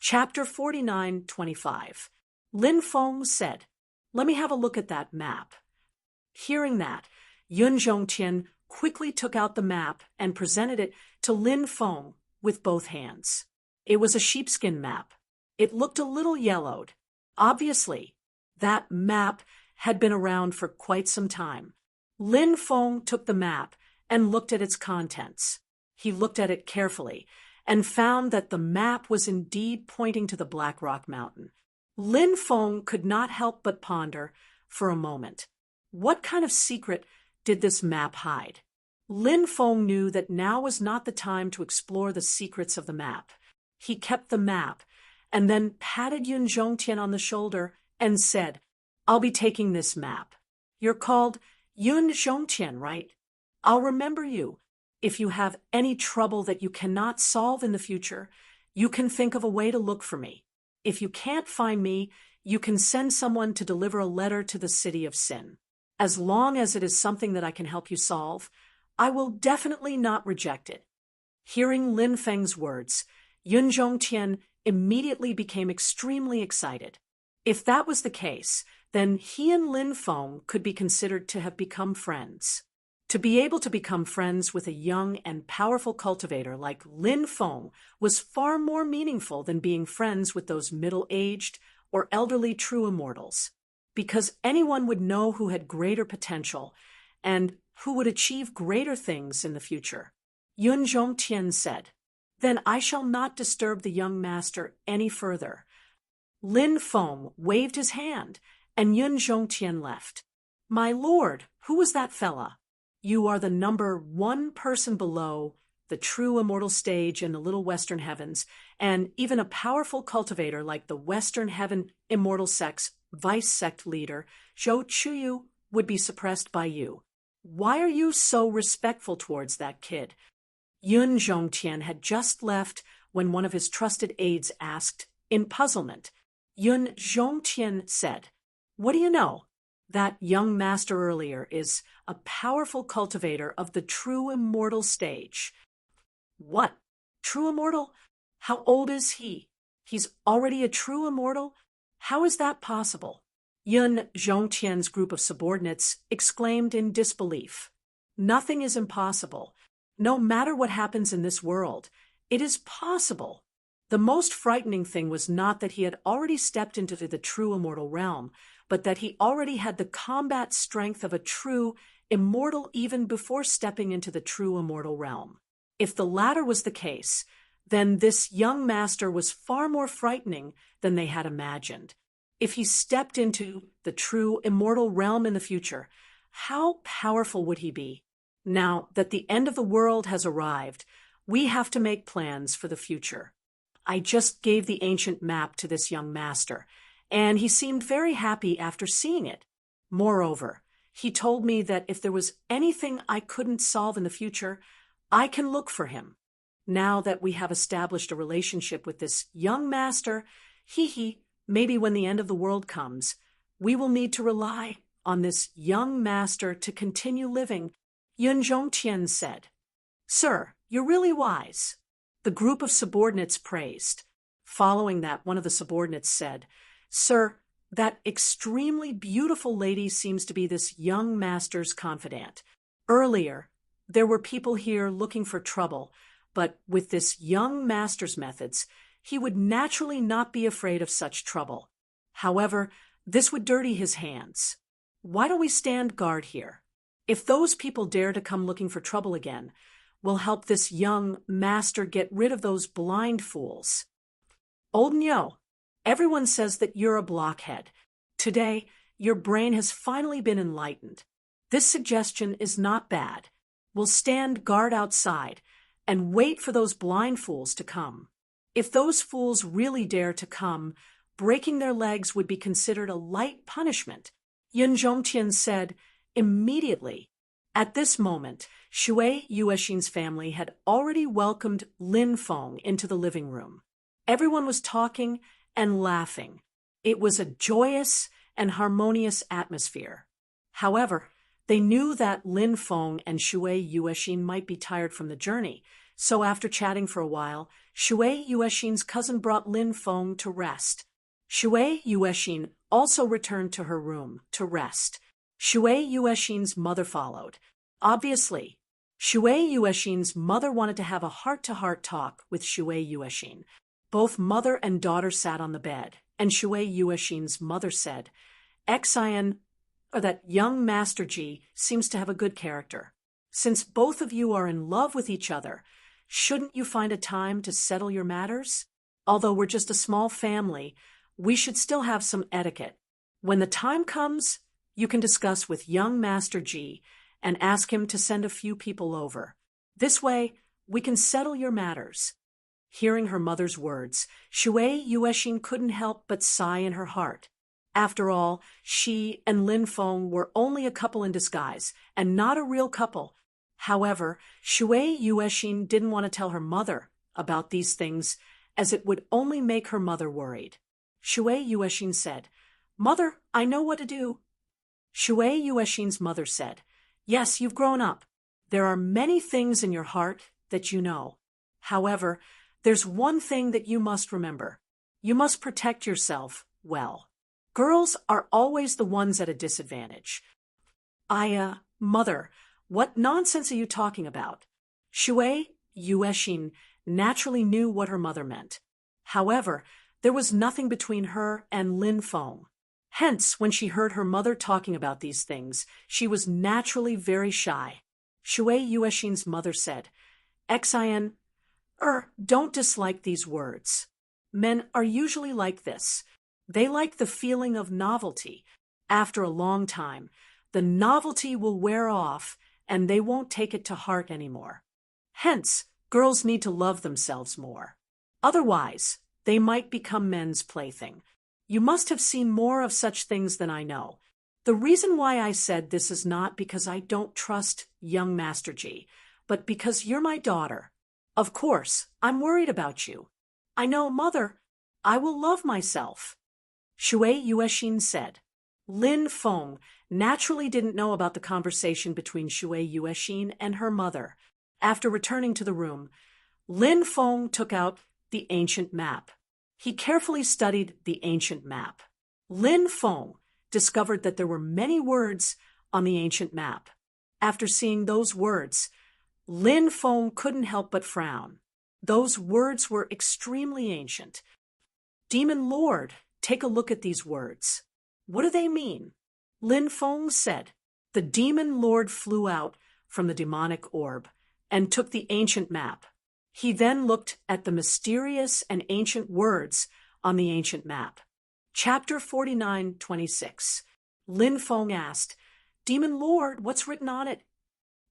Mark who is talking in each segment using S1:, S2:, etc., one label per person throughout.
S1: Chapter 49:25. Lin Feng said, "Let me have a look at that map." Hearing that, Yun Zhongtian quickly took out the map and presented it to Lin Feng with both hands. It was a sheepskin map. It looked a little yellowed. Obviously, that map had been around for quite some time. Lin Feng took the map and looked at its contents. He looked at it carefully and found that the map was indeed pointing to the Black Rock Mountain. Lin Feng could not help but ponder for a moment. What kind of secret did this map hide? Lin Feng knew that now was not the time to explore the secrets of the map. He kept the map and then patted Yun Zhongtian on the shoulder and said, "I'll be taking this map. You're called Yun Zhongtian, right? I'll remember you. If you have any trouble that you cannot solve in the future, you can think of a way to look for me. If you can't find me, you can send someone to deliver a letter to the city of Sin. As long as it is something that I can help you solve, I will definitely not reject it." Hearing Lin Feng's words, Yun Zhongtian immediately became extremely excited. If that was the case, then he and Lin Feng could be considered to have become friends. To be able to become friends with a young and powerful cultivator like Lin Feng was far more meaningful than being friends with those middle-aged or elderly true immortals, because anyone would know who had greater potential and who would achieve greater things in the future. Yun Zhongtian said, "Then I shall not disturb the young master any further." Lin Feng waved his hand, and Yun Zhongtian left. "My lord, who was that fella?" "You are the number one person below the true immortal stage in the Little Western Heavens, and even a powerful cultivator like the Western Heaven Immortal Sect's vice-sect leader, Zhou Chuyu, would be suppressed by you. Why are you so respectful towards that kid?" Yun Zhongtian had just left when one of his trusted aides asked, in puzzlement. Yun Zhongtian said, "What do you know? That young master earlier is a powerful cultivator of the true immortal stage." "What? True immortal? How old is he? He's already a true immortal? How is that possible?" Yun Zhongtian's group of subordinates exclaimed in disbelief. "Nothing is impossible. No matter what happens in this world, it is possible." The most frightening thing was not that he had already stepped into the true immortal realm, but that he already had the combat strength of a true immortal even before stepping into the true immortal realm. If the latter was the case, then this young master was far more frightening than they had imagined. If he stepped into the true immortal realm in the future, how powerful would he be? Now that the end of the world has arrived, we have to make plans for the future. I just gave the ancient map to this young master, and he seemed very happy after seeing it. Moreover, he told me that if there was anything I couldn't solve in the future, I can look for him. Now that we have established a relationship with this young master, maybe when the end of the world comes, we will need to rely on this young master to continue living," Yun Zhongtian said. "Sir, you're really wise." The group of subordinates praised. Following that, one of the subordinates said, "Sir, that extremely beautiful lady seems to be this young master's confidant. Earlier, there were people here looking for trouble, but with this young master's methods, he would naturally not be afraid of such trouble. However, this would dirty his hands. Why don't we stand guard here? If those people dare to come looking for trouble again, we'll help this young master get rid of those blind fools." "Old Nyo, everyone says that you're a blockhead. Today, your brain has finally been enlightened. This suggestion is not bad. We'll stand guard outside and wait for those blind fools to come. If those fools really dare to come, breaking their legs would be considered a light punishment," Yun Zhongtian said immediately. At this moment, Shui Yuexin's family had already welcomed Lin Feng into the living room. Everyone was talking and laughing. It was a joyous and harmonious atmosphere. However, they knew that Lin Feng and Shui Yuexin might be tired from the journey, So after chatting for a while, Shui Yuexin's cousin brought Lin Feng to rest. Shui Yuexin also returned to her room to rest. Shui Yuexin's mother followed. Obviously, Shui Yuexin's mother wanted to have a heart-to-heart talk with Shui Yuexin. Both mother and daughter sat on the bed, and Shui Yuexin's mother said, Xian, or that young Master Ji seems to have a good character. Since both of you are in love with each other, shouldn't you find a time to settle your matters? Although we're just a small family, we should still have some etiquette. When the time comes, you can discuss with young Master Ji and ask him to send a few people over. This way, we can settle your matters. Hearing her mother's words, Shui Yuexin couldn't help but sigh in her heart. After all, she and Lin Feng were only a couple in disguise, and not a real couple. However, Shui Yuexin didn't want to tell her mother about these things, as it would only make her mother worried. Shui Yuexin said, Mother, I know what to do. Shui Yuexin's mother said, Yes, you've grown up. There are many things in your heart that you know. However, there's one thing that you must remember. You must protect yourself well. Girls are always the ones at a disadvantage. Mother, what nonsense are you talking about? Shui Yuexin naturally knew what her mother meant. However, there was nothing between her and Lin Feng. Hence, when she heard her mother talking about these things, she was naturally very shy. Shui Yuexin's mother said, Xian, don't dislike these words. Men are usually like this. They like the feeling of novelty. After a long time, the novelty will wear off and they won't take it to heart anymore. Hence, girls need to love themselves more. Otherwise, they might become men's plaything. You must have seen more of such things than I know. The reason why I said this is not because I don't trust young Master Ji, but because you're my daughter. Of course, I'm worried about you. I know, Mother, I will love myself. Shui Yuexin said. Lin Feng naturally didn't know about the conversation between Shui Yuexin and her mother. After returning to the room, Lin Feng took out the ancient map. He carefully studied the ancient map. Lin Feng discovered that there were many words on the ancient map. After seeing those words, Lin Feng couldn't help but frown. Those words were extremely ancient. Demon Lord, take a look at these words. What do they mean? Lin Feng said. The Demon Lord flew out from the demonic orb and took the ancient map. He then looked at the mysterious and ancient words on the ancient map. Chapter 49:26. Lin Feng asked, Demon Lord, what's written on it?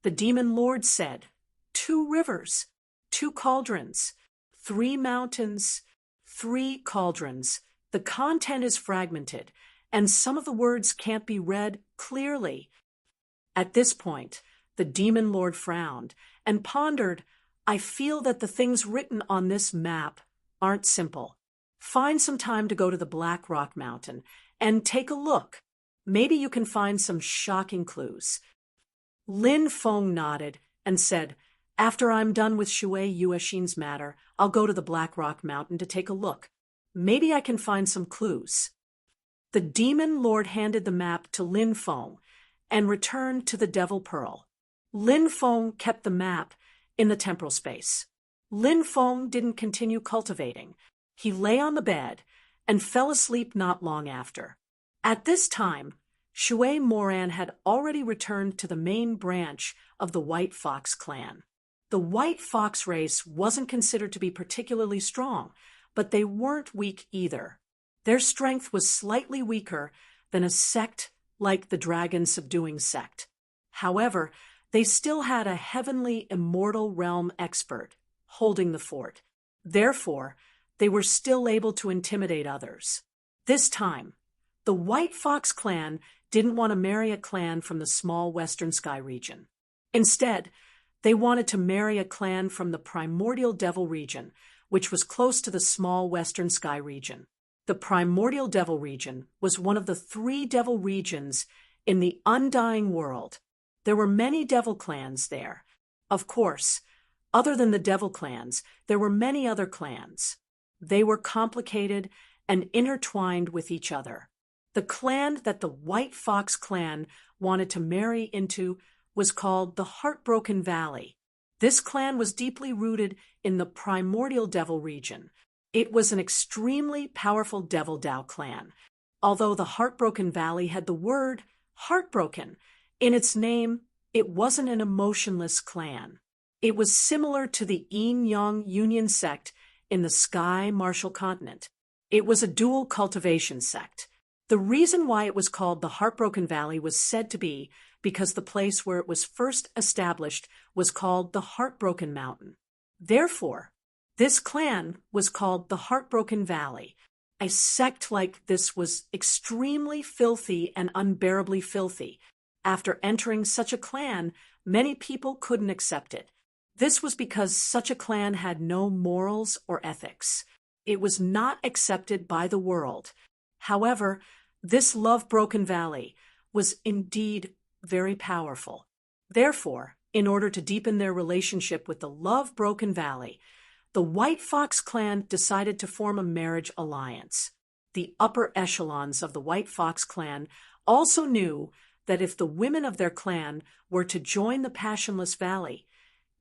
S1: The Demon Lord said, 2 rivers, 2 cauldrons, 3 mountains, 3 cauldrons. The content is fragmented, and some of the words can't be read clearly. At this point, the Demon Lord frowned and pondered, I feel that the things written on this map aren't simple. Find some time to go to the Black Rock Mountain and take a look. Maybe you can find some shocking clues. Lin Feng nodded and said, After I'm done with Shui Yuexin's matter, I'll go to the Black Rock Mountain to take a look. Maybe I can find some clues. The Demon Lord handed the map to Lin Feng and returned to the Devil Pearl. Lin Feng kept the map in the temporal space. Lin Feng didn't continue cultivating. He lay on the bed and fell asleep not long after. At this time, Shui Moran had already returned to the main branch of the White Fox clan. The White Fox race wasn't considered to be particularly strong, but they weren't weak either. Their strength was slightly weaker than a sect like the Dragon Subduing sect. However, they still had a heavenly immortal realm expert holding the fort. Therefore, they were still able to intimidate others. This time, the White Fox clan didn't want to marry a clan from the small Western Sky region. Instead, they wanted to marry a clan from the Primordial Devil region, which was close to the small Western Sky region. The Primordial Devil region was one of the 3 devil regions in the Undying World. There were many devil clans there. Of course, Other than the devil clans, there were many other clans. They were complicated and intertwined with each other. The clan that the White Fox clan wanted to marry into was called the Heartbroken Valley. This clan was deeply rooted in the primordial devil region. It was an extremely powerful Devil Dao clan. Although the Heartbroken Valley had the word heartbroken in its name, it wasn't an emotionless clan. It was similar to the Yin-Yang Union sect in the Sky Martial Continent. It was a dual cultivation sect. The reason why it was called the Heartbroken Valley was said to be because the place where it was first established was called the Heartbroken Mountain. Therefore, this clan was called the Heartbroken Valley. A sect like this was extremely filthy and unbearably filthy. After entering such a clan, many people couldn't accept it. This was because such a clan had no morals or ethics. It was not accepted by the world. However, this love-broken valley was indeed very powerful. Therefore, in order to deepen their relationship with the love-broken valley, the White Fox clan decided to form a marriage alliance. The upper echelons of the White Fox clan also knew that if the women of their clan were to join the Passionless Valley,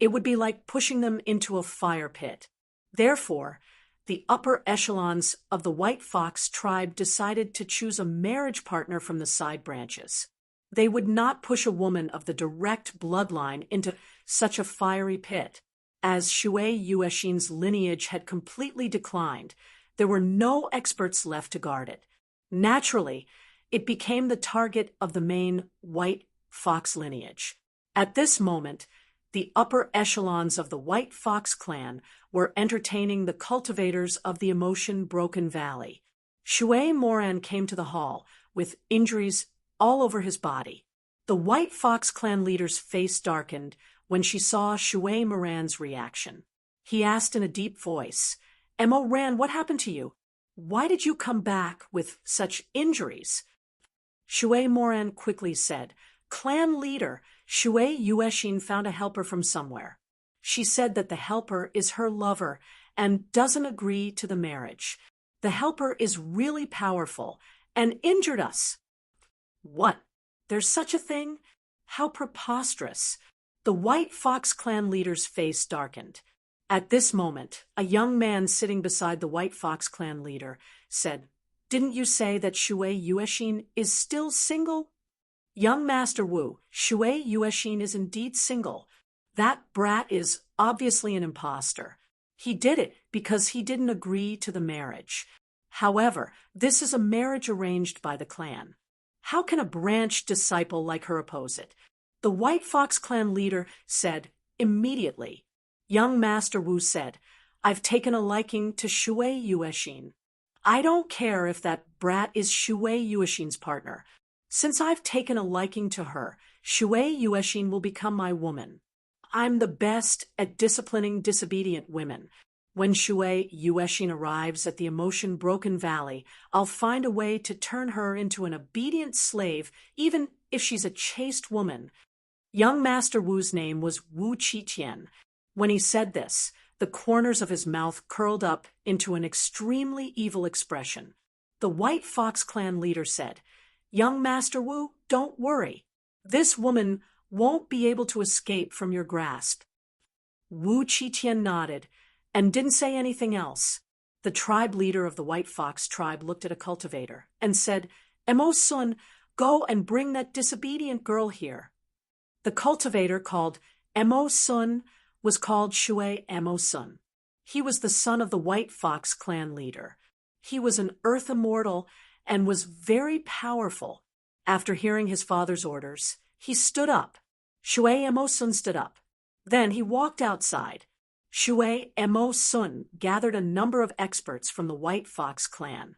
S1: it would be like pushing them into a fire pit. Therefore, the upper echelons of the White Fox tribe decided to choose a marriage partner from the side branches. They would not push a woman of the direct bloodline into such a fiery pit. As Shui Yuexin's lineage had completely declined, there were no experts left to guard it. Naturally, it became the target of the main White Fox lineage. At this moment, the upper echelons of the White Fox clan were entertaining the cultivators of the emotion-broken valley. Shui Moran came to the hall with injuries all over his body. The White Fox clan leader's face darkened when she saw Shui Moran's reaction. He asked in a deep voice, "Mo Ran, what happened to you? Why did you come back with such injuries?" Shui Moran quickly said, "Clan leader, Shui Yuexin found a helper from somewhere. She said that the helper is her lover and doesn't agree to the marriage. The helper is really powerful and injured us." "What? There's such a thing? How preposterous." The White Fox clan leader's face darkened. At this moment, a young man sitting beside the White Fox clan leader said, "Didn't you say that Shui Yuexin is still single?" "Young Master Wu, Shui Yuexin is indeed single. That brat is obviously an imposter. He did it because he didn't agree to the marriage. However, this is a marriage arranged by the clan. How can a branch disciple like her oppose it?" The White Fox clan leader said immediately. Young Master Wu said, "I've taken a liking to Shui Yuexin. I don't care if that brat is Shui Yuexin's partner. Since I've taken a liking to her, Shui Yuexin will become my woman. I'm the best at disciplining disobedient women. When Shui Yuexin arrives at the emotion-broken valley, I'll find a way to turn her into an obedient slave, even if she's a chaste woman." Young Master Wu's name was Wu Qitian. When he said this, the corners of his mouth curled up into an extremely evil expression. The White Fox clan leader said, "Young Master Wu, don't worry. This woman won't be able to escape from your grasp." Wu Qitian nodded and didn't say anything else. The tribe leader of the White Fox tribe looked at a cultivator and said, "Mo Sun, go and bring that disobedient girl here." The cultivator called Mo Sun was called Shui Mo Sun. He was the son of the White Fox clan leader. He was an earth immortal and was very powerful. After hearing his father's orders, he stood up. Shui Mo Sun stood up. Then he walked outside. Shui Mo Sun gathered a number of experts from the White Fox clan.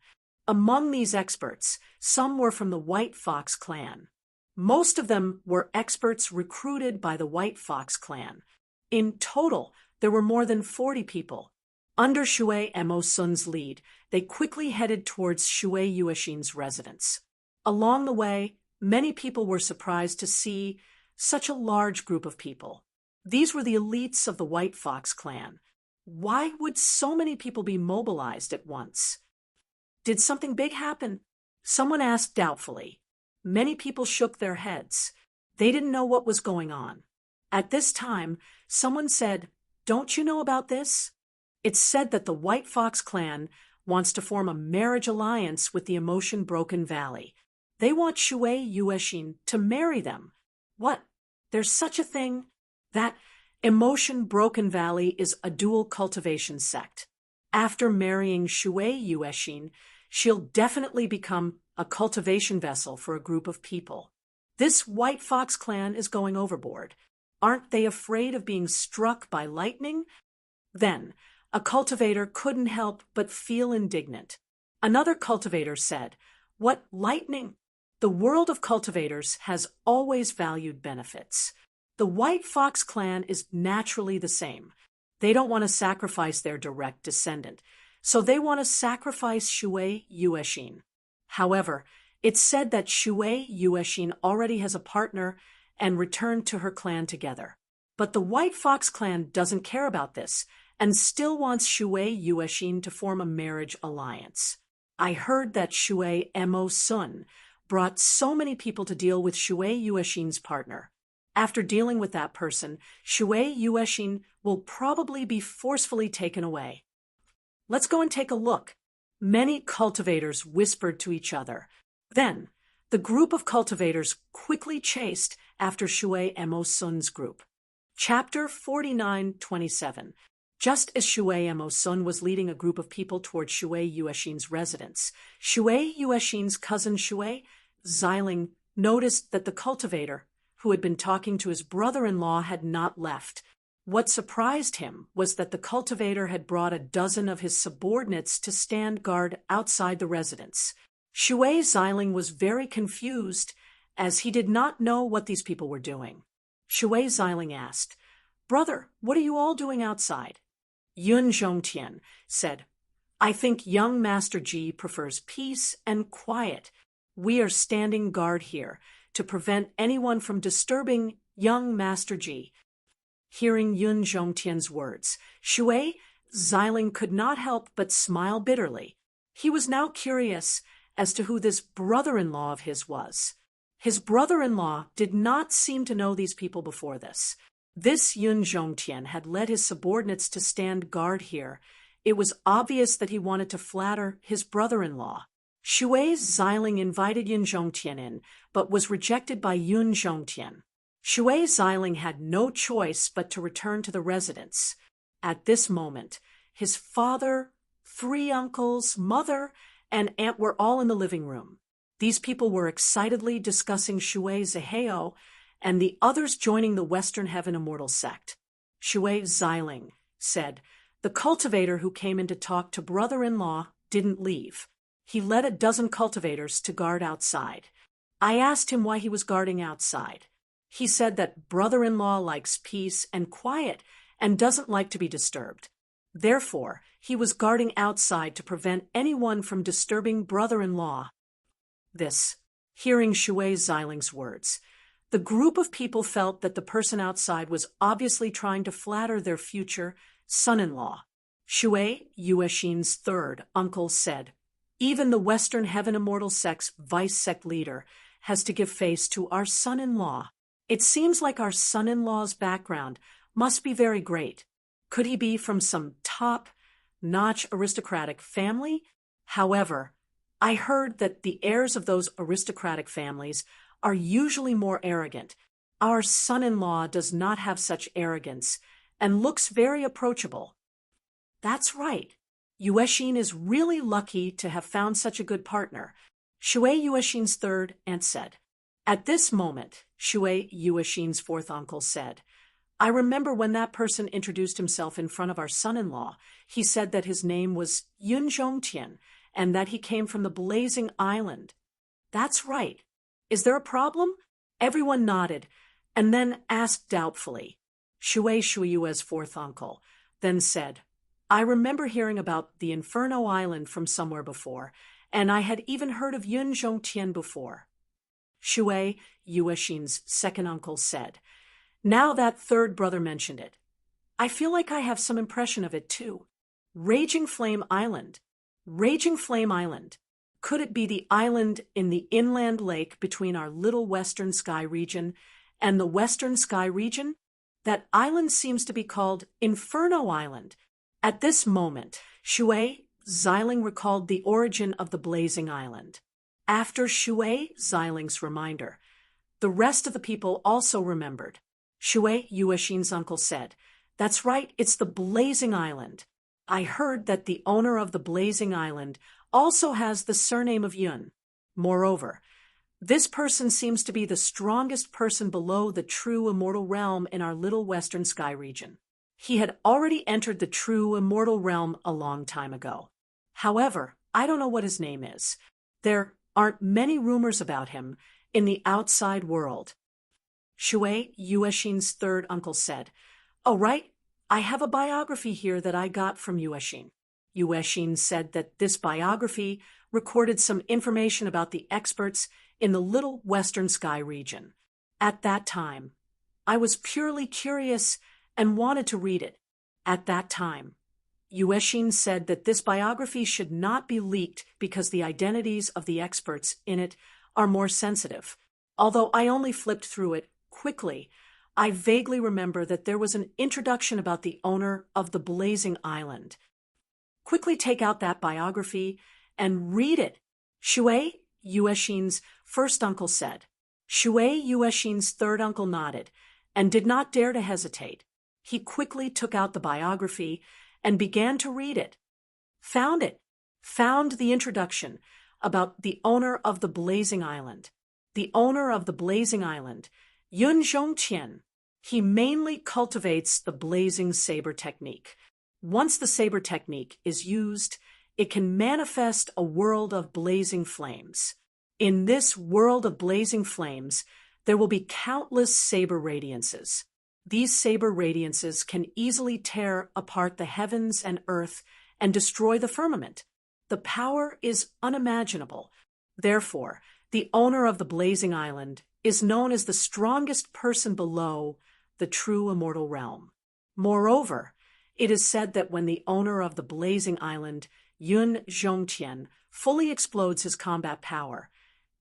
S1: Among these experts, some were from the White Fox clan. Most of them were experts recruited by the White Fox clan. In total, there were more than 40 people. Under Shui Mo Sun's lead, they quickly headed towards Shui Yuexin's residence. Along the way, many people were surprised to see such a large group of people. These were the elites of the White Fox clan. Why would so many people be mobilized at once? Did something big happen? Someone asked doubtfully. Many people shook their heads. They didn't know what was going on. At this time, someone said, "Don't you know about this?" It's said that the White Fox clan wants to form a marriage alliance with the Emotion Broken Valley. They want Shui Yuexin to marry them. What? There's such a thing? That Emotion Broken Valley is a dual cultivation sect. After marrying Shui Yuexin, she'll definitely become a cultivation vessel for a group of people. This White Fox clan is going overboard. Aren't they afraid of being struck by lightning? Then, a cultivator couldn't help but feel indignant. Another cultivator said, "What lightning? The world of cultivators has always valued benefits. The White Fox clan is naturally the same. They don't want to sacrifice their direct descendant, so they want to sacrifice Shui Yuexin." However, it's said that Shui Yuexin already has a partner and returned to her clan together. But the White Fox clan doesn't care about this and still wants Shui Yuexin to form a marriage alliance. I heard that Shui Emo Sun brought so many people to deal with Shui Yuexin's partner. After dealing with that person, Shui Yuexin will probably be forcefully taken away. Let's go and take a look. Many cultivators whispered to each other. Then, the group of cultivators quickly chased after Shui Emo Sun's group. Chapter 49:27. Just as Shui Emo Sun was leading a group of people toward Shui Yuexin's residence, Shui Yuexin's cousin Shui Xiling noticed that the cultivator, who had been talking to his brother-in-law, had not left. What surprised him was that the cultivator had brought a dozen of his subordinates to stand guard outside the residence. Shui Xiling was very confused, as he did not know what these people were doing. Shui Xiling asked, "Brother, what are you all doing outside?" Yun Zhongtian said, "I think young Master Ji prefers peace and quiet. We are standing guard here to prevent anyone from disturbing young Master Ji." Hearing Yun Zhongtian's words, Shui Xiling could not help but smile bitterly. He was now curious as to who this brother-in-law of his was. His brother-in-law did not seem to know these people before this. This Yun Zhongtian had led his subordinates to stand guard here. It was obvious that he wanted to flatter his brother-in-law. Shui Xiling invited Yun Zhongtian in, but was rejected by Yun Zhongtian. Shui Xiling had no choice but to return to the residence. At this moment, his father, 3 uncles, mother, and aunt were all in the living room. These people were excitedly discussing Shui Zihao and the others joining the Western Heaven Immortal sect. Shui Xiling said, "The cultivator who came in to talk to brother-in-law didn't leave. He led a dozen cultivators to guard outside. I asked him why he was guarding outside. He said that brother-in-law likes peace and quiet and doesn't like to be disturbed. Therefore, he was guarding outside to prevent anyone from disturbing brother-in-law." Hearing Shui Xiling's words, the group of people felt that the person outside was obviously trying to flatter their future son-in-law. Shui Yuexin's 3rd uncle said, "Even the Western Heaven Immortal sect's vice sect leader has to give face to our son-in-law. It seems like our son-in-law's background must be very great. Could he be from some top-notch aristocratic family? However, I heard that the heirs of those aristocratic families are usually more arrogant. Our son-in-law does not have such arrogance and looks very approachable." "That's right. Yuexin is really lucky to have found such a good partner," Shui Yuexin's 3rd aunt said. At this moment, Shui Yuexin's 4th uncle said, "I remember when that person introduced himself in front of our son-in-law, he said that his name was Yun Zhongtian and that he came from the Blazing Island." "That's right. Is there a problem?" Everyone nodded and then asked doubtfully. Shui Shuyue's 4th uncle then said, "I remember hearing about the Inferno Island from somewhere before, and I had even heard of Yun Zhongtian before." Shui Yuexin's 2nd uncle said, Now that third brother mentioned it, I feel like I have some impression of it too. Raging Flame Island. Raging Flame Island. Could it be the island in the inland lake between our little Western Sky region and the Western Sky region? That island seems to be called Inferno Island. At this moment, Shui Xiling recalled the origin of the Blazing Island. After Shui Xiling's reminder, the rest of the people also remembered. Shui Yuexin's uncle said, "That's right, it's the Blazing Island. I heard that the owner of the Blazing Island also has the surname of Yun. Moreover, this person seems to be the strongest person below the true immortal realm in our little Western Sky region. He had already entered the true immortal realm a long time ago. However, I don't know what his name is. There aren't many rumors about him in the outside world." Shui Yuexin's third uncle said, "Oh, right, I have a biography here that I got from Yuexin." Yuexin said that this biography recorded some information about the experts in the little Western Sky region. At that time, I was purely curious and wanted to read it. At that time, Yuexin said that this biography should not be leaked because the identities of the experts in it are more sensitive. Although I only flipped through it quickly, I vaguely remember that there was an introduction about the owner of the Blazing Island. Quickly take out that biography and read it, Shui Yuexin's first uncle said. Shui Yuexin's third uncle nodded and did not dare to hesitate. He quickly took out the biography and began to read it. Found the introduction about the owner of the Blazing Island. The owner of the Blazing Island, Yun Zhongqian. He mainly cultivates the blazing saber technique. Once the saber technique is used, it can manifest a world of blazing flames. In this world of blazing flames, there will be countless saber radiances. These saber radiances can easily tear apart the heavens and earth and destroy the firmament. The power is unimaginable. Therefore, the owner of the Blazing Island is known as the strongest person below the true immortal realm. Moreover, it is said that when the owner of the Blazing Island, Yun Zhongqian, fully explodes his combat power,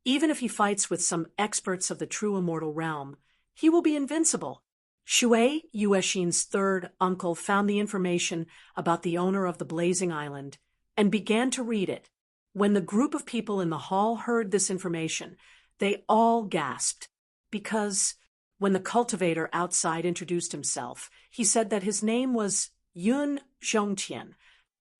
S1: even if he fights with some experts of the true immortal realm, he will be invincible. Shui Yuexin's third uncle found the information about the owner of the Blazing Island and began to read it. When the group of people in the hall heard this information, they all gasped, because when the cultivator outside introduced himself, he said that his name was Yun Zhongqian.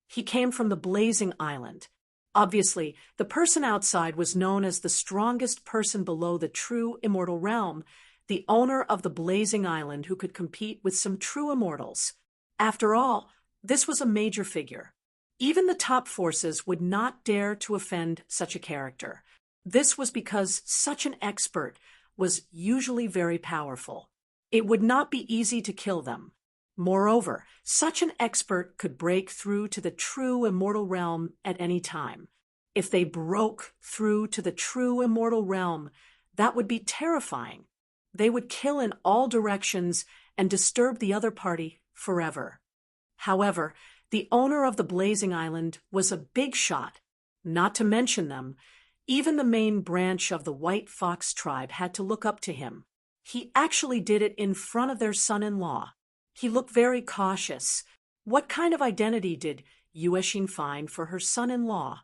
S1: He came from the Blazing Island. Obviously, the person outside was known as the strongest person below the true immortal realm, the owner of the Blazing Island who could compete with some true immortals. After all, this was a major figure. Even the top forces would not dare to offend such a character. This was because such an expert was usually very powerful. It would not be easy to kill them. Moreover, such an expert could break through to the true immortal realm at any time. If they broke through to the true immortal realm, that would be terrifying. They would kill in all directions and disturb the other party forever. However, the owner of the Blazing Island was a big shot. Not to mention them, even the main branch of the White Fox tribe had to look up to him. He actually did it in front of their son-in-law. He looked very cautious. What kind of identity did Yuexin find for her son-in-law?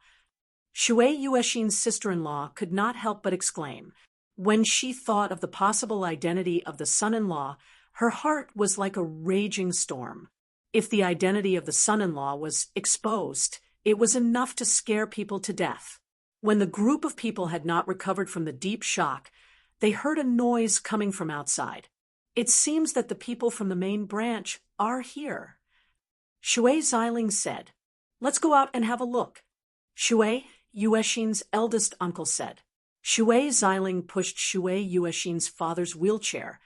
S1: Shui Yuexin's sister-in-law could not help but exclaim. When she thought of the possible identity of the son-in-law, her heart was like a raging storm. If the identity of the son-in-law was exposed, it was enough to scare people to death. When the group of people had not recovered from the deep shock, they heard a noise coming from outside. It seems that the people from the main branch are here. Shui Xiling said, "Let's go out and have a look." Shui Yuexin's eldest uncle said. Shui Xiling pushed Shui Yuexin's father's wheelchair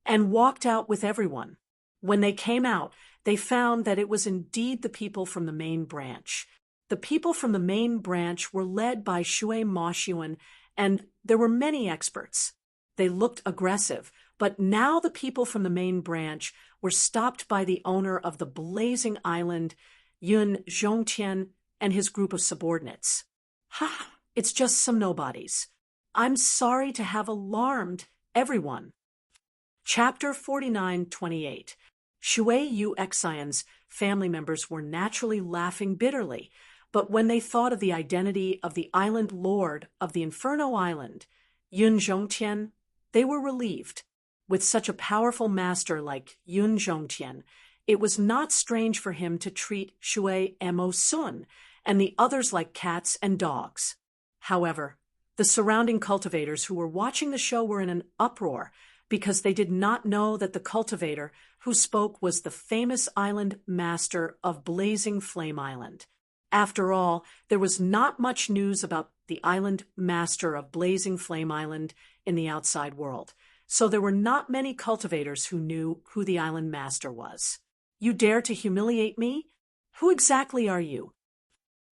S1: and walked out with everyone. When they came out, they found that it was indeed the people from the main branch. The people from the main branch were led by Shui Moshuan, and there were many experts. They looked aggressive, But now the people from the main branch were stopped by the owner of the blazing island, Yun Zhongtian, and his group of subordinates. Ha! It's just some nobodies. I'm sorry to have alarmed everyone. Chapter 49:28. Shui Yu Xian's family members were naturally laughing bitterly, but when they thought of the identity of the island lord of the Inferno Island, Yun Zhongtian, they were relieved. With such a powerful master like Yun Zhongtian, it was not strange for him to treat Shui Emo Sun and the others like cats and dogs. However, the surrounding cultivators who were watching the show were in an uproar because they did not know that the cultivator who spoke was the famous island master of Blazing Flame Island. After all, there was not much news about the island master of Blazing Flame Island in the outside world, so there were not many cultivators who knew who the island master was. You dare to humiliate me? Who exactly are you?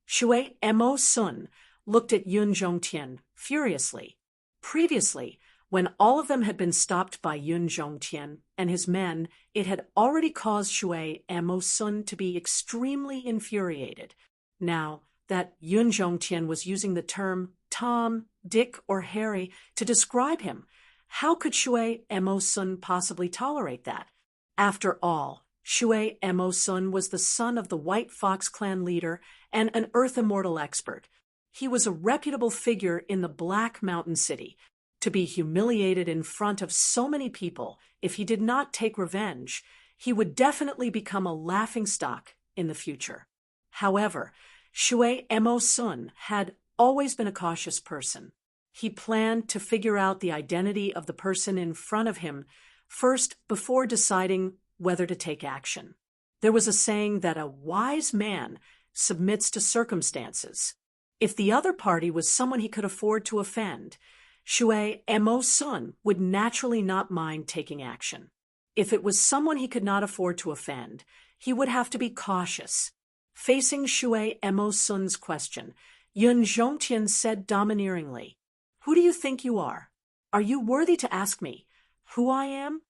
S1: Shui Emo Sun looked at Yun Zhongtian furiously. Previously, when all of them had been stopped by Yun Zhongtian and his men, it had already caused Shui Emo Sun to be extremely infuriated. Now that Yun Zhongtian was using the term Tom, Dick, or Harry to describe him, how could Shui Emo Sun possibly tolerate that? After all, Shui Emo Sun was the son of the White Fox clan leader and an Earth Immortal expert. He was a reputable figure in the Black Mountain City. To be humiliated in front of so many people, if he did not take revenge, he would definitely become a laughingstock in the future. However, Shui Emo Sun had always been a cautious person. He planned to figure out the identity of the person in front of him first before deciding whether to take action. There was a saying that a wise man submits to circumstances. If the other party was someone he could afford to offend, Shui Emo Sun would naturally not mind taking action. If it was someone he could not afford to offend, he would have to be cautious. Facing Shui Emo Sun's question, Yun Zhongtian said domineeringly, "Who do you think you are? Are you worthy to ask me who I am?"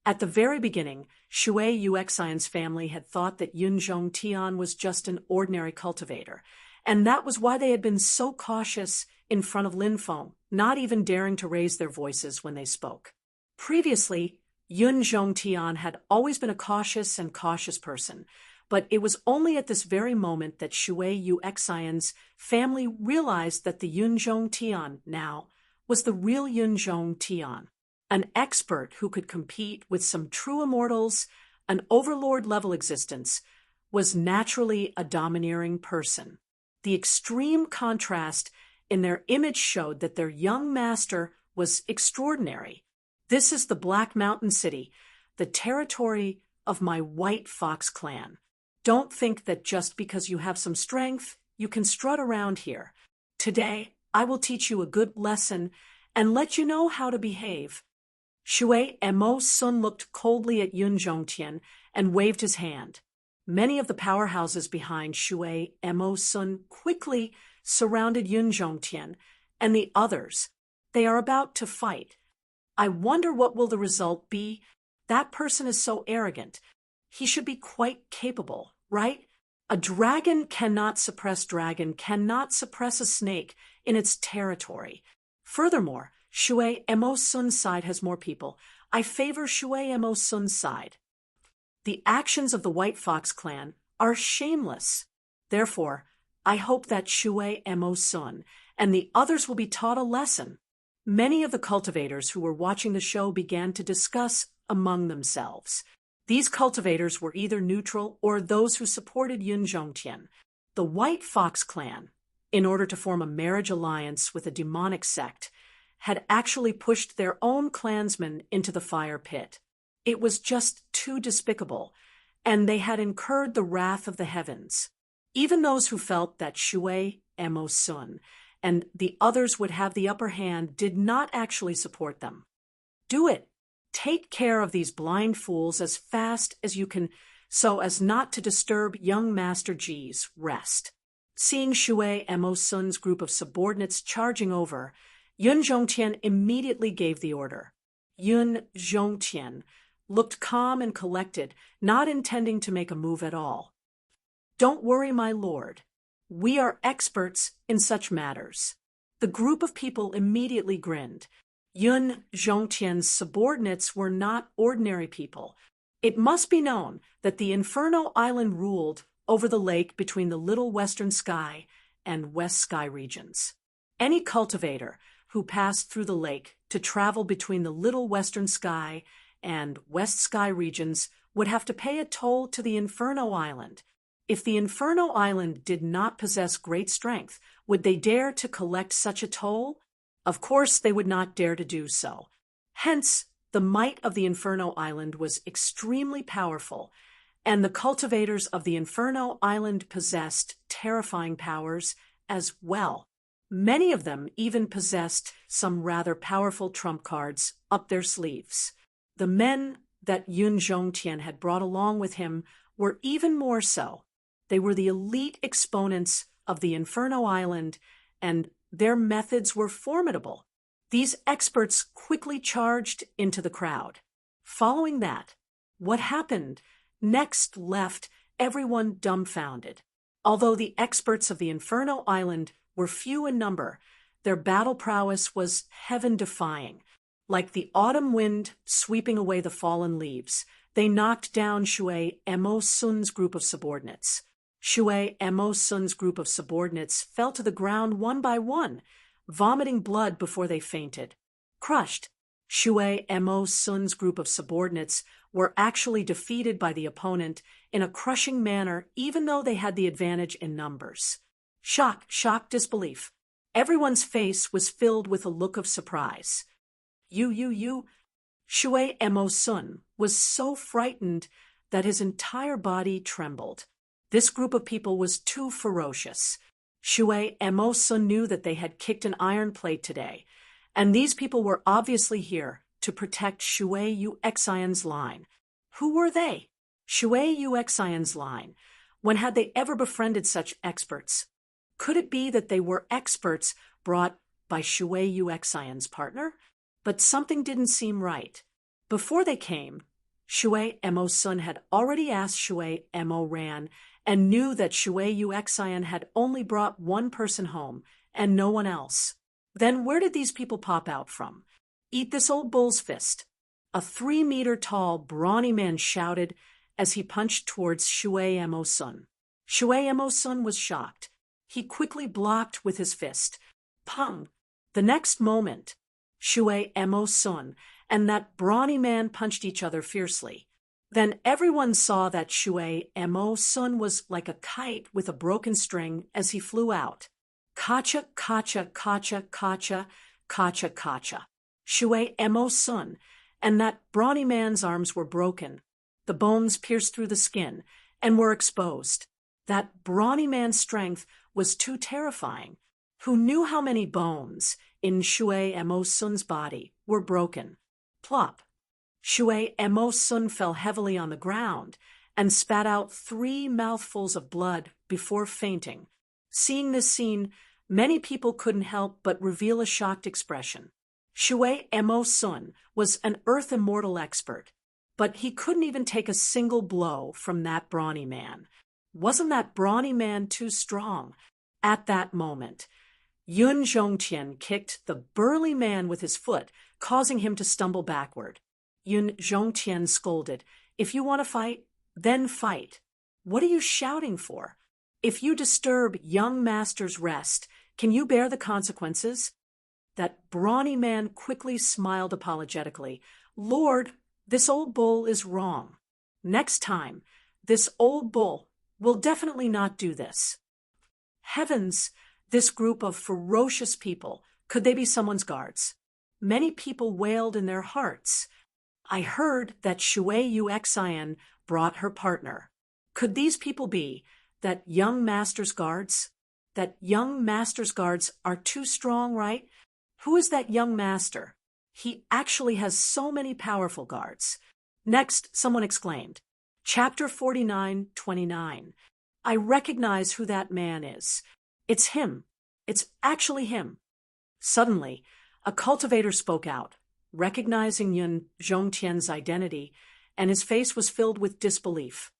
S1: At the very beginning, Shui Yu Xian's family had thought that Yun Zhongtian was just an ordinary cultivator, and that was why they had been so cautious in front of Lin Feng, not even daring to raise their voices when they spoke. Previously, Yun Zhongtian had always been a cautious person, but it was only at this very moment that Shui Yu Xian's family realized that the Yun Zhongtian now was the real Yun Zhongtian, an expert who could compete with some true immortals, an overlord-level existence, was naturally a domineering person. The extreme contrast in their image showed that their young master was extraordinary. This is the Black Mountain City, the territory of my White Fox clan. Don't think that just because you have some strength, you can strut around here. Today, I will teach you a good lesson and let you know how to behave. Shui Emo Sun looked coldly at Yun Zhongtian and waved his hand. Many of the powerhouses behind Shui Emo Sun quickly surrounded Yun Zhongtian and the others. They are about to fight. I wonder what will the result be. That person is so arrogant. He should be quite capable, right? A dragon cannot suppress a snake in its territory. Furthermore, Shui Emo Sun's side has more people. I favor Shui Emo Sun's side. The actions of the White Fox clan are shameless. Therefore, I hope that Shui Emo Sun and the others will be taught a lesson. Many of the cultivators who were watching the show began to discuss among themselves. These cultivators were either neutral or those who supported Yun Zhongtian. The White Fox clan, in order to form a marriage alliance with a demonic sect, had actually pushed their own clansmen into the fire pit. It was just too despicable, and they had incurred the wrath of the heavens. Even those who felt that Shui Emo Sun and the others would have the upper hand did not actually support them. Do it. Take care of these blind fools as fast as you can so as not to disturb young Master Ji's rest. Seeing Shui Emo Sun's group of subordinates charging over, Yun Zhongtian immediately gave the order. Yun Zhongtian looked calm and collected, not intending to make a move at all. "Don't worry, my lord. We are experts in such matters." The group of people immediately grinned. Yun Zhongtian's subordinates were not ordinary people. It must be known that the Inferno Island ruled over the lake between the Little Western Sky and West Sky regions. Any cultivator who passed through the lake to travel between the Little Western Sky and West Sky regions would have to pay a toll to the Inferno Island. If the Inferno Island did not possess great strength, would they dare to collect such a toll? Of course they would not dare to do so. Hence, the might of the Inferno Island was extremely powerful, and the cultivators of the Inferno Island possessed terrifying powers as well. Many of them even possessed some rather powerful trump cards up their sleeves. The men that Yun Zhongtian had brought along with him were even more so. They were the elite exponents of the Inferno Island, and their methods were formidable. These experts quickly charged into the crowd. Following that, what happened next left everyone dumbfounded. Although the experts of the Inferno Island were few in number, their battle prowess was heaven-defying. Like the autumn wind sweeping away the fallen leaves, they knocked down Shui Mo Sun's group of subordinates. Shui Mo Sun's group of subordinates fell to the ground one by one, vomiting blood before they fainted. Crushed, Shui Mo Sun's group of subordinates were actually defeated by the opponent in a crushing manner, even though they had the advantage in numbers. Shock, disbelief. Everyone's face was filled with a look of surprise. Shui Mo Sun was so frightened that his entire body trembled. This group of people was too ferocious. Shui Mo Sun knew that they had kicked an iron plate today, and these people were obviously here to protect Shui Yuexian's line. Who were they? Shui Yuexian's line. When had they ever befriended such experts? Could it be that they were experts brought by Shui Yuexian's partner? But something didn't seem right. Before they came, Shui Mo Sun had already asked Shui Mo Ran and knew that Shui Yuexian had only brought one person home and no one else. Then where did these people pop out from? Eat this old bull's fist. A 3-meter-tall, brawny man shouted as he punched towards Shui Mo Sun. Shui Mo Sun was shocked. He quickly blocked with his fist. Pung! The next moment, Shui Mo Sun and that brawny man punched each other fiercely. Then everyone saw that Shui Mo Sun was like a kite with a broken string as he flew out. Kacha, kacha, kacha, kacha, kacha, kacha. Shui Mo Sun and that brawny man's arms were broken. The bones pierced through the skin and were exposed. That brawny man's strength was too terrifying. Who knew how many bones in Shui Mo Sun's body were broken? Plop. Shui Mo Sun fell heavily on the ground and spat out 3 mouthfuls of blood before fainting. Seeing this scene, many people couldn't help but reveal a shocked expression. Shui Mo Sun was an Earth Immortal expert, but he couldn't even take a single blow from that brawny man. Wasn't that brawny man too strong? At that moment, Yun Zhongtian kicked the burly man with his foot, causing him to stumble backward. Yun Zhongtian scolded, "If you want to fight, then fight. What are you shouting for? If you disturb young master's rest, can you bear the consequences?" That brawny man quickly smiled apologetically. "Lord, this old bull is wrong. Next time, this old bull will definitely not do this." Heavens, this group of ferocious people, could they be someone's guards? Many people wailed in their hearts. I heard that Shui Yuexian brought her partner. Could these people be that young master's guards? That young master's guards are too strong, right? Who is that young master? He actually has so many powerful guards. Next, someone exclaimed, Chapter 49:29. I recognize who that man is. It's him. It's actually him. Suddenly, a cultivator spoke out. recognizing Yun Zhongtian's identity, and his face was filled with disbelief.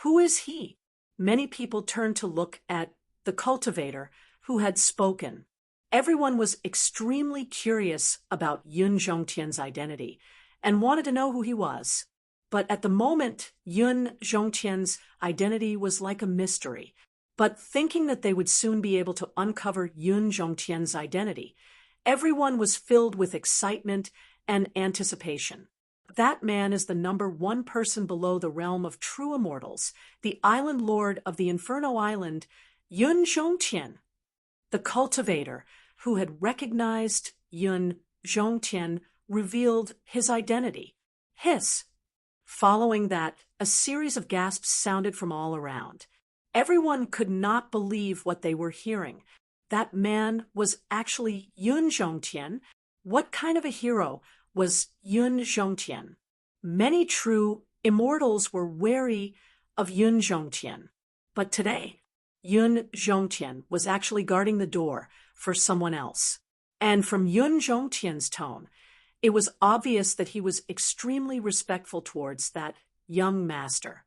S1: Who is he? Many people turned to look at the cultivator who had spoken. Everyone was extremely curious about Yun Zhongtian's identity and wanted to know who he was. But at the moment, Yun Zhongtian's identity was like a mystery. But thinking that they would soon be able to uncover Yun Zhongtian's identity, everyone was filled with excitement and anticipation. That man is the number one person below the realm of true immortals, the island lord of the Inferno Island, Yun Zhongtian. The cultivator, who had recognized Yun Zhongtian, revealed his identity. Hiss. Following that, a series of gasps sounded from all around. Everyone could not believe what they were hearing. That man was actually Yun Zhongtian. What kind of a hero was Yun Zhongtian? Many true immortals were wary of Yun Zhongtian. But today, Yun Zhongtian was actually guarding the door for someone else. And from Yun Zhongtian's tone, it was obvious that he was extremely respectful towards that young master.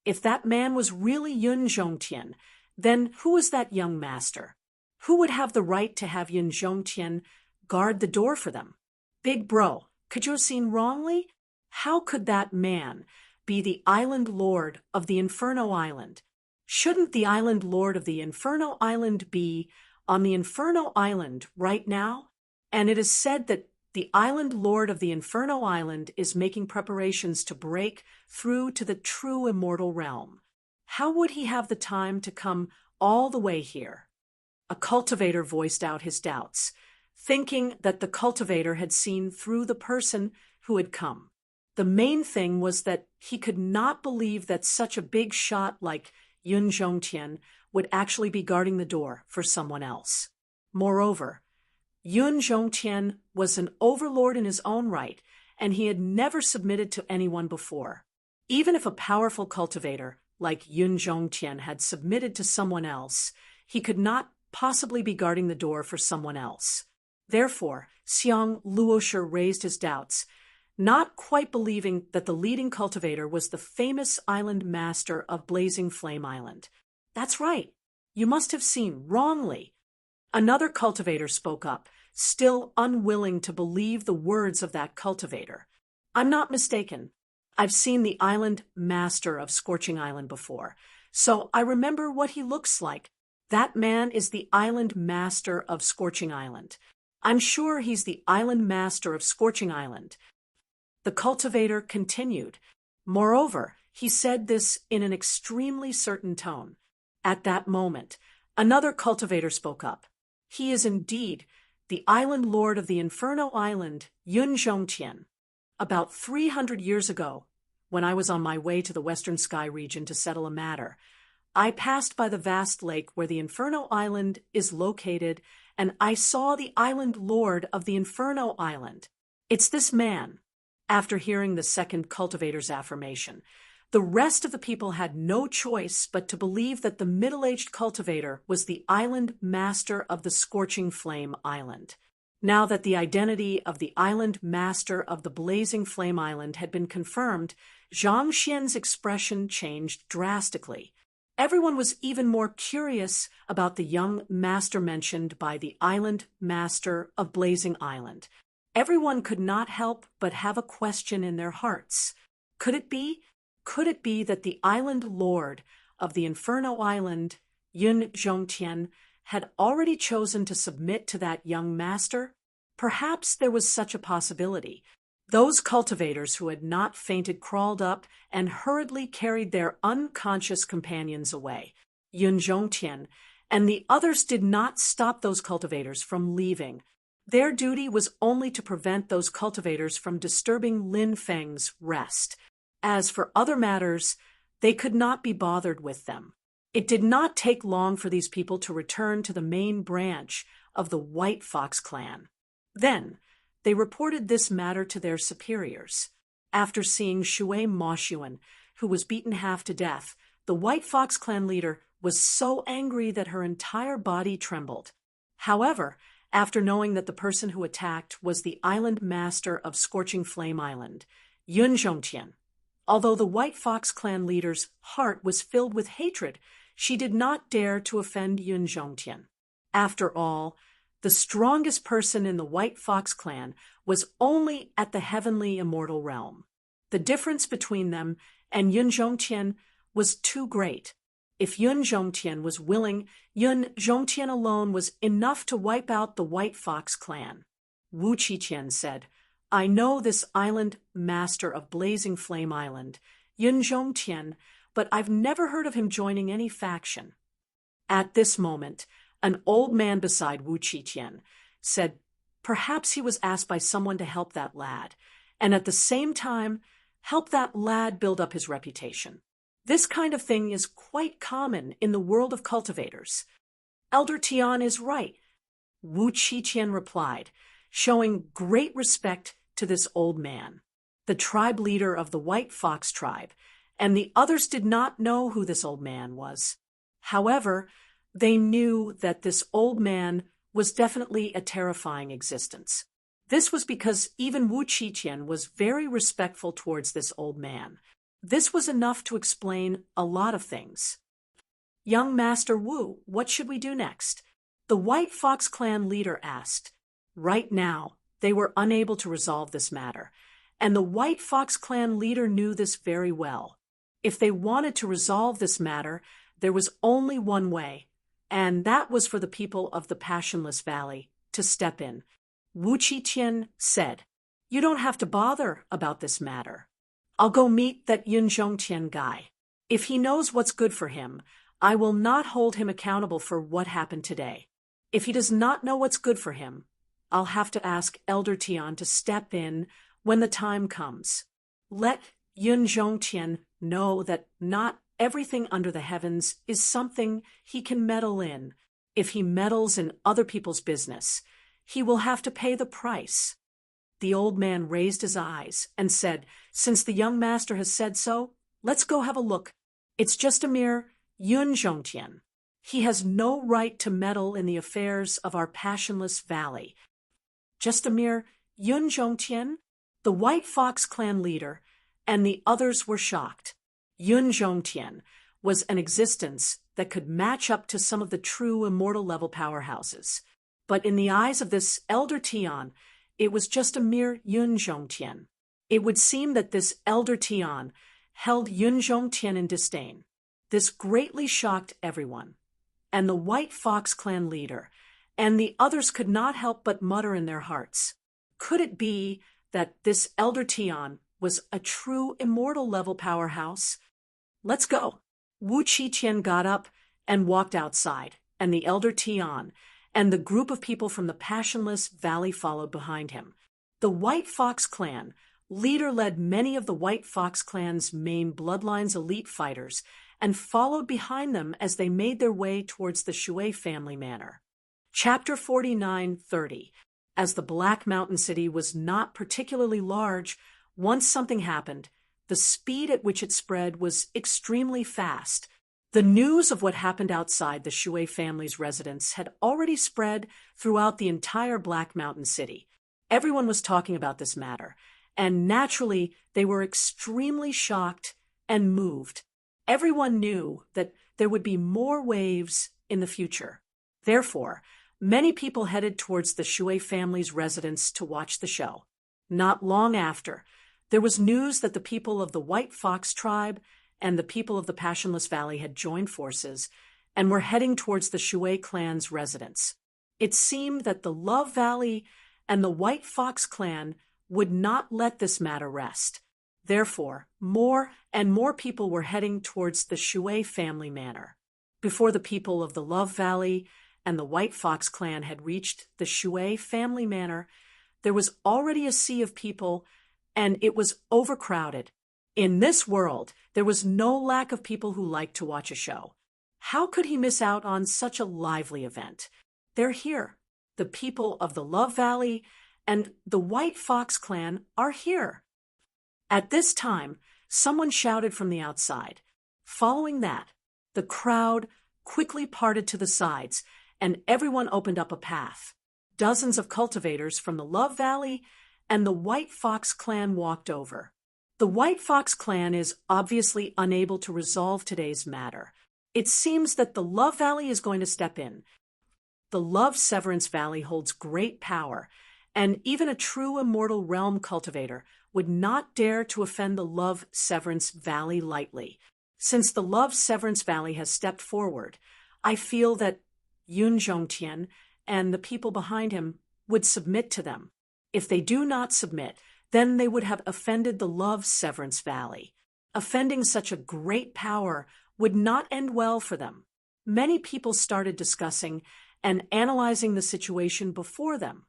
S1: If that man was really Yun Zhongtian, then who was that young master? Who would have the right to have Yun Zhongtian guard the door for them? Big bro, could you have seen wrongly? How could that man be the island lord of the Inferno Island? Shouldn't the island lord of the Inferno Island be on the Inferno Island right now? And it is said that the island lord of the Inferno Island is making preparations to break through to the true immortal realm. How would he have the time to come all the way here? A cultivator voiced out his doubts, thinking that the cultivator had seen through the person who had come. The main thing was that he could not believe that such a big shot like Yun Zhongtian would actually be guarding the door for someone else. Moreover, Yun Zhongtian was an overlord in his own right, and he had never submitted to anyone before. Even if a powerful cultivator like Yun Zhongtian had submitted to someone else, he could not possibly be guarding the door for someone else. Therefore, Xiang Luosher raised his doubts, not quite believing that the leading cultivator was the famous island master of Blazing Flame Island. That's right. You must have seen wrongly. Another cultivator spoke up, still unwilling to believe the words of that cultivator. I'm not mistaken. I've seen the island master of Scorching Island before, so I remember what he looks like. That man is the island master of Scorching Island. I'm sure he's the island master of Scorching Island. The cultivator continued. Moreover, he said this in an extremely certain tone. At that moment, another cultivator spoke up. He is indeed the island lord of the Inferno Island, Yun Zhongtian. About 300 years ago, when I was on my way to the Western Sky region to settle a matter, I passed by the vast lake where the Inferno Island is located, and I saw the island lord of the Inferno Island. It's this man. After hearing the second cultivator's affirmation, the rest of the people had no choice but to believe that the middle-aged cultivator was the island master of the Scorching Flame Island. Now that the identity of the island master of the Blazing Flame Island had been confirmed, Zhang Xian's expression changed drastically. Everyone was even more curious about the young master mentioned by the island master of Blazing Island. Everyone could not help but have a question in their hearts. Could it be that the island lord of the Inferno Island, Yun Zhongtian, had already chosen to submit to that young master? Perhaps there was such a possibility. Those cultivators who had not fainted crawled up and hurriedly carried their unconscious companions away. Yun Zhongtian and the others did not stop those cultivators from leaving. Their duty was only to prevent those cultivators from disturbing Lin Feng's rest. As for other matters, they could not be bothered with them. It did not take long for these people to return to the main branch of the White Fox clan. Then, they reported this matter to their superiors. After seeing Shui Moshuan, who was beaten half to death, the White Fox clan leader was so angry that her entire body trembled. However, after knowing that the person who attacked was the island master of Scorching Flame Island, Yun Zhongtian. Although the White Fox clan leader's heart was filled with hatred, she did not dare to offend Yun Zhongtian. After all, the strongest person in the White Fox clan was only at the heavenly immortal realm. The difference between them and Yun Zhongtian was too great. If Yun Zhongtian was willing, Yun Zhongtian alone was enough to wipe out the White Fox clan. Wu Qiqian said, "I know this island master of Blazing Flame Island, Yun Zhongtian, but I've never heard of him joining any faction." At this moment, an old man beside Wu Qiqian said perhaps he was asked by someone to help that lad, and at the same time help that lad build up his reputation. This kind of thing is quite common in the world of cultivators. Elder Tian is right, Wu Qiqian replied, showing great respect to this old man, the tribe leader of the White Fox tribe, and the others did not know who this old man was. However, they knew that this old man was definitely a terrifying existence. This was because even Wu Qiqian was very respectful towards this old man. This was enough to explain a lot of things. "Young Master Wu, what should we do next?" the White Fox clan leader asked. Right now, they were unable to resolve this matter, and the White Fox clan leader knew this very well. If they wanted to resolve this matter, there was only one way, and that was for the people of the Passionless Valley to step in. Wu Qiqian said, "You don't have to bother about this matter. I'll go meet that Yun Zhongtian guy. If he knows what's good for him, I will not hold him accountable for what happened today. If he does not know what's good for him, I'll have to ask Elder Tian to step in when the time comes. Let Yun Zhongtian know that not everything under the heavens is something he can meddle in. If he meddles in other people's business, he will have to pay the price." The old man raised his eyes and said, "Since the young master has said so, let's go have a look. It's just a mere Yun Zhongtian. He has no right to meddle in the affairs of our Passionless Valley." Just a mere Yun Zhongtian? The White Fox clan leader and the others were shocked. Yun Zhongtian was an existence that could match up to some of the true immortal level powerhouses. But in the eyes of this Elder Tian, it was just a mere Yun Zhongtian. It would seem that this Elder Tian held Yun Zhongtian in disdain. This greatly shocked everyone, and the White Fox clan leader and the others could not help but mutter in their hearts. Could it be that this Elder Tian was a true immortal level powerhouse? "Let's go." Wu Qiqian got up and walked outside, and the Elder Tian and the group of people from the Passionless Valley followed behind him. The White Fox clan leader led many of the White Fox clan's main bloodline's elite fighters and followed behind them as they made their way towards the Shui family manor. Chapter 49:30. As the Black Mountain City was not particularly large, once something happened, the speed at which it spread was extremely fast. The news of what happened outside the Shui family's residence had already spread throughout the entire Black Mountain City. Everyone was talking about this matter, and naturally they were extremely shocked and moved. Everyone knew that there would be more waves in the future. Therefore, many people headed towards the Shui family's residence to watch the show. Not long after, there was news that the people of the White Fox tribe and the people of the Passionless Valley had joined forces and were heading towards the Shui clan's residence. It seemed that the Love Valley and the White Fox clan would not let this matter rest. Therefore, more and more people were heading towards the Shui family manor. Before the people of the Love Valley and the White Fox clan had reached the Shui family manor, there was already a sea of people, and it was overcrowded. In this world, there was no lack of people who liked to watch a show. How could he miss out on such a lively event? They're here. The people of the Love Valley and the White Fox clan are here. At this time, someone shouted from the outside. Following that, the crowd quickly parted to the sides, and everyone opened up a path. dozens of cultivators from the Love Valley and the White Fox clan walked over. The White Fox clan is obviously unable to resolve today's matter. It seems that the Love Valley is going to step in. The Love Severance Valley holds great power, and even a true immortal realm cultivator would not dare to offend the Love Severance Valley lightly. Since the Love Severance Valley has stepped forward, I feel that Yun Zhongtian and the people behind him would submit to them. If they do not submit, then they would have offended the Love Severance Valley. Offending such a great power would not end well for them. Many people started discussing and analyzing the situation before them.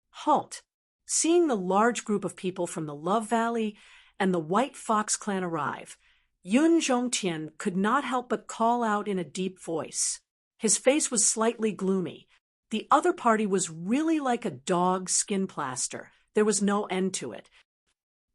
S1: Halt! Seeing the large group of people from the Love Valley and the White Fox clan arrive, Yun Zhongtian could not help but call out in a deep voice. His face was slightly gloomy. The other party was really like a dog's skin plaster. There was no end to it.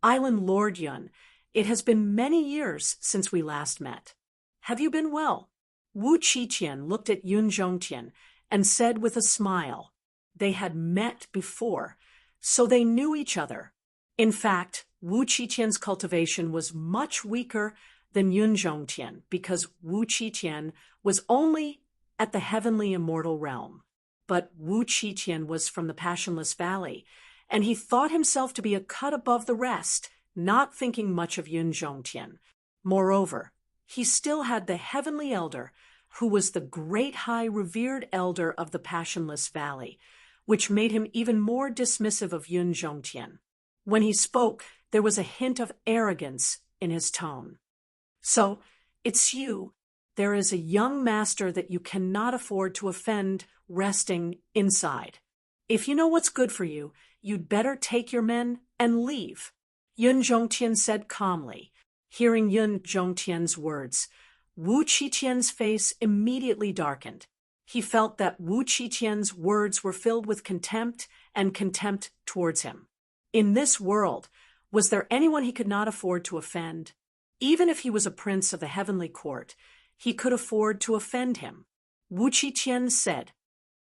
S1: Island Lord Yun, it has been many years since we last met. Have you been well? Wu Qiqian looked at Yun Zhongtian and said with a smile. They had met before, so they knew each other. In fact, Wu Qiqian's cultivation was much weaker than Yun Zhongtian because Wu Qiqian was only at the heavenly immortal realm. But Wu Qiqian was from the Passionless Valley, and he thought himself to be a cut above the rest, not thinking much of Yun Zhongtian. Moreover, he still had the heavenly elder, who was the great high revered elder of the Passionless Valley, which made him even more dismissive of Yun Zhongtian. When he spoke, there was a hint of arrogance in his tone. So, it's you. There is a young master that you cannot afford to offend resting inside. If you know what's good for you, you'd better take your men and leave, Yun Zhongtian said calmly. Hearing Yun Zhongtian's words, Wu Qiqian's face immediately darkened. He felt that Wu Qiqian's words were filled with contempt and contempt towards him. In this world, was there anyone he could not afford to offend? Even if he was a prince of the heavenly court, he could afford to offend him. Wu Qiqian said,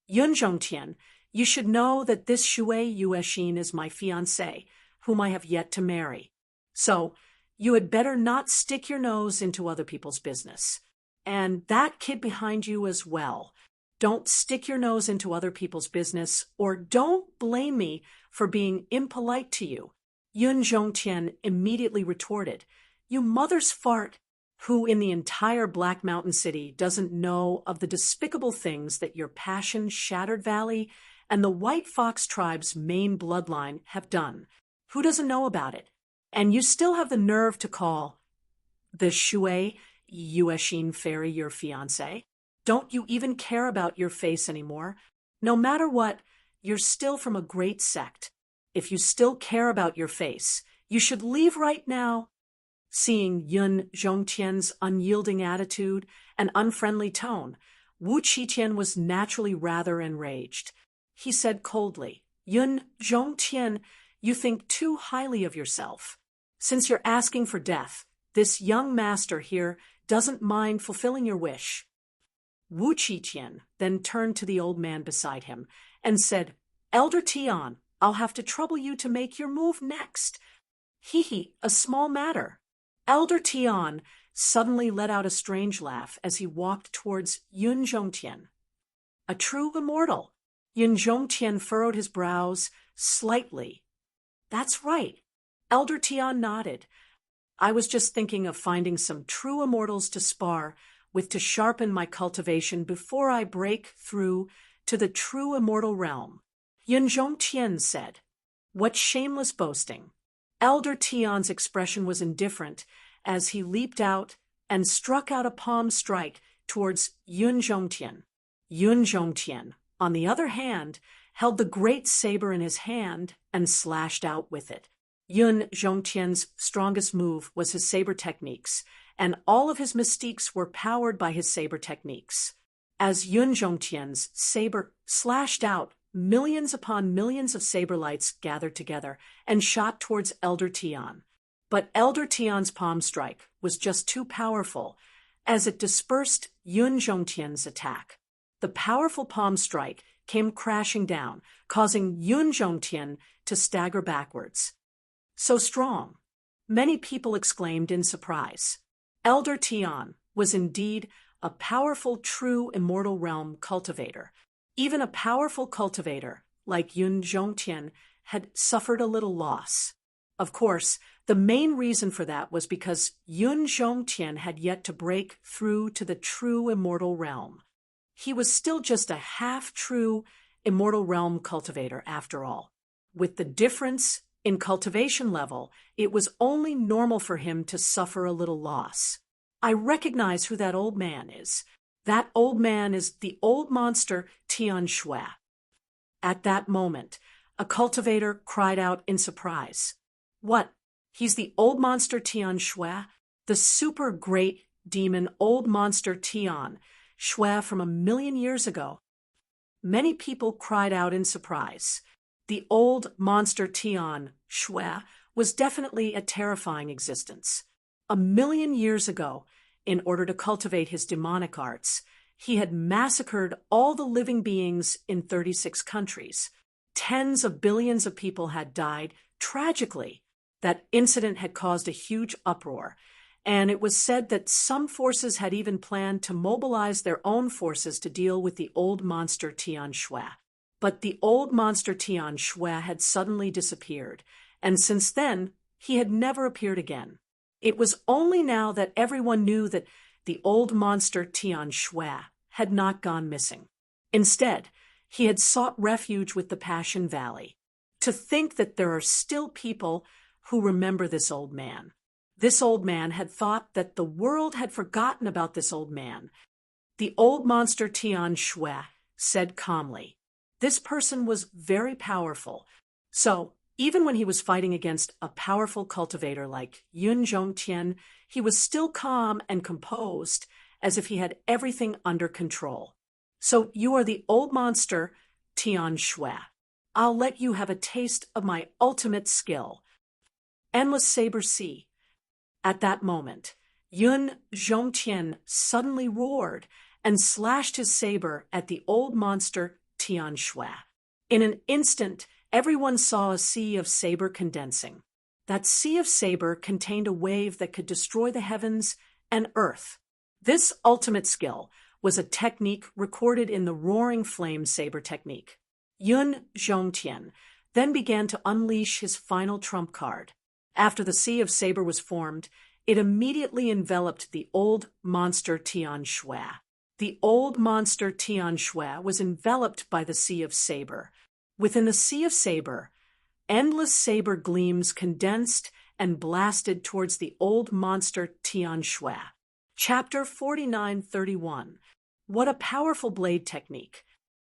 S1: Yun Zhongtian, you should know that this Shui Yuexin is my fiancé, whom I have yet to marry. So, you had better not stick your nose into other people's business. And that kid behind you as well. Don't stick your nose into other people's business, or don't blame me for being impolite to you. Yun Zhongtian immediately retorted, You mother's fart! Who in the entire Black Mountain City doesn't know of the despicable things that your passion-shattered valley and the White Fox tribe's main bloodline have done? Who doesn't know about it? And you still have the nerve to call the Shui Yuexin fairy your fiancé? Don't you even care about your face anymore? No matter what, you're still from a great sect. If you still care about your face, you should leave right now. Seeing Yun Zhongtian's unyielding attitude and unfriendly tone, Wu Qiqian was naturally rather enraged. He said coldly, Yun Zhongtian, you think too highly of yourself. Since you're asking for death, this young master here doesn't mind fulfilling your wish. Wu Qiqian then turned to the old man beside him and said, Elder Tian, I'll have to trouble you to make your move next. Hee, a small matter. Elder Tian suddenly let out a strange laugh as he walked towards Yun Zhongtian. A true immortal. Yun Zhongtian furrowed his brows slightly. That's right. Elder Tian nodded. I was just thinking of finding some true immortals to spar with to sharpen my cultivation before I break through to the true immortal realm. Yun Zhongtian said, What shameless boasting. Elder Tian's expression was indifferent as he leaped out and struck out a palm strike towards Yun Zhongtian. Yun Zhongtian, on the other hand, held the great saber in his hand and slashed out with it. Yun Zhongtian's strongest move was his saber techniques, and all of his mystiques were powered by his saber techniques. As Yun Zhongtian's saber slashed out, millions upon millions of saber lights gathered together and shot towards Elder Tian. But Elder Tian's palm strike was just too powerful as it dispersed Yun Zhongtian's attack. The powerful palm strike came crashing down, causing Yun Zhongtian to stagger backwards. So strong, many people exclaimed in surprise. Elder Tian was indeed a powerful true immortal realm cultivator. Even a powerful cultivator like Yun Zhongtian had suffered a little loss. Of course, the main reason for that was because Yun Zhongtian had yet to break through to the true immortal realm. He was still just a half-true immortal realm cultivator after all. With the difference in cultivation level, it was only normal for him to suffer a little loss. I recognize who that old man is. That old man is the old monster Tian Shui. At that moment, a cultivator cried out in surprise. What? He's the old monster Tian Shui? The super great demon old monster Tian Shui from 1,000,000 years ago? Many people cried out in surprise. The old monster Tian Shui was definitely a terrifying existence. 1,000,000 years ago, in order to cultivate his demonic arts, he had massacred all the living beings in 36 countries. Tens of billions of people had died tragically. That incident had caused a huge uproar, and it was said that some forces had even planned to mobilize their own forces to deal with the old monster Tian Shui. But the old monster Tian Shui had suddenly disappeared, and since then, he had never appeared again. It was only now that everyone knew that the old monster Tian Shui had not gone missing. Instead, he had sought refuge with the Passion Valley. To think that there are still people who remember this old man. This old man had thought that the world had forgotten about this old man. The old monster Tian Shui said calmly, "This person was very powerful, so even when he was fighting against a powerful cultivator like Yun Zhongtian, he was still calm and composed, as if he had everything under control. So you are the old monster Tian Shui. I'll let you have a taste of my ultimate skill. Endless Saber Sea." At that moment, Yun Zhongtian suddenly roared and slashed his saber at the old monster Tian Shui. In an instant, everyone saw a sea of saber condensing. That sea of saber contained a wave that could destroy the heavens and earth. This ultimate skill was a technique recorded in the Roaring Flame Saber technique. Yun Zhongtian then began to unleash his final trump card. After the sea of saber was formed, it immediately enveloped the old monster Tian Shui. The old monster Tian Shui was enveloped by the sea of saber. Within the sea of saber, endless saber gleams condensed and blasted towards the old monster Tian Shui. Chapter 49:31. What a powerful blade technique.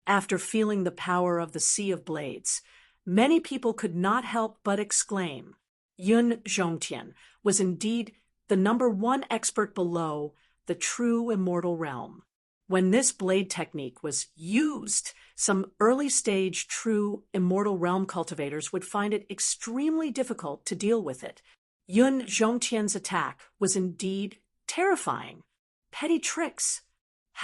S1: After feeling the power of the sea of blades, many people could not help but exclaim, Yun Zhongtian was indeed the #1 expert below the true immortal realm. When this blade technique was used, some early-stage true immortal realm cultivators would find it extremely difficult to deal with it. Yun Zhongtian's attack was indeed terrifying. Petty tricks.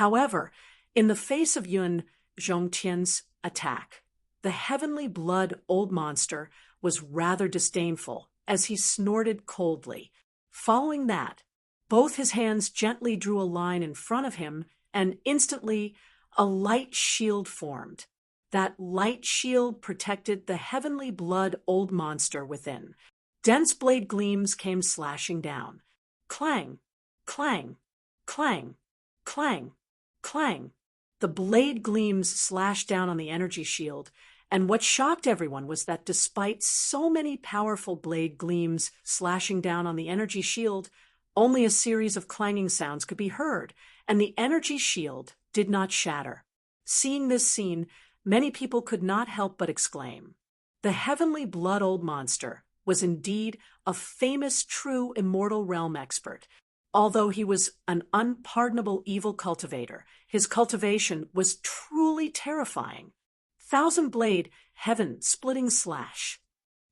S1: However, in the face of Yun Zhongtian's attack, the heavenly blood old monster was rather disdainful as he snorted coldly. Following that, both his hands gently drew a line in front of him, and instantly a light shield formed. That light shield protected the heavenly blood old monster within. Dense blade gleams came slashing down. Clang, clang, clang, clang, clang. The blade gleams slashed down on the energy shield, and what shocked everyone was that despite so many powerful blade gleams slashing down on the energy shield, only a series of clanging sounds could be heard, and the energy shield did not shatter. Seeing this scene, many people could not help but exclaim, "The heavenly blood old monster was indeed a famous true immortal realm expert. Although he was an unpardonable evil cultivator, his cultivation was truly terrifying. Thousand blade, heaven-splitting slash."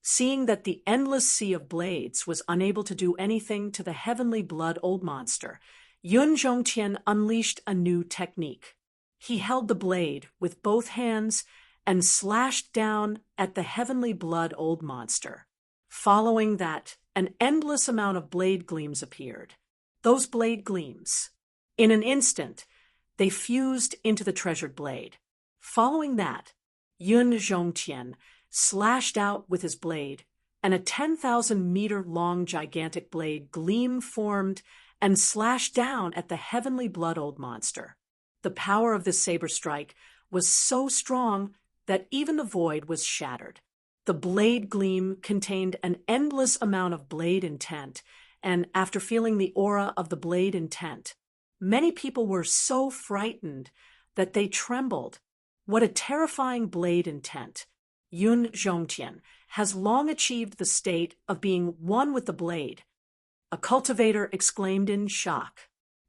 S1: Seeing that the endless sea of blades was unable to do anything to the heavenly blood old monster, Yun Zhongtian unleashed a new technique. He held the blade with both hands and slashed down at the heavenly blood old monster. Following that, an endless amount of blade gleams appeared. Those blade gleams, in an instant, they fused into the treasured blade. Following that, Yun Zhongtian slashed out with his blade, and a 10,000-meter-long gigantic blade gleam formed and slashed down at the heavenly blood old monster. The power of this saber strike was so strong that even the void was shattered. The blade gleam contained an endless amount of blade intent, and after feeling the aura of the blade intent, many people were so frightened that they trembled. What a terrifying blade intent! Yun Zhongtian has long achieved the state of being one with the blade. A cultivator exclaimed in shock.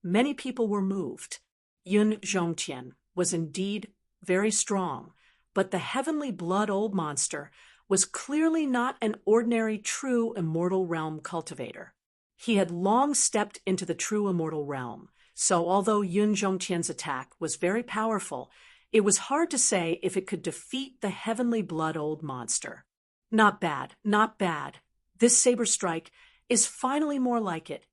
S1: Many people were moved. Yun Zhongtian was indeed very strong, but the heavenly blood old monster was clearly not an ordinary true immortal realm cultivator. He had long stepped into the true immortal realm, so although Yun Zhongtian's attack was very powerful, it was hard to say if it could defeat the heavenly blood old monster. Not bad, not bad. This saber strike is finally more like it.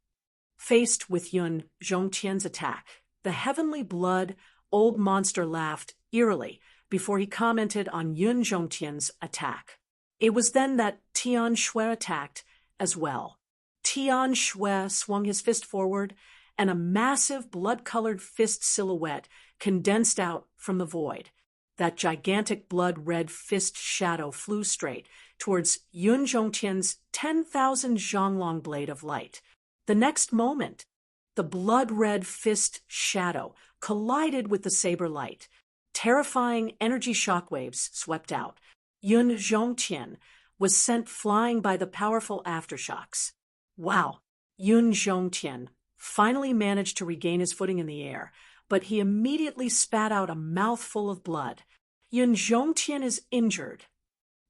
S1: Faced with Yun Zhongtian's attack, the heavenly blood old monster laughed eerily before he commented on Yun Zhongtian's attack. It was then that Tian Shui attacked as well. Tian Shui swung his fist forward, and a massive blood-colored fist silhouette condensed out from the void. That gigantic blood-red fist shadow flew straight towards Yun Zhongtian's 10,000 zhonglong blade of light. The next moment, the blood-red fist shadow collided with the saber light. Terrifying energy shockwaves swept out. Yun Zhongtian was sent flying by the powerful aftershocks. Wow! Yun Zhongtian finally managed to regain his footing in the air, but he immediately spat out a mouthful of blood. Yun Zhongtian is injured.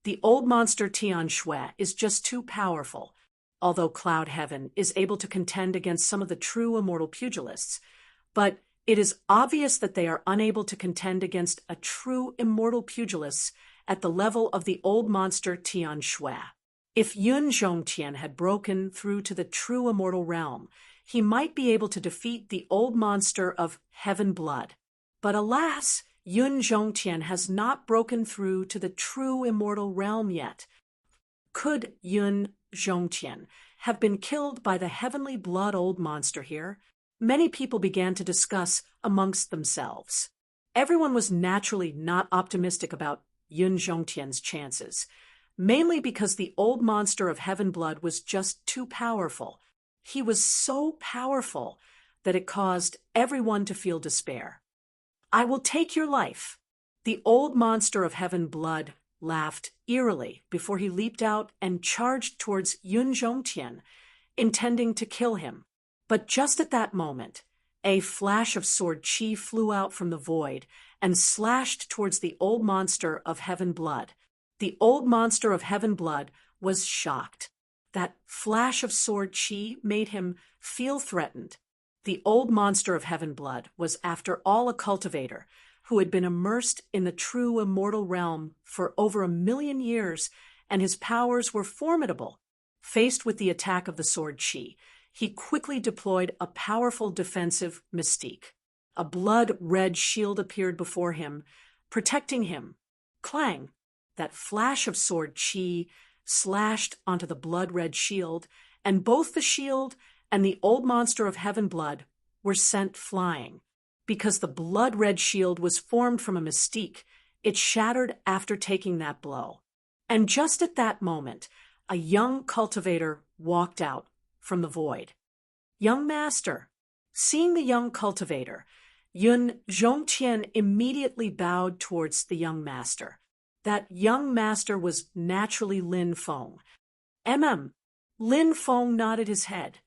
S1: The old monster Tian Shui is just too powerful. Although Cloud Heaven is able to contend against some of the true immortal pugilists, but it is obvious that they are unable to contend against a true immortal pugilist at the level of the old monster Tian Shui. If Yun Zhongtian had broken through to the true immortal realm, he might be able to defeat the old monster of Heaven Blood. But alas, Yun Zhongtian has not broken through to the true immortal realm yet. Could Yun Zhongtian have been killed by the heavenly blood old monster here? Many people began to discuss amongst themselves. Everyone was naturally not optimistic about Yun Zhongtian's chances, mainly because the old monster of Heaven Blood was just too powerful. He was so powerful that it caused everyone to feel despair. "I will take your life." The old monster of Heaven Blood laughed eerily before he leaped out and charged towards Yun Zhongtian, intending to kill him. But just at that moment, a flash of sword chi flew out from the void and slashed towards the old monster of Heaven Blood. The old monster of Heaven Blood was shocked. That flash of sword chi made him feel threatened. The old monster of Heaven Blood was, after all, a cultivator who had been immersed in the true immortal realm for over 1,000,000 years, and his powers were formidable. Faced with the attack of the sword chi, he quickly deployed a powerful defensive mystique. A blood-red shield appeared before him, protecting him. Clang! That flash of sword chi slashed onto the blood-red shield, and both the shield and the old monster of Heaven Blood were sent flying. Because the blood-red shield was formed from a mystique, it shattered after taking that blow. And just at that moment, a young cultivator walked out from the void. "Young master." Seeing the young cultivator, Yun Zhongtian immediately bowed towards the young master. That young master was naturally Lin Feng. Lin Feng nodded his head.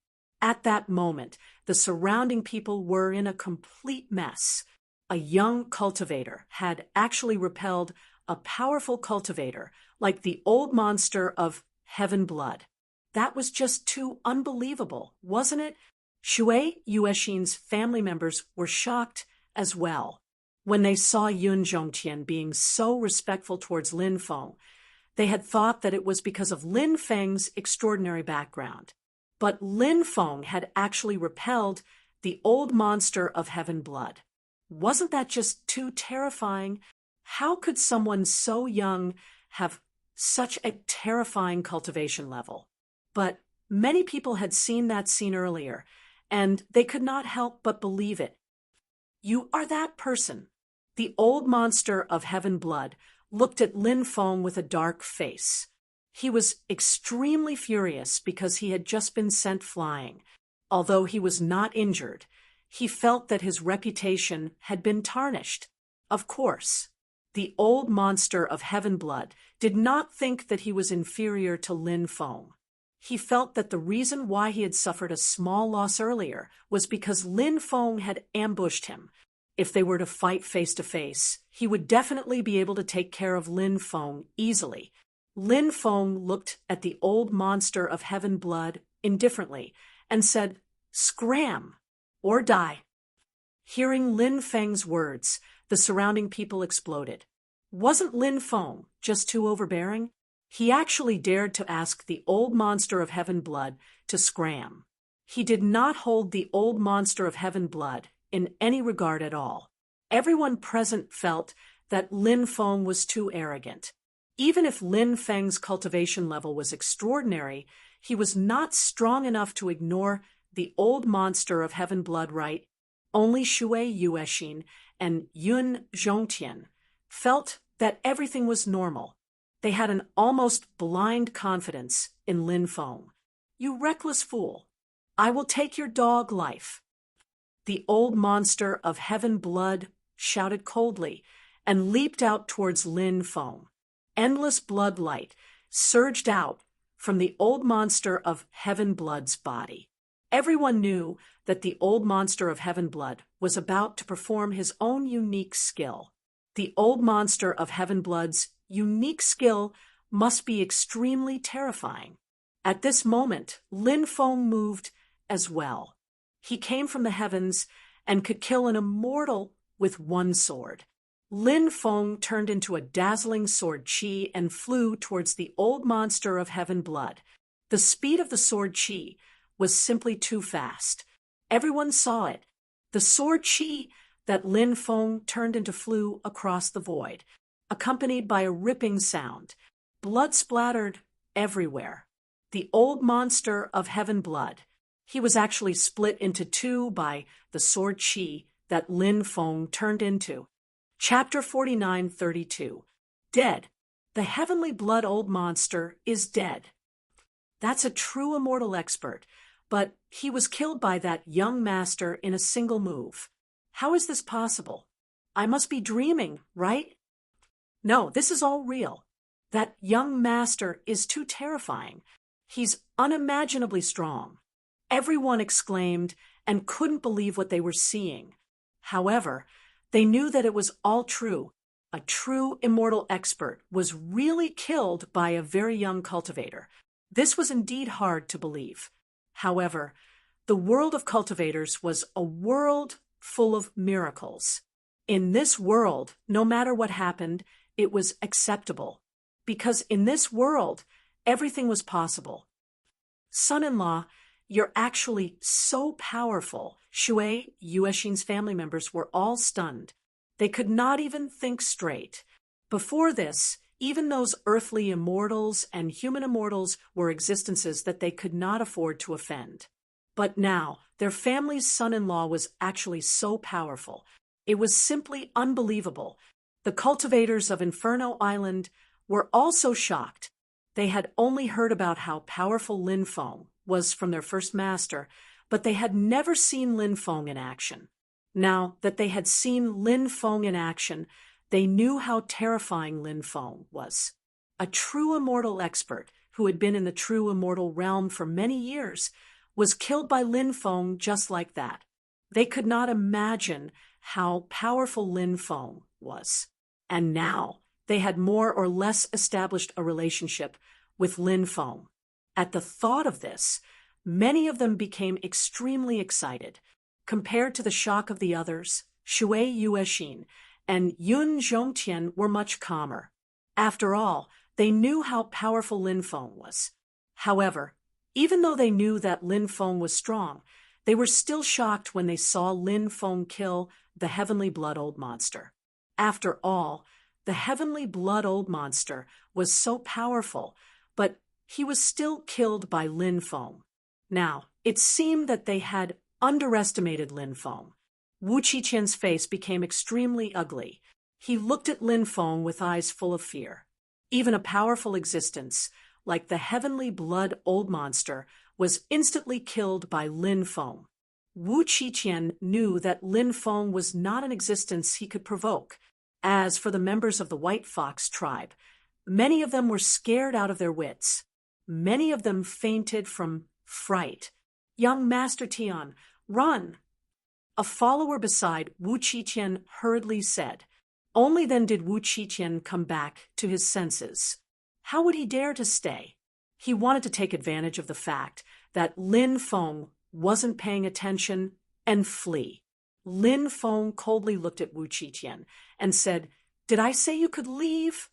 S1: At that moment, the surrounding people were in a complete mess. A young cultivator had actually repelled a powerful cultivator like the old monster of Heaven Blood. That was just too unbelievable, wasn't it? Shui Yuexin's family members were shocked as well. When they saw Yun Zhongtian being so respectful towards Lin Feng, they had thought that it was because of Lin Feng's extraordinary background. But Lin Feng had actually repelled the old monster of heaven blood. Wasn't that just too terrifying? How could someone so young have such a terrifying cultivation level? But many people had seen that scene earlier, and they could not help but believe it. You are that person. The old monster of heaven blood looked at Lin Feng with a dark face. He was extremely furious because he had just been sent flying. Although he was not injured, he felt that his reputation had been tarnished. Of course, the old monster of heaven blood did not think that he was inferior to Lin Feng. He felt that the reason why he had suffered a small loss earlier was because Lin Feng had ambushed him. If they were to fight face to face, he would definitely be able to take care of Lin Feng easily. Lin Feng looked at the old monster of heaven blood indifferently and said, "Scram, or die." Hearing Lin Feng's words, the surrounding people exploded. Wasn't Lin Feng just too overbearing? He actually dared to ask the old monster of heaven blood to scram. He did not hold the old monster of heaven blood in any regard at all. Everyone present felt that Lin Feng was too arrogant. Even if Lin Feng's cultivation level was extraordinary, he was not strong enough to ignore the old monster of heaven blood, right? Only Shui Yuexin and Yun Zhongtian felt that everything was normal. They had an almost blind confidence in Lin Feng. "You reckless fool! I will take your dog life." The old monster of heaven blood shouted coldly and leaped out towards Lin Feng. Endless blood light surged out from the old monster of heaven blood's body. Everyone knew that the old monster of heaven blood was about to perform his own unique skill. The old monster of heaven blood's unique skill must be extremely terrifying. At this moment, Lin Feng moved as well. He came from the heavens and could kill an immortal with one sword. Lin Feng turned into a dazzling sword chi and flew towards the old monster of heaven blood. The speed of the sword chi was simply too fast. Everyone saw it. The sword chi that Lin Feng turned into flew across the void, accompanied by a ripping sound. Blood splattered everywhere. The old monster of heaven blood. He was actually split into two by the sword chi that Lin Feng turned into. Chapter 49:32. Dead. The heavenly blood old monster is dead. That's a true immortal expert, but he was killed by that young master in a single move. How is this possible? I must be dreaming, right? No, this is all real. That young master is too terrifying. He's unimaginably strong. Everyone exclaimed and couldn't believe what they were seeing. However, they knew that it was all true. A true immortal expert was really killed by a very young cultivator. This was indeed hard to believe. However, the world of cultivators was a world full of miracles. In this world, no matter what happened, it was acceptable. Because in this world, everything was possible. Son-in-law, you're actually so powerful. Shui Yuexin's family members were all stunned. They could not even think straight. Before this, even those earthly immortals and human immortals were existences that they could not afford to offend. But now, their family's son-in-law was actually so powerful. It was simply unbelievable. The cultivators of Inferno Island were also shocked. They had only heard about how powerful Lin Feng was from their first master, but they had never seen Lin Feng in action. Now that they had seen Lin Feng in action, they knew how terrifying Lin Feng was. A true immortal expert who had been in the true immortal realm for many years was killed by Lin Feng just like that. They could not imagine how powerful Lin Feng was. And now they had more or less established a relationship with Lin Feng. At the thought of this, many of them became extremely excited. Compared to the shock of the others, Shui Yuexin and Yun Zhongtian were much calmer. After all, they knew how powerful Lin Feng was. However, even though they knew that Lin Feng was strong, they were still shocked when they saw Lin Feng kill the Heavenly Blood Old Monster. After all, the Heavenly Blood Old Monster was so powerful, but he was still killed by Lin Feng. Now, it seemed that they had underestimated Lin Feng. Wu Qiqian's face became extremely ugly. He looked at Lin Feng with eyes full of fear. Even a powerful existence, like the Heavenly Blood Old Monster, was instantly killed by Lin Feng. Wu Qiqian knew that Lin Feng was not an existence he could provoke. As for the members of the White Fox tribe, many of them were scared out of their wits. Many of them fainted from fright. "Young Master Tian, run!" A follower beside Wu Qiqian hurriedly said. Only then did Wu Qiqian come back to his senses. How would he dare to stay? He wanted to take advantage of the fact that Lin Feng wasn't paying attention and flee. Lin Feng coldly looked at Wu Qiqian and said, "Did I say you could leave?"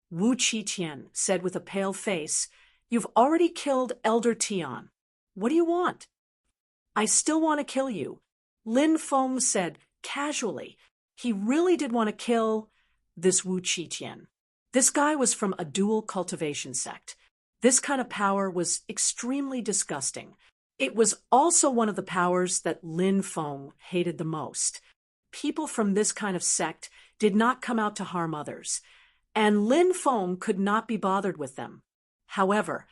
S1: Wu Qiqian said with a pale face, "You've already killed Elder Tian. What do you want?" "I still want to kill you," Lin Feng said casually. He really did want to kill this Wu Qiqian. This guy was from a dual cultivation sect. This kind of power was extremely disgusting. It was also one of the powers that Lin Feng hated the most. People from this kind of sect did not come out to harm others, and Lin Feng could not be bothered with them. However,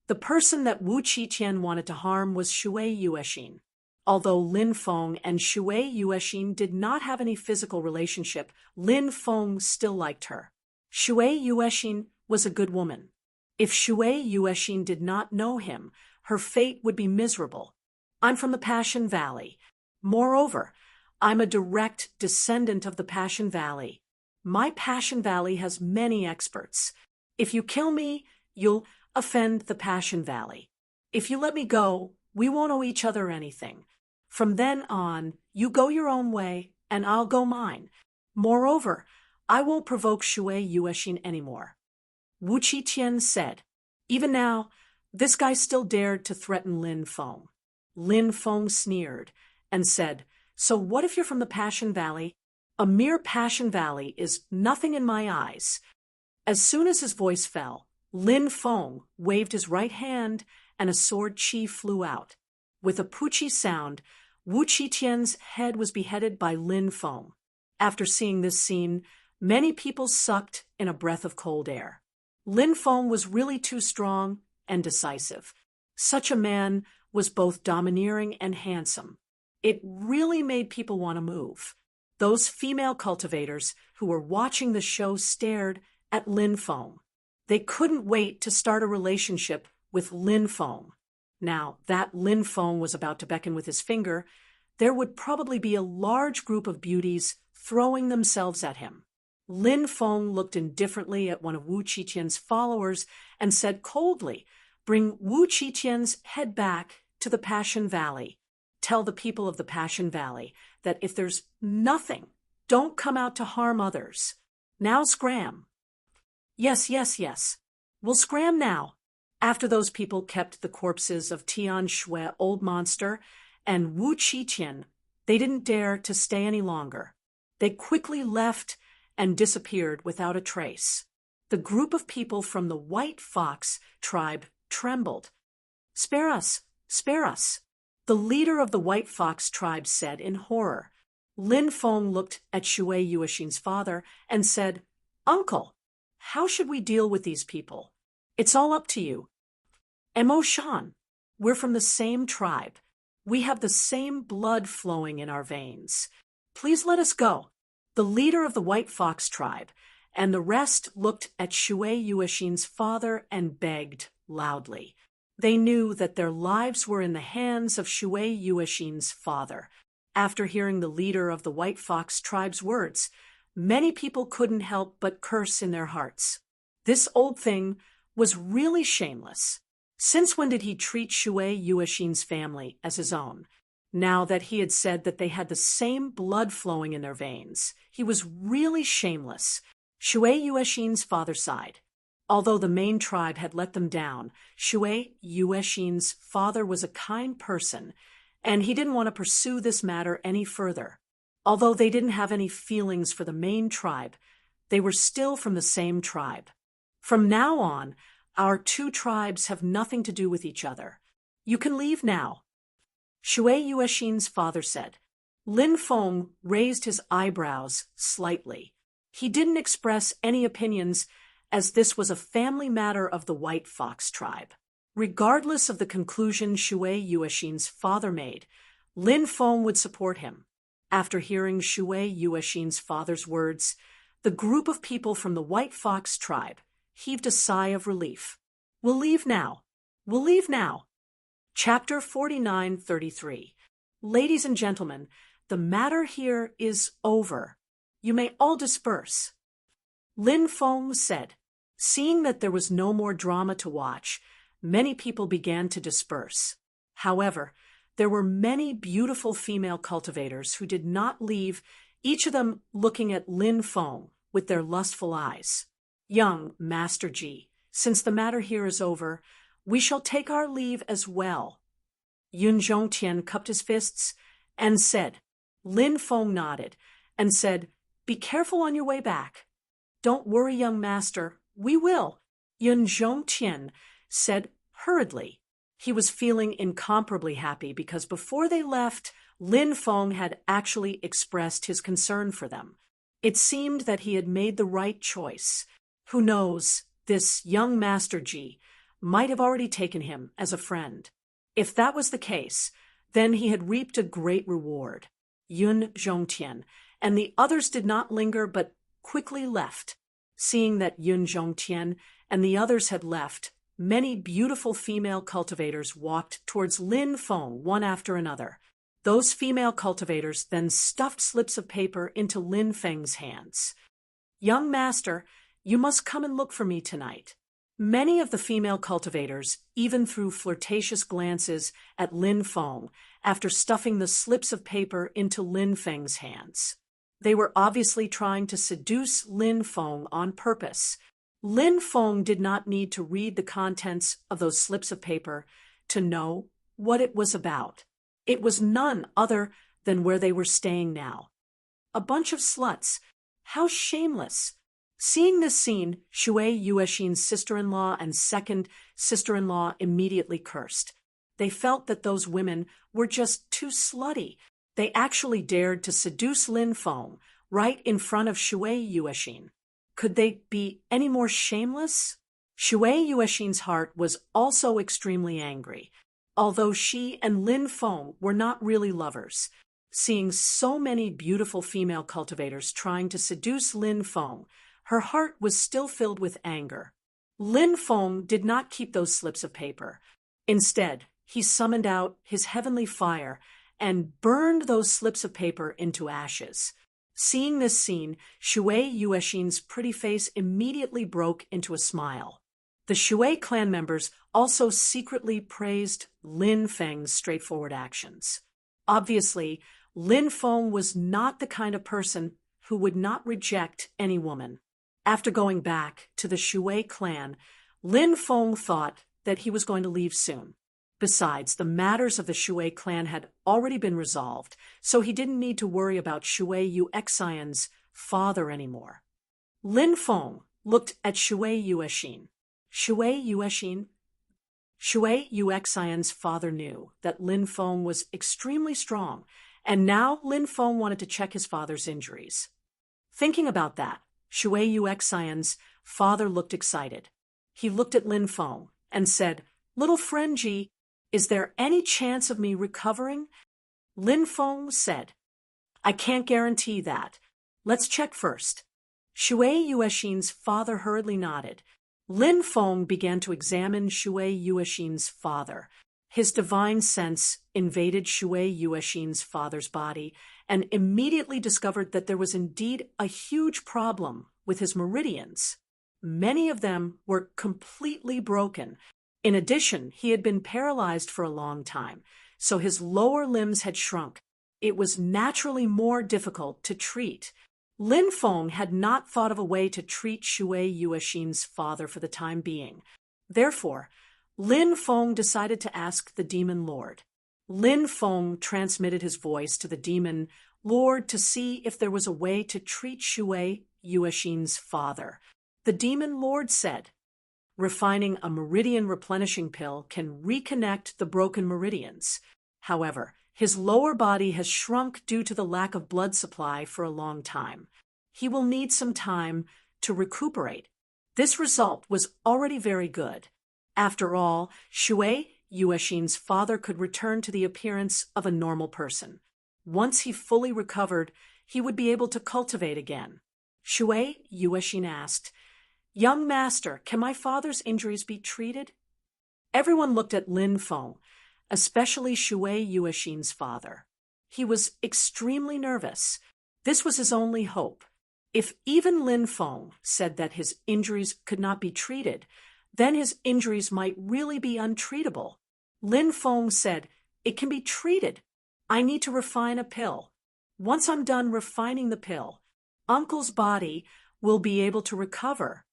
S1: the person that Wu Qiqian wanted to harm was Shui Yuexin. Although Lin Feng and Shui Yuexin did not have any physical relationship, Lin Feng still liked her. Shui Yuexin was a good woman. If Shui Yuexin did not know him, her fate would be miserable. I'm from the Passion Valley. Moreover, I'm a direct descendant of the Passion Valley. My Passion Valley has many experts. If you kill me, you'll offend the Passion Valley. If you let me go, we won't owe each other anything. From then on, you go your own way, and I'll go mine. Moreover, I won't provoke Shui Yuexin anymore. Wu Qiqian said. Even now, this guy still dared to threaten Lin Feng. Lin Feng sneered and said, "So what if you're from the Passion Valley? A mere Passion Valley is nothing in my eyes." As soon as his voice fell, Lin Feng waved his right hand and a sword chi flew out. With a poochie sound, Wu Qiqian's head was beheaded by Lin Feng. After seeing this scene, many people sucked in a breath of cold air. Lin Feng was really too strong and decisive. Such a man was both domineering and handsome. It really made people want to move. Those female cultivators who were watching the show stared at Lin Feng. They couldn't wait to start a relationship with Lin Feng. Now that Lin Feng was about to beckon with his finger, there would probably be a large group of beauties throwing themselves at him. Lin Feng looked indifferently at one of Wu Qiqian's followers and said coldly, "Bring Wu Qiqian's head back to the Passion Valley. Tell the people of the Passion Valley that if there's nothing, don't come out to harm others. Now scram." Yes, yes, yes. We'll scram now. After those people kept the corpses of Tian Shui Old Monster and Wu Qiqian, they didn't dare to stay any longer. They quickly left and disappeared without a trace. The group of people from the White Fox tribe trembled. "Spare us! Spare us!" The leader of the White Fox tribe said in horror. Lin Feng looked at Shui Yuexin's father and said, "Uncle, how should we deal with these people? It's all up to you." "Emo Shan, we're from the same tribe. We have the same blood flowing in our veins. Please let us go." The leader of the White Fox tribe and the rest looked at Shui Yuexin's father and begged loudly. They knew that their lives were in the hands of Shui Yuexin's father. After hearing the leader of the White Fox tribe's words, many people couldn't help but curse in their hearts. This old thing was really shameless. Since when did he treat Shui Yuexin's family as his own? now that he had said that they had the same blood flowing in their veins. He was really shameless. Shui Yuexin's father sighed. Although the main tribe had let them down, Shui Yuexin's father was a kind person, and he didn't want to pursue this matter any further. Although they didn't have any feelings for the main tribe, they were still from the same tribe. From now on, our two tribes have nothing to do with each other. You can leave now. Shui Yuexin's father said. Lin Feng raised his eyebrows slightly. He didn't express any opinions, as this was a family matter of the White Fox tribe. Regardless of the conclusion Shui Yuexin's father made, Lin Feng would support him. After hearing Shui Yuexin's father's words, the group of people from the White Fox tribe heaved a sigh of relief. We'll leave now. We'll leave now. Chapter 49:33. Ladies and gentlemen, the matter here is over. You may all disperse. Lin Feng said. Seeing that there was no more drama to watch, many people began to disperse. However, there were many beautiful female cultivators who did not leave, each of them looking at Lin Feng with their lustful eyes. Young Master Ji, since the matter here is over, we shall take our leave as well. Yun Zhongtian cupped his fists and said. Lin Feng nodded and said, Be careful on your way back. Don't worry, young master, we will, Yun Zhongtian said hurriedly. He was feeling incomparably happy because before they left, Lin Feng had actually expressed his concern for them. It seemed that he had made the right choice. Who knows, this young Master Ji might have already taken him as a friend. If that was the case, then he had reaped a great reward. Yun Zhongtian and the others did not linger but quickly left. Seeing that Yun Zhongtian and the others had left, many beautiful female cultivators walked towards Lin Feng one after another. Those female cultivators then stuffed slips of paper into Lin Feng's hands. Young master, you must come and look for me tonight. Many of the female cultivators even threw flirtatious glances at Lin Feng after stuffing the slips of paper into Lin Feng's hands. They were obviously trying to seduce Lin Feng on purpose. Lin Feng did not need to read the contents of those slips of paper to know what it was about. It was none other than where they were staying now. A bunch of sluts. How shameless. Seeing this scene, Shui Yuexin's sister-in-law and second sister-in-law immediately cursed. They felt that those women were just too slutty. They actually dared to seduce Lin Feng right in front of Shui Yuexin. Could they be any more shameless? Shui Yuexin's heart was also extremely angry. Although she and Lin Feng were not really lovers, seeing so many beautiful female cultivators trying to seduce Lin Feng, her heart was still filled with anger. Lin Feng did not keep those slips of paper. Instead, he summoned out his heavenly fire and burned those slips of paper into ashes. Seeing this scene, Shui Yuexin's pretty face immediately broke into a smile. The Shui clan members also secretly praised Lin Feng's straightforward actions. Obviously, Lin Feng was not the kind of person who would not reject any woman. After going back to the Shui clan, Lin Feng thought that he was going to leave soon. Besides, the matters of the Shui clan had already been resolved, so he didn't need to worry about Shui Yuexian's father anymore. Lin Feng looked at Shui Yuexin. Shui Yuexian's father knew that Lin Feng was extremely strong, and now Lin Feng wanted to check his father's injuries. Thinking about that, Shui Yuexian's father looked excited. He looked at Lin Feng and said, "Little friend Ji, is there any chance of me recovering?" Lin Feng said, "I can't guarantee that. Let's check first." Shui Yuexin's father hurriedly nodded. Lin Feng began to examine Shui Yuexin's father. His divine sense invaded Shui Yuexin's father's body and immediately discovered that there was indeed a huge problem with his meridians. Many of them were completely broken. In addition, he had been paralyzed for a long time, so his lower limbs had shrunk. It was naturally more difficult to treat. Lin Feng had not thought of a way to treat Shui Yuexin's father for the time being. Therefore, Lin Feng decided to ask the demon lord. Lin Feng transmitted his voice to the demon lord to see if there was a way to treat Shui Yuexin's father. The demon lord said, "Refining a meridian replenishing pill can reconnect the broken meridians. However, his lower body has shrunk due to the lack of blood supply for a long time. He will need some time to recuperate." This result was already very good. After all, Shui Yuexin's father could return to the appearance of a normal person. Once he fully recovered, he would be able to cultivate again. Shui Yuexin asked, "Young master, can my father's injuries be treated?" Everyone looked at Lin Feng, especially Shui Yuexin's father. He was extremely nervous. This was his only hope. If even Lin Feng said that his injuries could not be treated, then his injuries might really be untreatable. Lin Feng said, "It can be treated. I need to refine a pill. Once I'm done refining the pill, Uncle's body will be able to recover."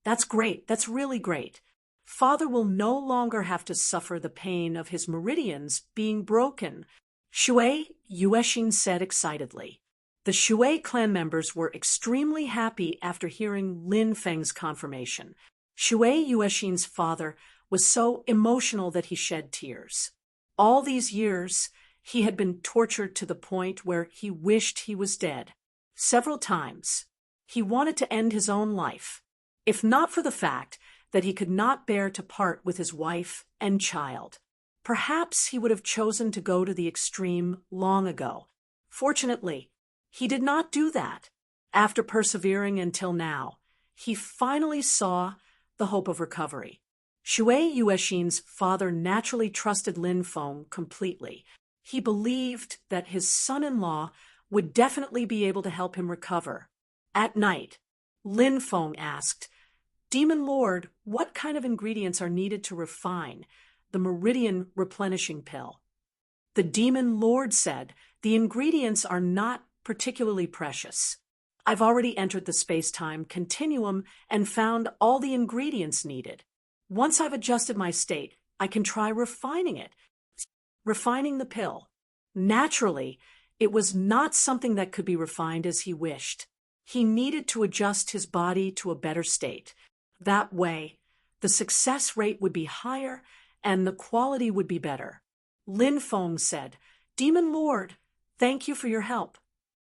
S1: "That's great. That's really great. Father will no longer have to suffer the pain of his meridians being broken," Shui Yuexin said excitedly. The Shui clan members were extremely happy after hearing Lin Feng's confirmation. Shui Yuexin's father was so emotional that he shed tears. All these years, he had been tortured to the point where he wished he was dead. Several times, he wanted to end his own life, if not for the fact that he could not bear to part with his wife and child. Perhaps he would have chosen to go to the extreme long ago. Fortunately, he did not do that. After persevering until now, he finally saw the hope of recovery. Shui Yuexin's father naturally trusted Lin Feng completely. He believed that his son-in-law would definitely be able to help him recover. At night, Lin Feng asked, "Demon Lord, what kind of ingredients are needed to refine the meridian replenishing pill?" The Demon Lord said, "The ingredients are not particularly precious. I've already entered the space-time continuum and found all the ingredients needed. Once I've adjusted my state, I can try refining it." Refining the pill. Naturally, it was not something that could be refined as he wished. He needed to adjust his body to a better state. That way, the success rate would be higher and the quality would be better. Lin Feng said, "Demon Lord, thank you for your help."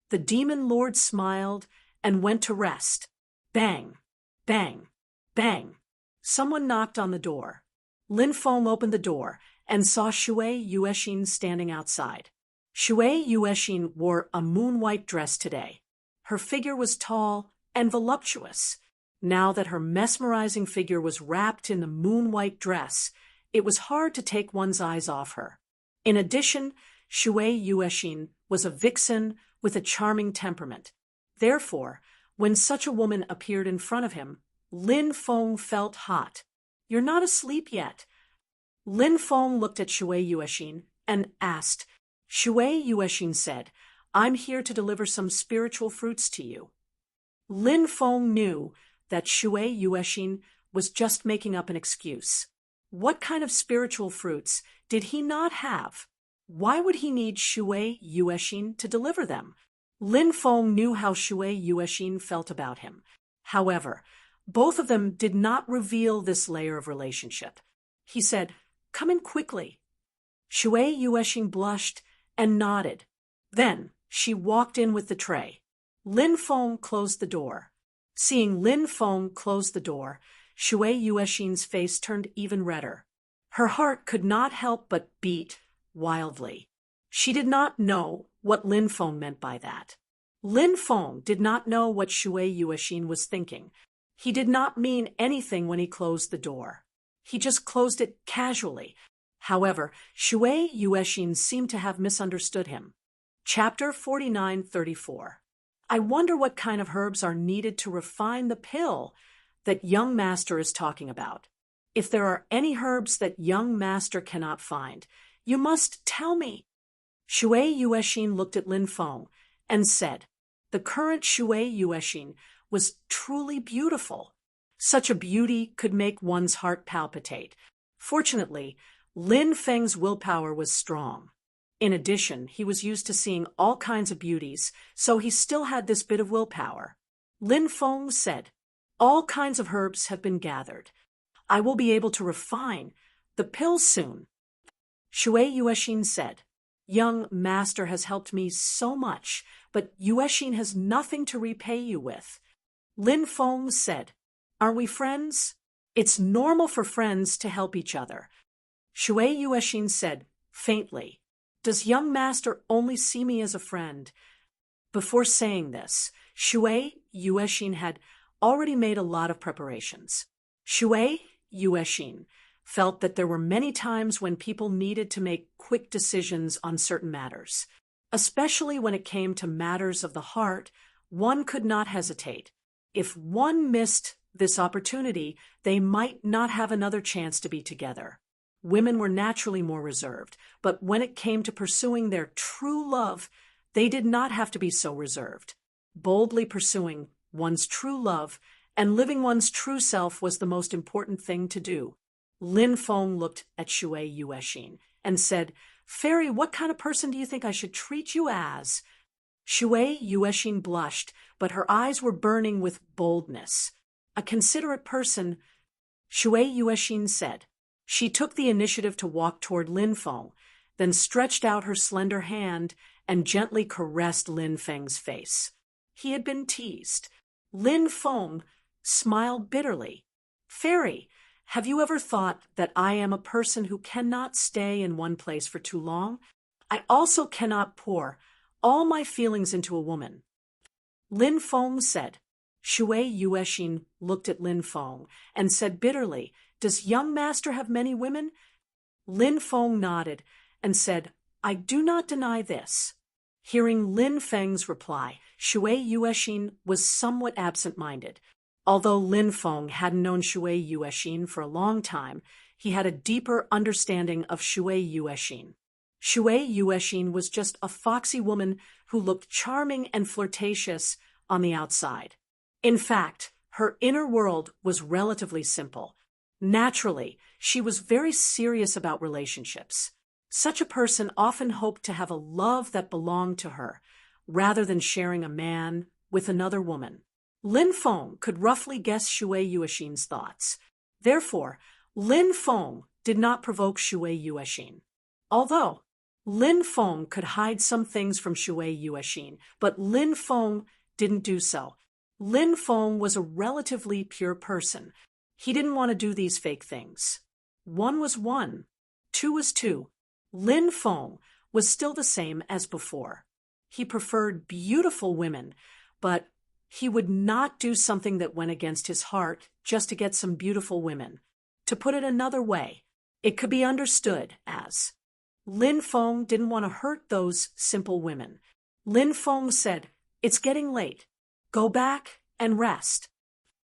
S1: The Demon Lord smiled and went to rest. Bang, bang, bang. Someone knocked on the door. Lin Feng opened the door and saw Shui Yuexin standing outside. Shui Yuexin wore a moon-white dress today. Her figure was tall and voluptuous. Now that her mesmerizing figure was wrapped in the moon-white dress, it was hard to take one's eyes off her. In addition, Shui Yuexin was a vixen with a charming temperament. Therefore, when such a woman appeared in front of him, Lin Feng felt hot. "You're not asleep yet." Lin Feng looked at Shui Yuexin and asked. Shui Yuexin said, "I'm here to deliver some spiritual fruits to you." Lin Feng knew that Shui Yuexin was just making up an excuse. What kind of spiritual fruits did he not have? Why would he need Shui Yuexin to deliver them? Lin Feng knew how Shui Yuexin felt about him. However, both of them did not reveal this layer of relationship. He said, "Come in quickly." Shui Yuexin blushed and nodded. Then she walked in with the tray. Lin Feng closed the door. Seeing Lin Feng close the door, Shui Yuexin's face turned even redder. Her heart could not help but beat wildly. She did not know what Lin Feng meant by that. Lin Feng did not know what Shui Yuexin was thinking. He did not mean anything when he closed the door. He just closed it casually. However, Shui Yuexin seemed to have misunderstood him. Chapter 49:34. I wonder what kind of herbs are needed to refine the pill that young master is talking about. If there are any herbs that young master cannot find, You must tell me. Shui Yuexin looked at Lin Feng and said, the current Shui Yuexin was truly beautiful. Such a beauty could make one's heart palpitate. Fortunately, Lin Feng's willpower was strong. In addition, he was used to seeing all kinds of beauties, so he still had this bit of willpower. Lin Feng said, all kinds of herbs have been gathered. I will be able to refine the pills soon. Shui Yuexin said, young master has helped me so much, but Yuexin has nothing to repay you with. Lin Feng said, are we friends? It's normal for friends to help each other. Shui Yuexin said, faintly, does young master only see me as a friend? Before saying this, Shui Yuexin had already made a lot of preparations. Shui Yuexin felt that there were many times when people needed to make quick decisions on certain matters. Especially when it came to matters of the heart, one could not hesitate. If one missed this opportunity, they might not have another chance to be together. Women were naturally more reserved, but when it came to pursuing their true love, they did not have to be so reserved. Boldly pursuing one's true love and living one's true self was the most important thing to do. Lin Feng looked at Shui Yuexin and said, Fairy, what kind of person do you think I should treat you as? Shui Yuexin blushed, but her eyes were burning with boldness. A considerate person, Shui Yuexin said. She took the initiative to walk toward Lin Feng, then stretched out her slender hand and gently caressed Lin Feng's face. He had been teased. Lin Feng smiled bitterly. Fairy, have you ever thought that I am a person who cannot stay in one place for too long? I also cannot pour all my feelings into a woman. Lin Feng said. Shui Yuexin looked at Lin Feng and said bitterly, does young master have many women? Lin Feng nodded and said, I do not deny this. Hearing Lin Feng's reply, Shui Yuexin was somewhat absent-minded. Although Lin Feng hadn't known Shui Yuexin for a long time, he had a deeper understanding of Shui Yuexin. Shui Yuexin was just a foxy woman who looked charming and flirtatious on the outside. In fact, her inner world was relatively simple. Naturally, she was very serious about relationships. Such a person often hoped to have a love that belonged to her, rather than sharing a man with another woman. Lin Feng could roughly guess Shui Yuexin's thoughts. Therefore, Lin Feng did not provoke Shui Yuexin. Although Lin Feng could hide some things from Shui Yuexin, but Lin Feng didn't do so. Lin Feng was a relatively pure person. He didn't want to do these fake things. 1 was 1, 2 was 2. Lin Feng was still the same as before. He preferred beautiful women, but he would not do something that went against his heart just to get some beautiful women. To put it another way, it could be understood as Lin Feng didn't want to hurt those simple women. Lin Feng said, it's getting late. Go back and rest.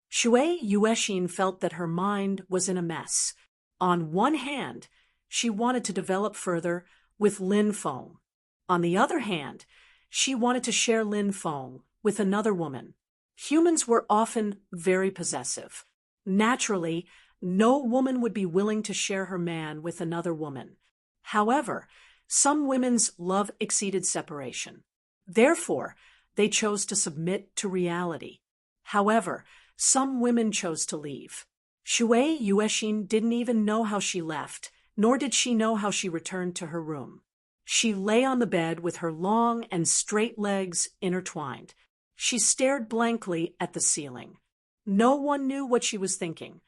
S1: Shui Yuexin felt that her mind was in a mess. On one hand, she wanted to develop further with Lin Feng. On the other hand, she wanted to share Lin Feng with another woman. Humans were often very possessive. Naturally, no woman would be willing to share her man with another woman. However, some women's love exceeded separation. Therefore, they chose to submit to reality. However, some women chose to leave. Shui Yuexin didn't even know how she left, nor did she know how she returned to her room. She lay on the bed with her long and straight legs intertwined. She stared blankly at the ceiling. No one knew what she was thinking.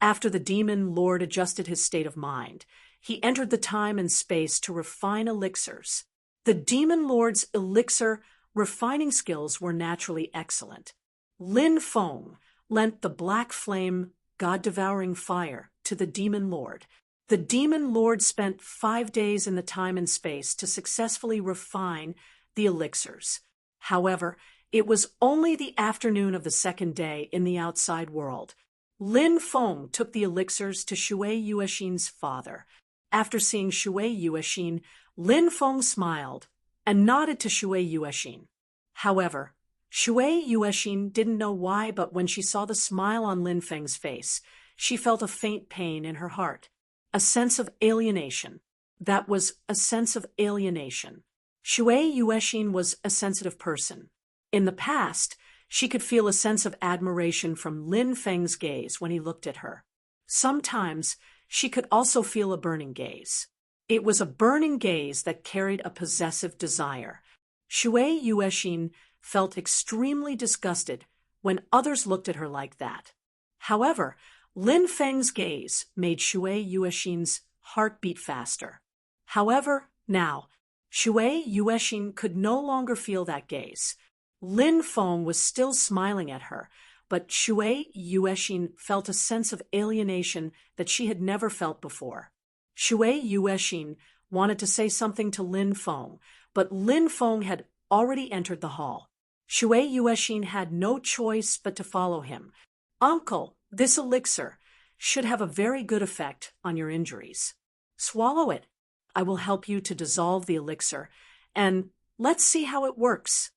S1: After the demon lord adjusted his state of mind, he entered the time and space to refine elixirs. The demon lord's elixir refining skills were naturally excellent. Lin Feng lent the black flame, god-devouring fire to the demon lord. The demon lord spent 5 days in the time and space to successfully refine the elixirs. However, it was only the afternoon of the second day in the outside world. Lin Feng took the elixirs to Shui Yuexin's father. After seeing Shui Yuexin, Lin Feng smiled and nodded to Shui Yuexin. However, Shui Yuexin didn't know why, but when she saw the smile on Lin Feng's face, she felt a faint pain in her heart. A sense of alienation. That was a sense of alienation. Shui Yuexin was a sensitive person. In the past, she could feel a sense of admiration from Lin Feng's gaze when he looked at her. Sometimes, she could also feel a burning gaze. It was a burning gaze that carried a possessive desire. Shui Yuexin felt extremely disgusted when others looked at her like that. However, Lin Feng's gaze made Shui Yuexin's heart beat faster. However, now, Shui Yuexin could no longer feel that gaze. Lin Feng was still smiling at her, but Shui Yuexin felt a sense of alienation that she had never felt before. Shui Yuexin wanted to say something to Lin Feng, but Lin Feng had already entered the hall. Shui Yuexin had no choice but to follow him. "Uncle, this elixir should have a very good effect on your injuries. Swallow it. I will help you to dissolve the elixir, and let's see how it works."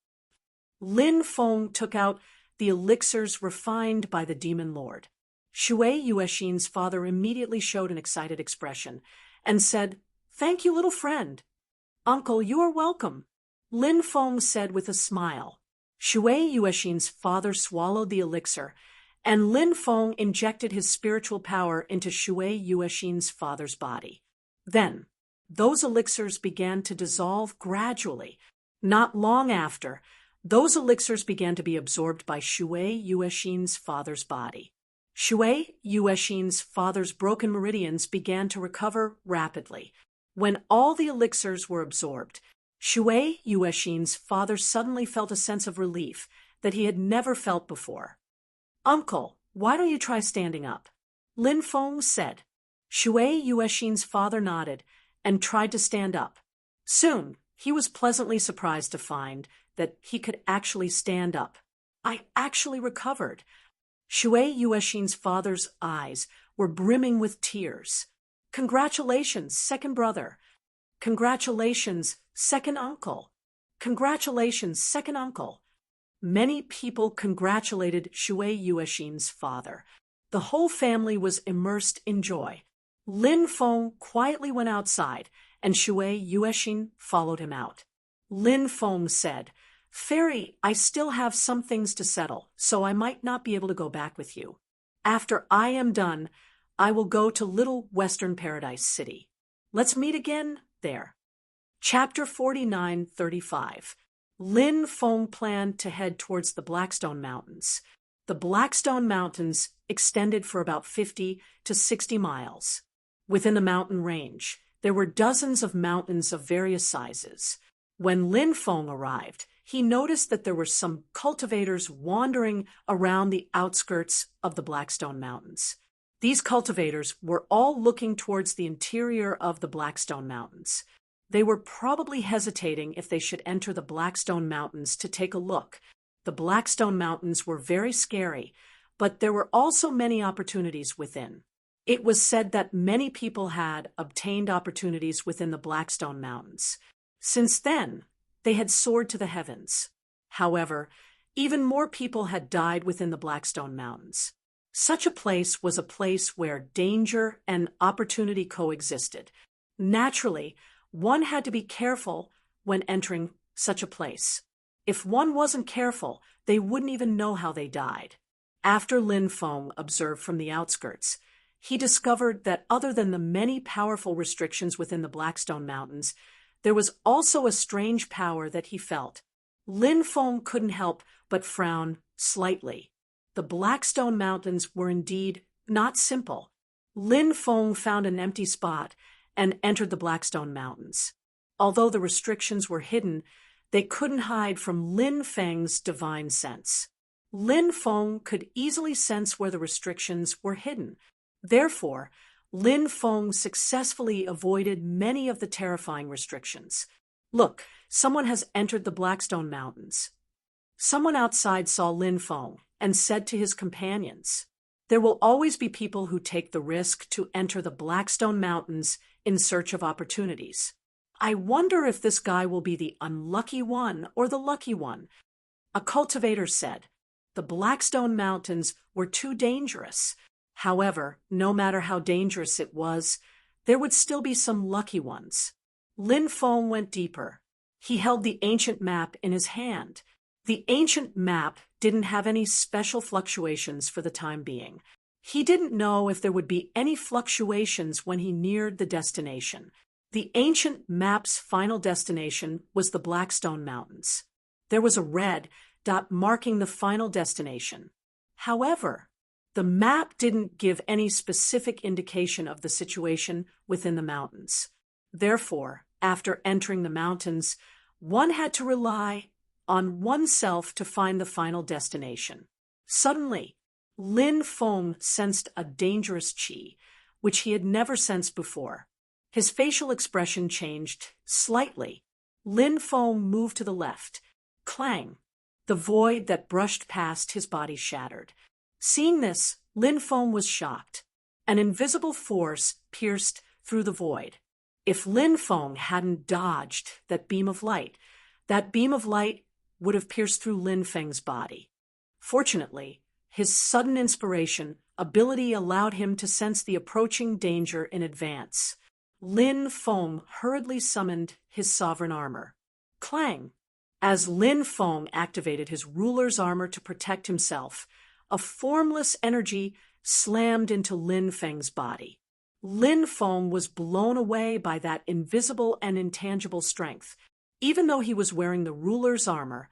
S1: Lin Feng took out the elixirs refined by the demon lord. Shui Yuexin's father immediately showed an excited expression and said, "Thank you, little friend." "Uncle, you are welcome," Lin Feng said with a smile. Shui Yuexin's father swallowed the elixir, and Lin Feng injected his spiritual power into Shui Yuexin's father's body. Then, those elixirs began to dissolve gradually. Not long after, those elixirs began to be absorbed by Shui Yuexin's father's body. Shui Yuexin's father's broken meridians began to recover rapidly. When all the elixirs were absorbed, Shui Yuexin's father suddenly felt a sense of relief that he had never felt before. "Uncle, why don't you try standing up?" Lin Feng said. Shui Yuexin's father nodded and tried to stand up. Soon, he was pleasantly surprised to find that he could actually stand up. "I actually recovered." Shui Yuexin's father's eyes were brimming with tears. "Congratulations, second brother. Congratulations, second uncle. Congratulations, second uncle." Many people congratulated Shui Yuexin's father. The whole family was immersed in joy. Lin Feng quietly went outside, and Shui Yuexin followed him out. Lin Feng said, "Fairy, I still have some things to settle, so I might not be able to go back with you. After I am done, I will go to Little Western Paradise City. Let's meet again there." Chapter 49:35. Lin Feng planned to head towards the Blackstone Mountains. The Blackstone Mountains extended for about 50 to 60 miles. Within the mountain range, there were dozens of mountains of various sizes. When Lin Feng arrived, he noticed that there were some cultivators wandering around the outskirts of the Blackstone Mountains. These cultivators were all looking towards the interior of the Blackstone Mountains. They were probably hesitating if they should enter the Blackstone Mountains to take a look. The Blackstone Mountains were very scary, but there were also many opportunities within. It was said that many people had obtained opportunities within the Blackstone Mountains. Since then, they had soared to the heavens. However, even more people had died within the Blackstone Mountains. Such a place was a place where danger and opportunity coexisted. Naturally, one had to be careful when entering such a place. If one wasn't careful, they wouldn't even know how they died. After Lin Feng observed from the outskirts, he discovered that other than the many powerful restrictions within the Blackstone Mountains, there was also a strange power that he felt. Lin Feng couldn't help but frown slightly. The Blackstone Mountains were indeed not simple. Lin Feng found an empty spot and entered the Blackstone Mountains. Although the restrictions were hidden, they couldn't hide from Lin Feng's divine sense. Lin Feng could easily sense where the restrictions were hidden. Therefore, Lin Feng successfully avoided many of the terrifying restrictions. "Look, someone has entered the Blackstone Mountains." Someone outside saw Lin Feng and said to his companions, There will always be people who take the risk to enter the Blackstone Mountains in search of opportunities. I wonder if this guy will be the unlucky one or the lucky one. A cultivator said. The Blackstone Mountains were too dangerous. However, no matter how dangerous it was, there would still be some lucky ones. Lin Feng went deeper. He held the ancient map in his hand. The ancient map didn't have any special fluctuations for the time being. He didn't know if there would be any fluctuations when he neared the destination. The ancient map's final destination was the Blackstone Mountains. There was a red dot marking the final destination. However, the map didn't give any specific indication of the situation within the mountains. Therefore, after entering the mountains, one had to rely on oneself to find the final destination. Suddenly, Lin Feng sensed a dangerous qi, which he had never sensed before. His facial expression changed slightly. Lin Feng moved to the left. Clang! The void that brushed past his body shattered. Seeing this, Lin Feng was shocked. An invisible force pierced through the void. If Lin Feng hadn't dodged that beam of light would have pierced through Lin Feng's body. Fortunately, his sudden inspiration ability allowed him to sense the approaching danger in advance. Lin Feng hurriedly summoned his sovereign armor. Clang! As Lin Feng activated his ruler's armor to protect himself, a formless energy slammed into Lin Feng's body. Lin Feng was blown away by that invisible and intangible strength. Even though he was wearing the ruler's armor,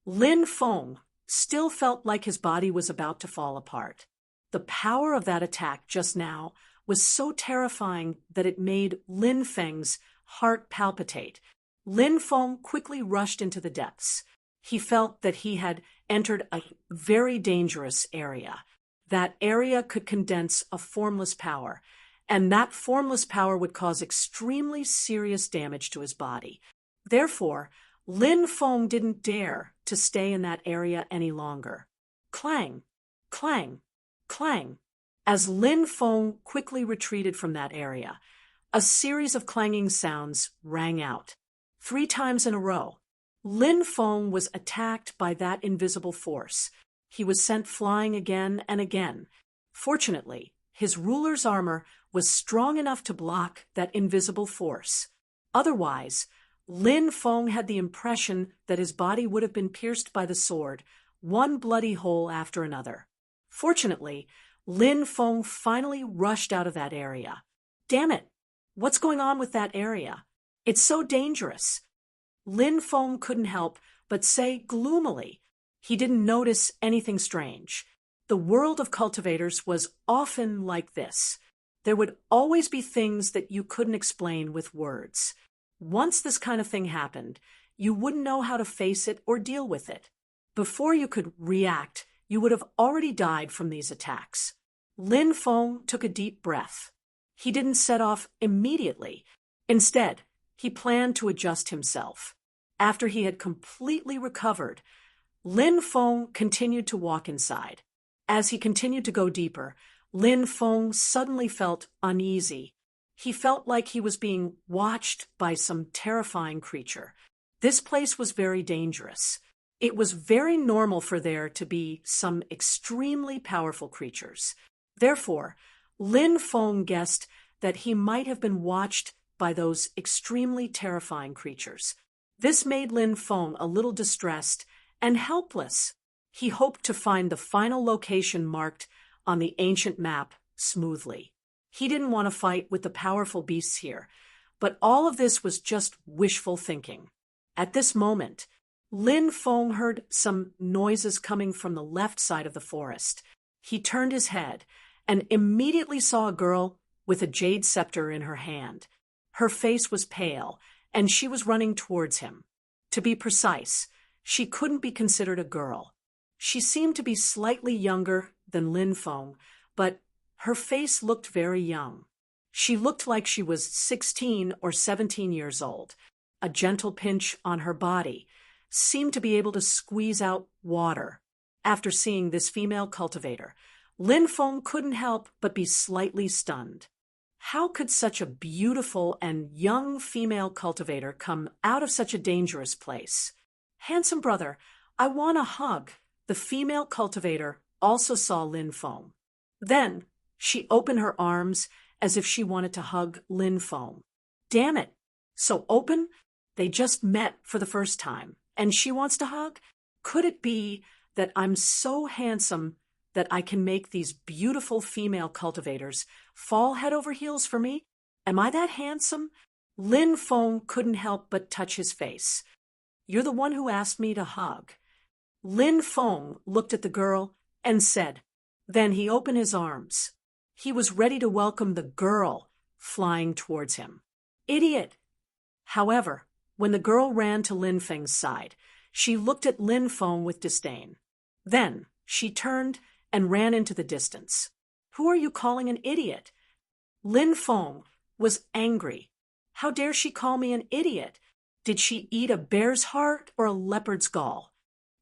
S1: Lin Feng still felt like his body was about to fall apart. The power of that attack just now was so terrifying that it made Lin Feng's heart palpitate. Lin Feng quickly rushed into the depths. He felt that he had entered a very dangerous area. That area could condense a formless power, and that formless power would cause extremely serious damage to his body. Therefore, Lin Feng didn't dare to stay in that area any longer. Clang! Clang! Clang! As Lin Feng quickly retreated from that area, a series of clanging sounds rang out. 3 times in a row, Lin Feng was attacked by that invisible force. He was sent flying again and again. Fortunately, his ruler's armor was strong enough to block that invisible force. Otherwise, Lin Feng had the impression that his body would have been pierced by the sword, one bloody hole after another. Fortunately, Lin Feng finally rushed out of that area. Damn it! What's going on with that area? It's so dangerous. Lin Feng couldn't help but say gloomily. He didn't notice anything strange. The world of cultivators was often like this. There would always be things that you couldn't explain with words. Once this kind of thing happened, you wouldn't know how to face it or deal with it. Before you could react, you would have already died from these attacks. Lin Feng took a deep breath. He didn't set off immediately. Instead, he planned to adjust himself. After he had completely recovered, Lin Feng continued to walk inside. As he continued to go deeper, Lin Feng suddenly felt uneasy. He felt like he was being watched by some terrifying creature. This place was very dangerous. It was very normal for there to be some extremely powerful creatures. Therefore, Lin Feng guessed that he might have been watched by those extremely terrifying creatures. This made Lin Feng a little distressed and helpless. He hoped to find the final location marked on the ancient map smoothly. He didn't want to fight with the powerful beasts here, but all of this was just wishful thinking. At this moment, Lin Feng heard some noises coming from the left side of the forest. He turned his head and immediately saw a girl with a jade scepter in her hand. Her face was pale, and she was running towards him. To be precise, she couldn't be considered a girl. She seemed to be slightly younger than Lin Feng, but her face looked very young. She looked like she was 16 or 17 years old. A gentle pinch on her body seemed to be able to squeeze out water. After seeing this female cultivator, Lin Feng couldn't help but be slightly stunned. How could such a beautiful and young female cultivator come out of such a dangerous place? Handsome brother, I want a hug. The female cultivator also saw Lin Feng. Then she opened her arms as if she wanted to hug Lin Feng. Damn it! So open? They just met for the first time, and she wants to hug? Could it be that I'm so handsome that I can make these beautiful female cultivators fall head over heels for me? Am I that handsome? Lin Feng couldn't help but touch his face. You're the one who asked me to hug. Lin Feng looked at the girl and said. Then he opened his arms. He was ready to welcome the girl flying towards him. Idiot! However, when the girl ran to Lin Feng's side, she looked at Lin Feng with disdain. Then she turned and ran into the distance. Who are you calling an idiot? Lin Feng was angry. How dare she call me an idiot? Did she eat a bear's heart or a leopard's gall?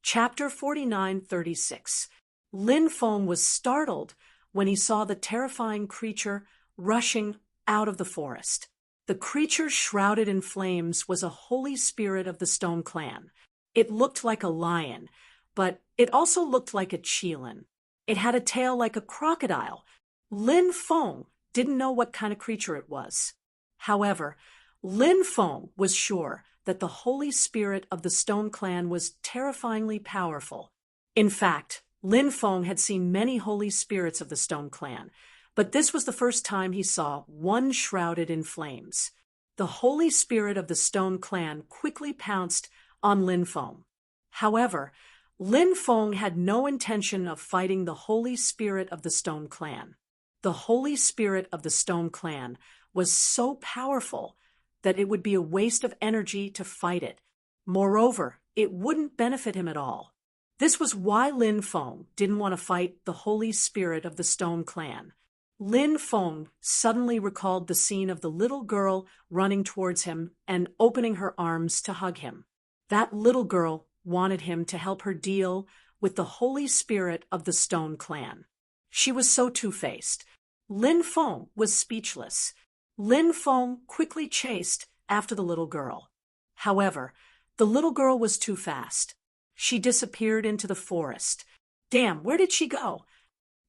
S1: Chapter 49:36. Lin Feng was startled when he saw the terrifying creature rushing out of the forest. The creature shrouded in flames was a holy spirit of the Stone Clan. It looked like a lion, but it also looked like a qilin. It had a tail like a crocodile. Lin Feng didn't know what kind of creature it was. However, Lin Feng was sure that the holy spirit of the Stone Clan was terrifyingly powerful. In fact, Lin Feng had seen many holy spirits of the Stone Clan, but this was the first time he saw one shrouded in flames. The holy spirit of the Stone Clan quickly pounced on Lin Feng. However, Lin Feng had no intention of fighting the holy spirit of the Stone Clan. The holy spirit of the Stone Clan was so powerful that it would be a waste of energy to fight it. Moreover, it wouldn't benefit him at all. This was why Lin Feng didn't want to fight the holy spirit of the Stone Clan. Lin Feng suddenly recalled the scene of the little girl running towards him and opening her arms to hug him. That little girl wanted him to help her deal with the holy spirit of the Stone Clan. She was so two-faced. Lin Feng was speechless. Lin Feng quickly chased after the little girl. However, the little girl was too fast. She disappeared into the forest. Damn, where did she go?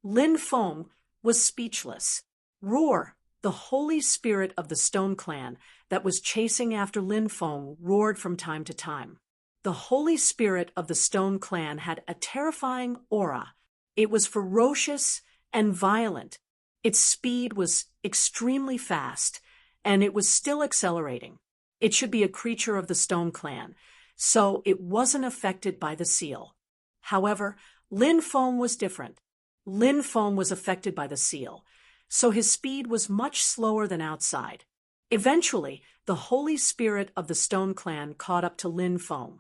S1: Lin Feng was speechless. Roar! The holy spirit of the Stone Clan that was chasing after Lin Feng roared from time to time. The holy spirit of the Stone Clan had a terrifying aura. It was ferocious and violent. Its speed was extremely fast, and it was still accelerating. It should be a creature of the Stone Clan, so it wasn't affected by the seal. However, Lin Feng was different. Lin Feng was affected by the seal, so his speed was much slower than outside. Eventually, the holy spirit of the Stone Clan caught up to Lin Feng.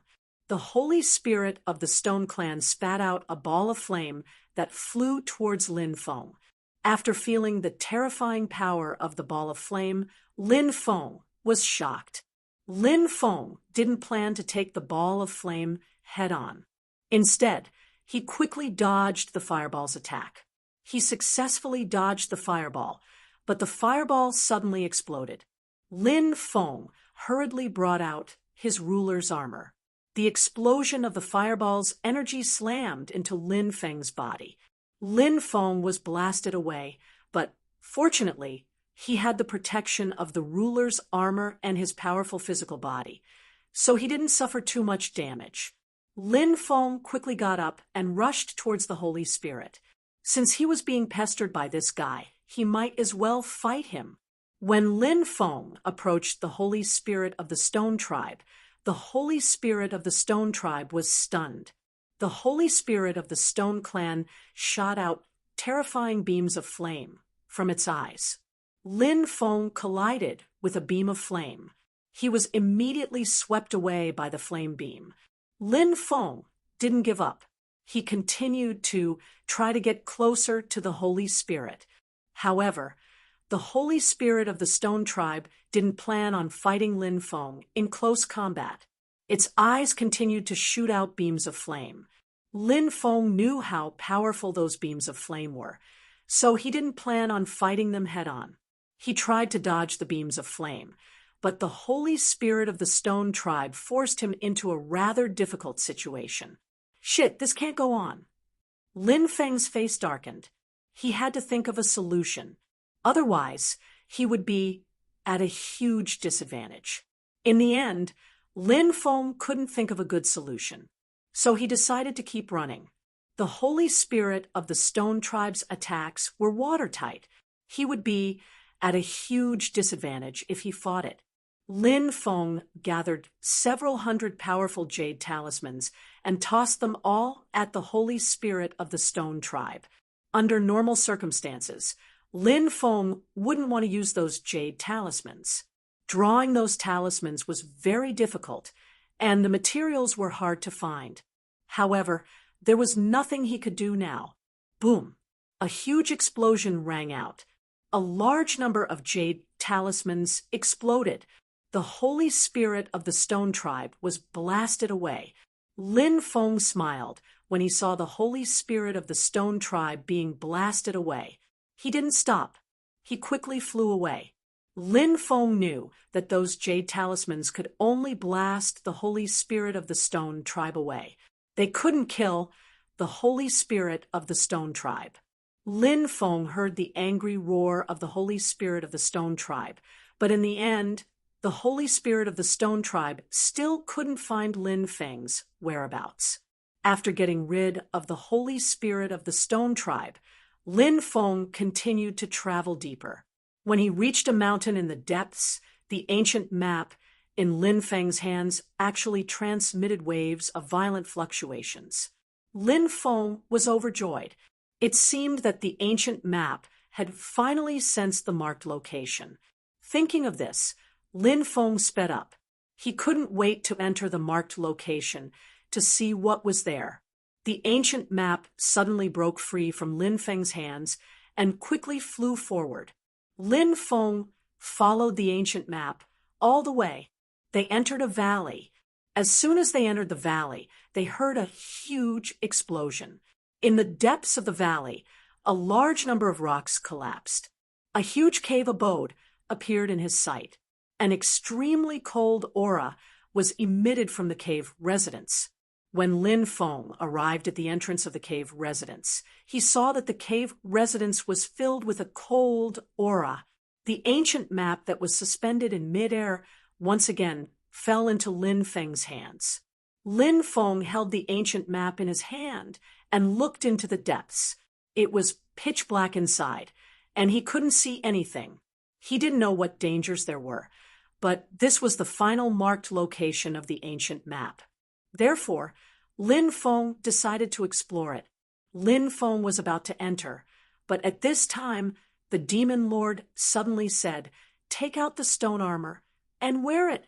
S1: The holy spirit of the Stone Clan spat out a ball of flame that flew towards Lin Feng. After feeling the terrifying power of the ball of flame, Lin Feng was shocked. Lin Feng didn't plan to take the ball of flame head-on. Instead, he quickly dodged the fireball's attack. He successfully dodged the fireball, but the fireball suddenly exploded. Lin Feng hurriedly brought out his ruler's armor. The explosion of the fireball's energy slammed into Lin Feng's body. Lin Feng was blasted away, but fortunately, he had the protection of the ruler's armor and his powerful physical body, so he didn't suffer too much damage. Lin Feng quickly got up and rushed towards the Holy Spirit. Since he was being pestered by this guy, he might as well fight him. When Lin Feng approached the Holy Spirit of the Stone Tribe, the Holy Spirit of the Stone Tribe was stunned. The Holy Spirit of the Stone Clan shot out terrifying beams of flame from its eyes. Lin Feng collided with a beam of flame. He was immediately swept away by the flame beam. Lin Feng didn't give up. He continued to try to get closer to the Holy Spirit. However, the Holy Spirit of the Stone Tribe didn't plan on fighting Lin Feng in close combat. Its eyes continued to shoot out beams of flame. Lin Feng knew how powerful those beams of flame were, so he didn't plan on fighting them head-on. He tried to dodge the beams of flame, but the Holy Spirit of the Stone Tribe forced him into a rather difficult situation. Shit, this can't go on. Lin Feng's face darkened. He had to think of a solution. Otherwise, he would be at a huge disadvantage. In the end, Lin Feng couldn't think of a good solution, so he decided to keep running. The Holy Spirit of the Stone Tribe's attacks were watertight. He would be at a huge disadvantage if he fought it. Lin Feng gathered several hundred powerful jade talismans and tossed them all at the Holy Spirit of the Stone Tribe. Under normal circumstances, Lin Feng wouldn't want to use those jade talismans. Drawing those talismans was very difficult, and the materials were hard to find. However, there was nothing he could do now. Boom! A huge explosion rang out. A large number of jade talismans exploded. The Holy Spirit of the Stone Tribe was blasted away. Lin Feng smiled when he saw the Holy Spirit of the Stone Tribe being blasted away. He didn't stop. He quickly flew away. Lin Feng knew that those jade talismans could only blast the Holy Spirit of the Stone Tribe away. They couldn't kill the Holy Spirit of the Stone Tribe. Lin Feng heard the angry roar of the Holy Spirit of the Stone Tribe, but in the end, the Holy Spirit of the Stone Tribe still couldn't find Lin Feng's whereabouts. After getting rid of the Holy Spirit of the Stone Tribe, Lin Feng continued to travel deeper. When he reached a mountain in the depths, the ancient map in Lin Feng's hands actually transmitted waves of violent fluctuations. Lin Feng was overjoyed. It seemed that the ancient map had finally sensed the marked location. Thinking of this, Lin Feng sped up. He couldn't wait to enter the marked location to see what was there. The ancient map suddenly broke free from Lin Feng's hands and quickly flew forward. Lin Feng followed the ancient map all the way. They entered a valley. As soon as they entered the valley, they heard a huge explosion. In the depths of the valley, a large number of rocks collapsed. A huge cave abode appeared in his sight. An extremely cold aura was emitted from the cave residence. When Lin Feng arrived at the entrance of the cave residence, he saw that the cave residence was filled with a cold aura. The ancient map that was suspended in midair once again fell into Lin Feng's hands. Lin Feng held the ancient map in his hand and looked into the depths. It was pitch black inside, and he couldn't see anything. He didn't know what dangers there were, but this was the final marked location of the ancient map. Therefore, Lin Feng decided to explore it. Lin Feng was about to enter, but at this time, the demon lord suddenly said, "Take out the stone armor and wear it."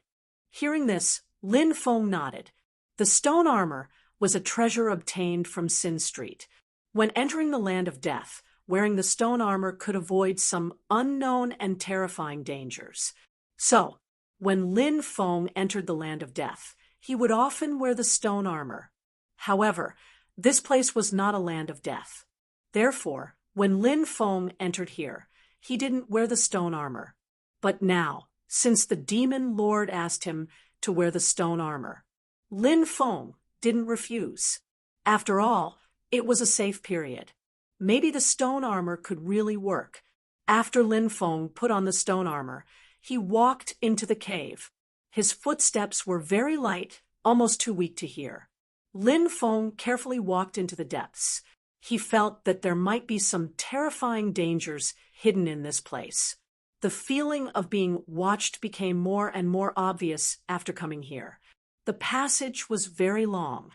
S1: Hearing this, Lin Feng nodded. The stone armor was a treasure obtained from Sin Street. When entering the land of death, wearing the stone armor could avoid some unknown and terrifying dangers. So, when Lin Feng entered the land of death, he would often wear the stone armor. However, this place was not a land of death. Therefore, when Lin Feng entered here, he didn't wear the stone armor. But now, since the demon lord asked him to wear the stone armor, Lin Feng didn't refuse. After all, it was a safe period. Maybe the stone armor could really work. After Lin Feng put on the stone armor, he walked into the cave. His footsteps were very light, almost too weak to hear. Lin Feng carefully walked into the depths. He felt that there might be some terrifying dangers hidden in this place. The feeling of being watched became more and more obvious after coming here. The passage was very long.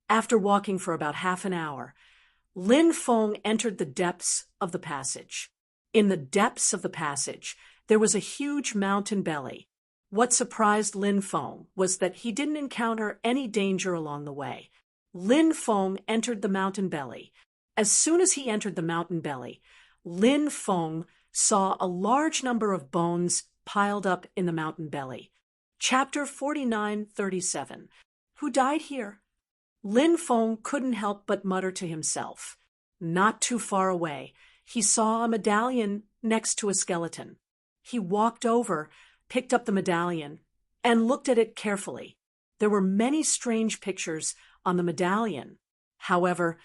S1: After walking for about half an hour, Lin Feng entered the depths of the passage. In the depths of the passage, there was a huge mountain belly. What surprised Lin Feng was that he didn't encounter any danger along the way. Lin Feng entered the mountain belly. As soon as he entered the mountain belly, Lin Feng saw a large number of bones piled up in the mountain belly. Chapter 49:37. Who died here? Lin Feng couldn't help but mutter to himself. Not too far away, he saw a medallion next to a skeleton. He walked over, picked up the medallion, and looked at it carefully. There were many strange pictures on the medallion. However,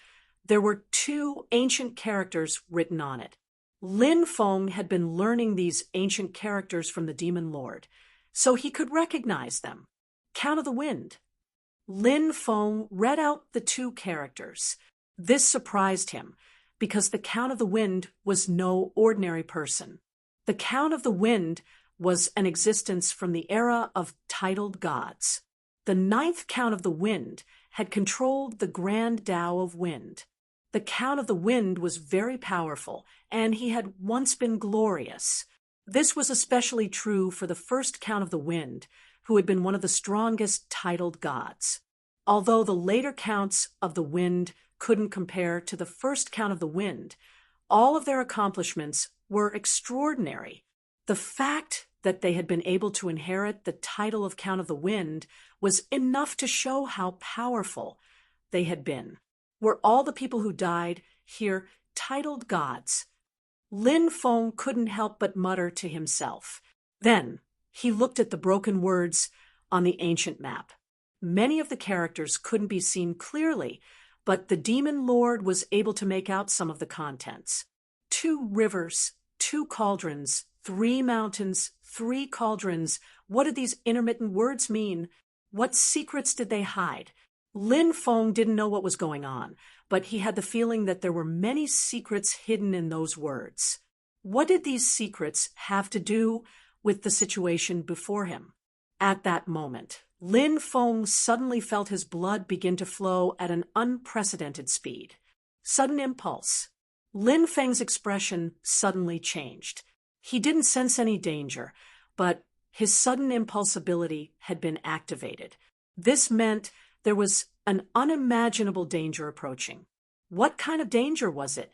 S1: there were 2 ancient characters written on it. Lin Feng had been learning these ancient characters from the Demon Lord, so he could recognize them. Count of the Wind. Lin Feng read out the 2 characters. This surprised him, because the Count of the Wind was no ordinary person. The Count of the Wind was an existence from the era of titled gods. The 9th Count of the Wind had controlled the Grand Tao of Wind. The Count of the Wind was very powerful, and he had once been glorious. This was especially true for the first Count of the Wind, who had been one of the strongest titled gods. Although the later Counts of the Wind couldn't compare to the first Count of the Wind, all of their accomplishments were extraordinary. The fact that they had been able to inherit the title of Count of the Wind was enough to show how powerful they had been. Were all the people who died here titled gods? Lin Feng couldn't help but mutter to himself. Then he looked at the broken words on the ancient map. Many of the characters couldn't be seen clearly, but the Demon Lord was able to make out some of the contents. 2 rivers, 2 cauldrons, 3 mountains, 3 cauldrons. What did these intermittent words mean? What secrets did they hide? Lin Feng didn't know what was going on, but he had the feeling that there were many secrets hidden in those words. What did these secrets have to do with the situation before him? At that moment, Lin Feng suddenly felt his blood begin to flow at an unprecedented speed. Sudden impulse. Lin Feng's expression suddenly changed. He didn't sense any danger, but his sudden impulsibility had been activated. This meant there was an unimaginable danger approaching. What kind of danger was it?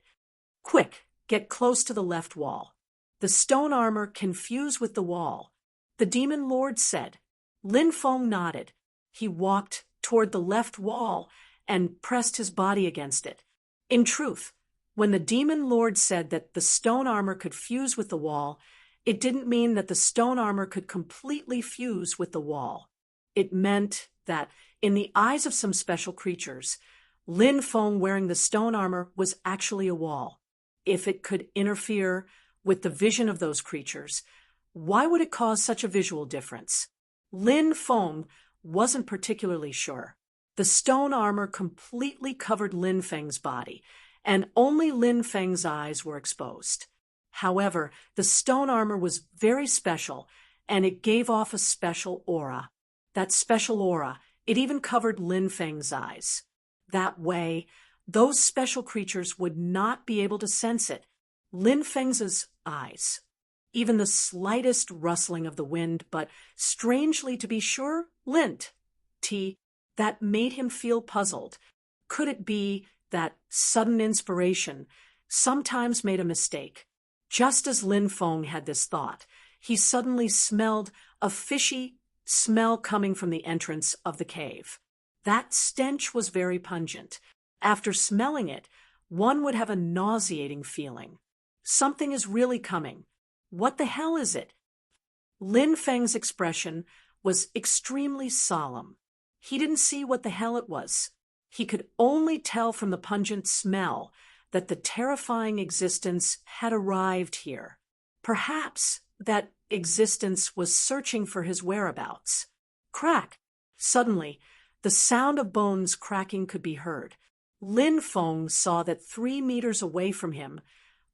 S1: Quick, get close to the left wall. The stone armor can fuse with the wall, the Demon Lord said. Lin Feng nodded. He walked toward the left wall and pressed his body against it. In truth, when the Demon Lord said that the stone armor could fuse with the wall, it didn't mean that the stone armor could completely fuse with the wall. It meant that, in the eyes of some special creatures, Lin Feng wearing the stone armor was actually a wall. If it could interfere with the vision of those creatures, why would it cause such a visual difference? Lin Feng wasn't particularly sure. The stone armor completely covered Lin Feng's body, and only Lin Feng's eyes were exposed. However, the stone armor was very special, and it gave off a special aura. That special aura, it even covered Lin Feng's eyes. That way, those special creatures would not be able to sense it. Lin Feng's eyes. Even the slightest rustling of the wind, but strangely to be sure, lint. That made him feel puzzled. Could it be that sudden inspiration sometimes made a mistake? Just as Lin Feng had this thought, he suddenly smelled a fishy smell coming from the entrance of the cave. That stench was very pungent. After smelling it, one would have a nauseating feeling. Something is really coming. What the hell is it? Lin Feng's expression was extremely solemn. He didn't see what the hell it was. He could only tell from the pungent smell that the terrifying existence had arrived here. Perhaps that existence was searching for his whereabouts. Crack! Suddenly, the sound of bones cracking could be heard. Lin Feng saw that 3 meters away from him,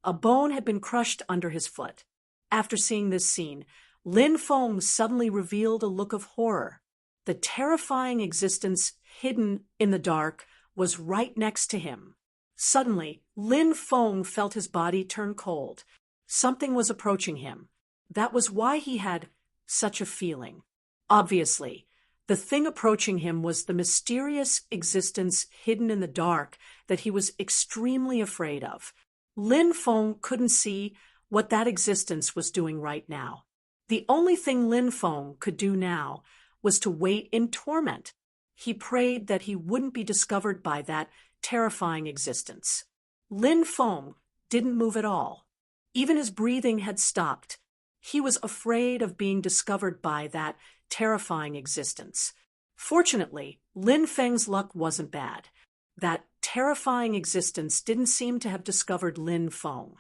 S1: a bone had been crushed under his foot. After seeing this scene, Lin Feng suddenly revealed a look of horror. The terrifying existence hidden in the dark was right next to him. Suddenly, Lin Feng felt his body turn cold. Something was approaching him. That was why he had such a feeling. Obviously, the thing approaching him was the mysterious existence hidden in the dark that he was extremely afraid of. Lin Feng couldn't see what that existence was doing right now. The only thing Lin Feng could do now was to wait in torment. He prayed that he wouldn't be discovered by that terrifying existence. Lin Feng didn't move at all. Even his breathing had stopped. He was afraid of being discovered by that terrifying existence. Fortunately, Lin Feng's luck wasn't bad. That terrifying existence didn't seem to have discovered Lin Feng.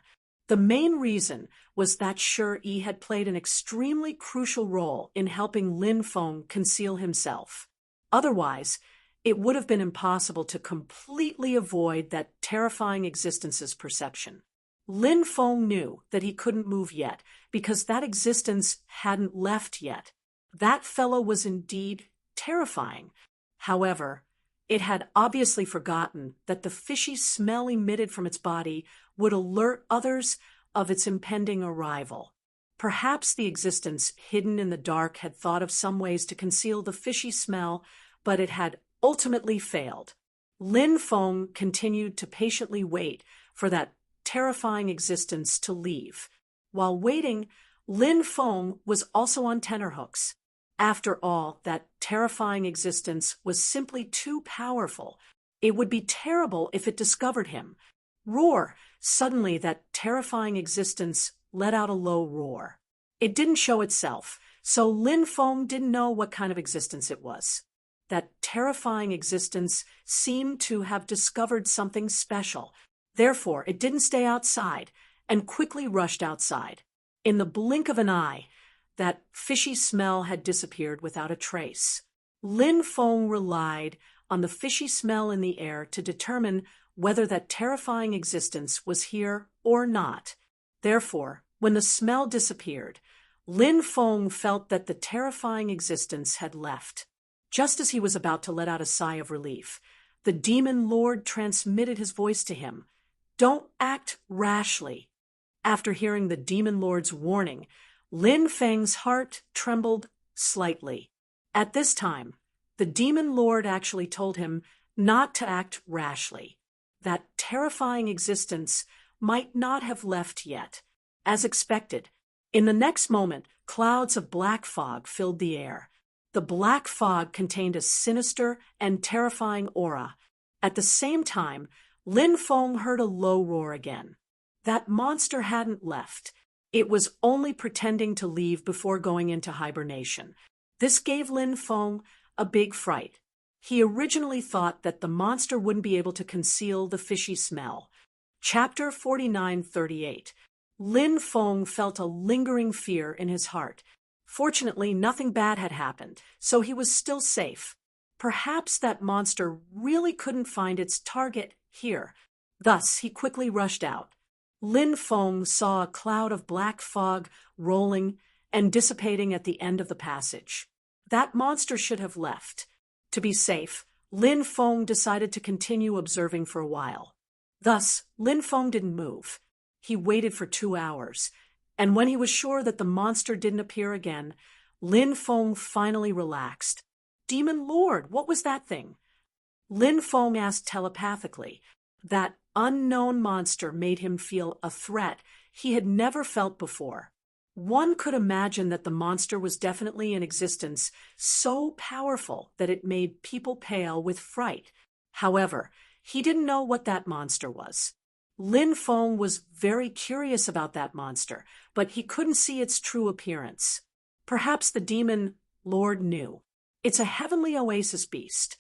S1: The main reason was that Shi had played an extremely crucial role in helping Lin Feng conceal himself. Otherwise, it would have been impossible to completely avoid that terrifying existence's perception. Lin Feng knew that he couldn't move yet because that existence hadn't left yet. That fellow was indeed terrifying. However, it had obviously forgotten that the fishy smell emitted from its body would alert others of its impending arrival. Perhaps the existence hidden in the dark had thought of some ways to conceal the fishy smell, but it had ultimately failed. Lin Feng continued to patiently wait for that terrifying existence to leave. While waiting, Lin Feng was also on tenterhooks. After all, that terrifying existence was simply too powerful. It would be terrible if it discovered him. Roar! Suddenly, that terrifying existence let out a low roar. It didn't show itself, so Lin Feng didn't know what kind of existence it was. That terrifying existence seemed to have discovered something special. Therefore, it didn't stay outside and quickly rushed outside. In the blink of an eye, that fishy smell had disappeared without a trace. Lin Feng relied on the fishy smell in the air to determine whether that terrifying existence was here or not. Therefore, when the smell disappeared, Lin Feng felt that the terrifying existence had left. Just as he was about to let out a sigh of relief, the demon lord transmitted his voice to him. "Don't act rashly." After hearing the demon lord's warning, Lin Feng's heart trembled slightly. At this time, the demon lord actually told him not to act rashly. That terrifying existence might not have left yet. As expected, in the next moment, clouds of black fog filled the air. The black fog contained a sinister and terrifying aura. At the same time, Lin Feng heard a low roar again. That monster hadn't left. It was only pretending to leave before going into hibernation. This gave Lin Feng a big fright. He originally thought that the monster wouldn't be able to conceal the fishy smell. Chapter 49:38. Lin Feng felt a lingering fear in his heart. Fortunately, nothing bad had happened, so he was still safe. Perhaps that monster really couldn't find its target here. Thus, he quickly rushed out. Lin Feng saw a cloud of black fog rolling and dissipating at the end of the passage. That monster should have left. To be safe, Lin Feng decided to continue observing for a while. Thus, Lin Feng didn't move. He waited for 2 hours, and when he was sure that the monster didn't appear again, Lin Feng finally relaxed. "Demon Lord, what was that thing?" Lin Feng asked telepathically. That unknown monster made him feel a threat he had never felt before. One could imagine that the monster was definitely in existence, so powerful that it made people pale with fright. However, he didn't know what that monster was. Lin Feng was very curious about that monster, but he couldn't see its true appearance. Perhaps the demon lord knew. "It's a heavenly oasis beast."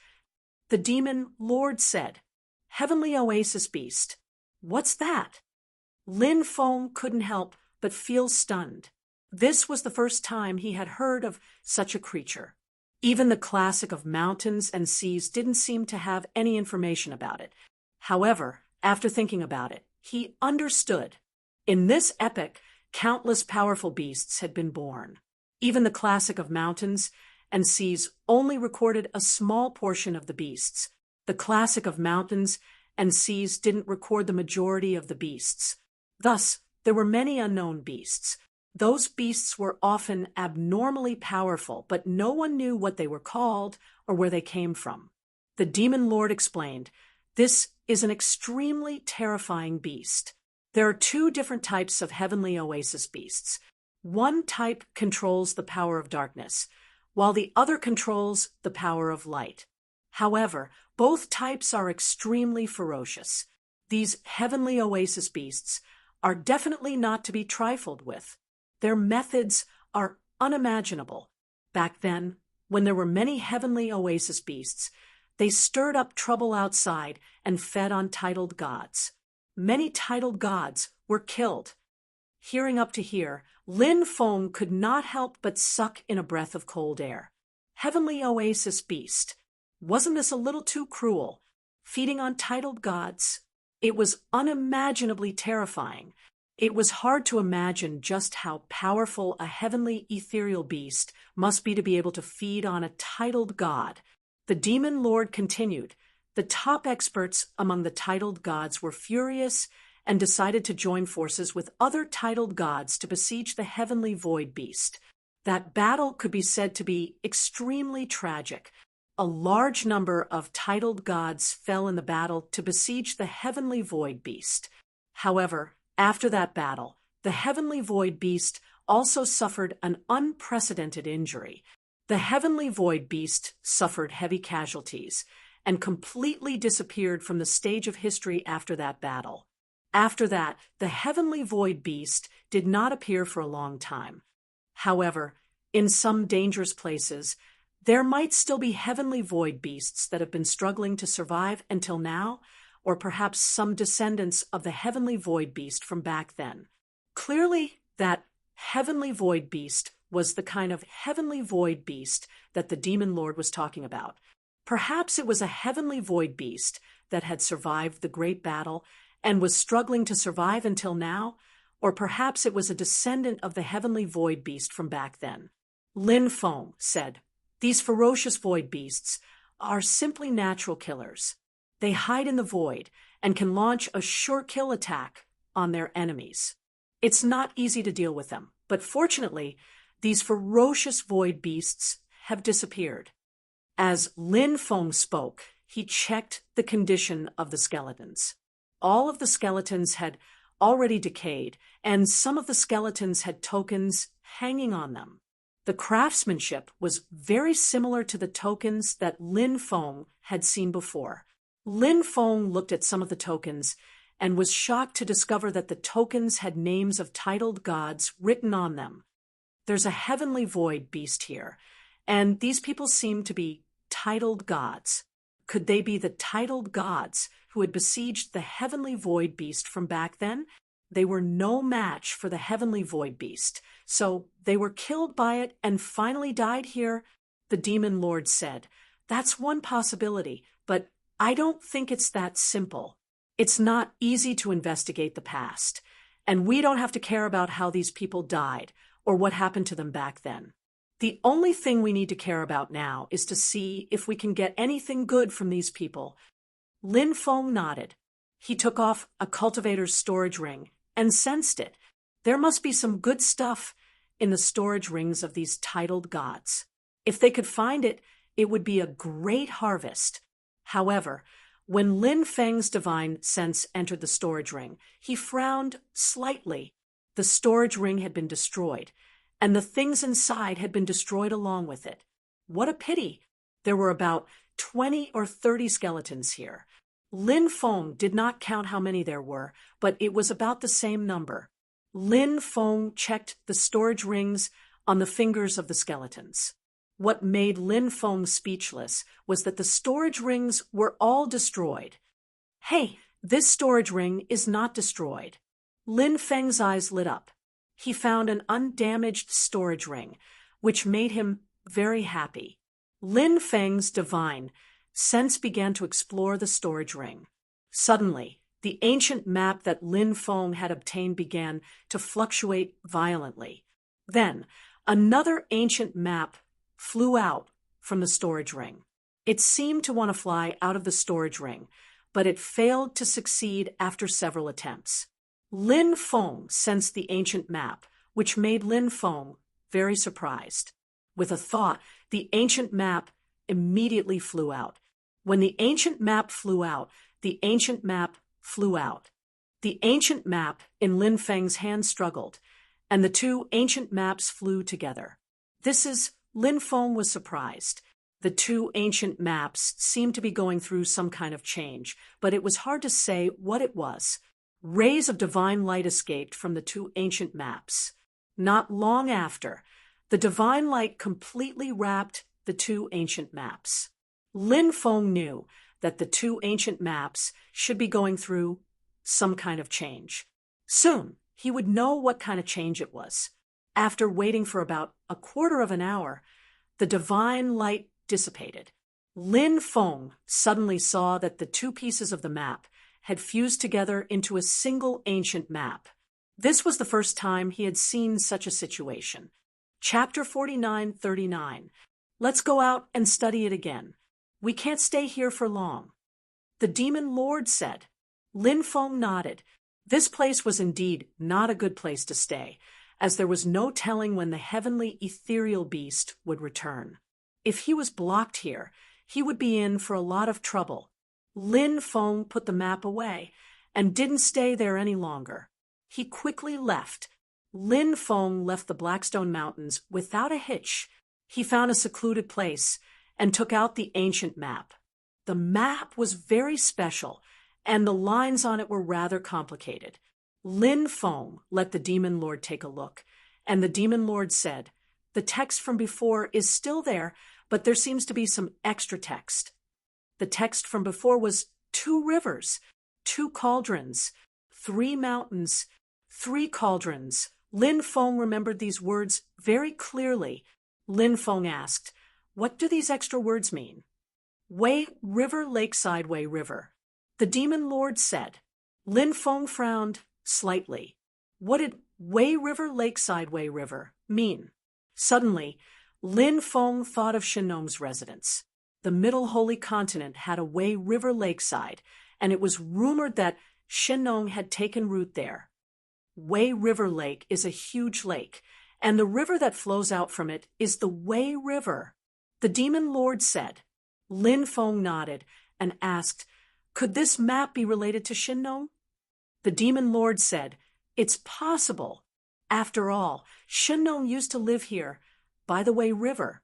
S1: The demon lord said, "Heavenly oasis beast. What's that?" Lin Feng couldn't help but feel stunned. This was the first time he had heard of such a creature. Even the classic of mountains and seas didn't seem to have any information about it. However, after thinking about it, he understood. In this epic, countless powerful beasts had been born. Even the classic of mountains and seas only recorded a small portion of the beasts. The classic of mountains and seas didn't record the majority of the beasts. Thus, there were many unknown beasts. Those beasts were often abnormally powerful, but no one knew what they were called or where they came from. The demon lord explained, "This is an extremely terrifying beast. There are 2 different types of heavenly oasis beasts. One type controls the power of darkness, while the other controls the power of light. However, both types are extremely ferocious. These heavenly oasis beasts are definitely not to be trifled with. Their methods are unimaginable. Back then, when there were many heavenly oasis beasts, they stirred up trouble outside and fed on titled gods. Many titled gods were killed. Hearing up to here, Lin Feng could not help but suck in a breath of cold air. Heavenly oasis beast. Wasn't this a little too cruel? Feeding on titled gods? It was unimaginably terrifying. It was hard to imagine just how powerful a heavenly ethereal beast must be to be able to feed on a titled god. The demon lord continued. The top experts among the titled gods were furious and decided to join forces with other titled gods to besiege the heavenly void beast. That battle could be said to be extremely tragic. A large number of titled gods fell in the battle to besiege the heavenly void beast. However, after that battle, the heavenly void beast also suffered an unprecedented injury. The heavenly void beast suffered heavy casualties and completely disappeared from the stage of history after that battle. After that, the heavenly void beast did not appear for a long time. However, in some dangerous places, there might still be heavenly void beasts that have been struggling to survive until now, or perhaps some descendants of the heavenly void beast from back then. Clearly, that heavenly void beast was the kind of heavenly void beast that the demon lord was talking about. Perhaps it was a heavenly void beast that had survived the great battle and was struggling to survive until now, or perhaps it was a descendant of the heavenly void beast from back then. Lin Feng said, "These ferocious void beasts are simply natural killers. They hide in the void and can launch a sure kill attack on their enemies. It's not easy to deal with them, but fortunately, these ferocious void beasts have disappeared." As Lin Feng spoke, he checked the condition of the skeletons. All of the skeletons had already decayed, and some of the skeletons had tokens hanging on them. The craftsmanship was very similar to the tokens that Lin Feng had seen before. Lin Feng looked at some of the tokens and was shocked to discover that the tokens had names of titled gods written on them. There's a heavenly void beast here, and these people seem to be titled gods. Could they be the titled gods who had besieged the heavenly void beast from back then? They were no match for the heavenly void beast, so they were killed by it and finally died here, the demon lord said. That's one possibility, but I don't think it's that simple. It's not easy to investigate the past, and we don't have to care about how these people died or what happened to them back then. The only thing we need to care about now is to see if we can get anything good from these people. Lin Feng nodded. He took off a cultivator's storage ring and sensed it. There must be some good stuff in the storage rings of these titled gods. If they could find it, it would be a great harvest. However, when Lin Feng's divine sense entered the storage ring, he frowned slightly. The storage ring had been destroyed, and the things inside had been destroyed along with it. What a pity! There were about 20 or 30 skeletons here. Lin Feng did not count how many there were, but it was about the same number. Lin Feng checked the storage rings on the fingers of the skeletons. What made Lin Feng speechless was that the storage rings were all destroyed. Hey, this storage ring is not destroyed. Lin Feng's eyes lit up. He found an undamaged storage ring, which made him very happy. Lin Feng's divine sense began to explore the storage ring. Suddenly, the ancient map that Lin Feng had obtained began to fluctuate violently. Then, another ancient map flew out from the storage ring. It seemed to want to fly out of the storage ring, but it failed to succeed after several attempts. Lin Feng sensed the ancient map, which made Lin Feng very surprised. With a thought, the ancient map immediately flew out. When the ancient map flew out, the ancient map flew out. The ancient map in Lin Feng's hand struggled, and the two ancient maps flew together. Lin Feng was surprised. The two ancient maps seemed to be going through some kind of change, but it was hard to say what it was. Rays of divine light escaped from the two ancient maps. Not long after, the divine light completely wrapped the two ancient maps. Lin Feng knew that the two ancient maps should be going through some kind of change. Soon, he would know what kind of change it was. After waiting for about a quarter of an hour, the divine light dissipated. Lin Feng suddenly saw that the two pieces of the map had fused together into a single ancient map. This was the first time he had seen such a situation. Chapter 49:39. Let's go out and study it again. We can't stay here for long. The demon lord said. Lin Feng nodded. This place was indeed not a good place to stay, as there was no telling when the heavenly ethereal beast would return. If he was blocked here, he would be in for a lot of trouble. Lin Feng put the map away and didn't stay there any longer. He quickly left. Lin Feng left the Blackstone Mountains without a hitch. He found a secluded place and took out the ancient map. The map was very special, and the lines on it were rather complicated. Lin Feng let the demon lord take a look, and the demon lord said, "The text from before is still there, but there seems to be some extra text." The text from before was 2 rivers, 2 cauldrons, 3 mountains, 3 cauldrons. Lin Feng remembered these words very clearly. Lin Feng asked, "What do these extra words mean?" Wei River, Lakeside Wei River. The demon lord said. Lin Feng frowned slightly. What did Wei River, Lakeside Wei River mean? Suddenly, Lin Feng thought of Shinnong's residence. The Middle Holy Continent had a Wei River lakeside, and it was rumored that Shinnong had taken root there. Wei River Lake is a huge lake, and the river that flows out from it is the Wei River. The demon lord said. Lin Feng nodded and asked, "Could this map be related to Shinnong?" The demon lord said, "It's possible. After all, Shinnong used to live here by the Wei River."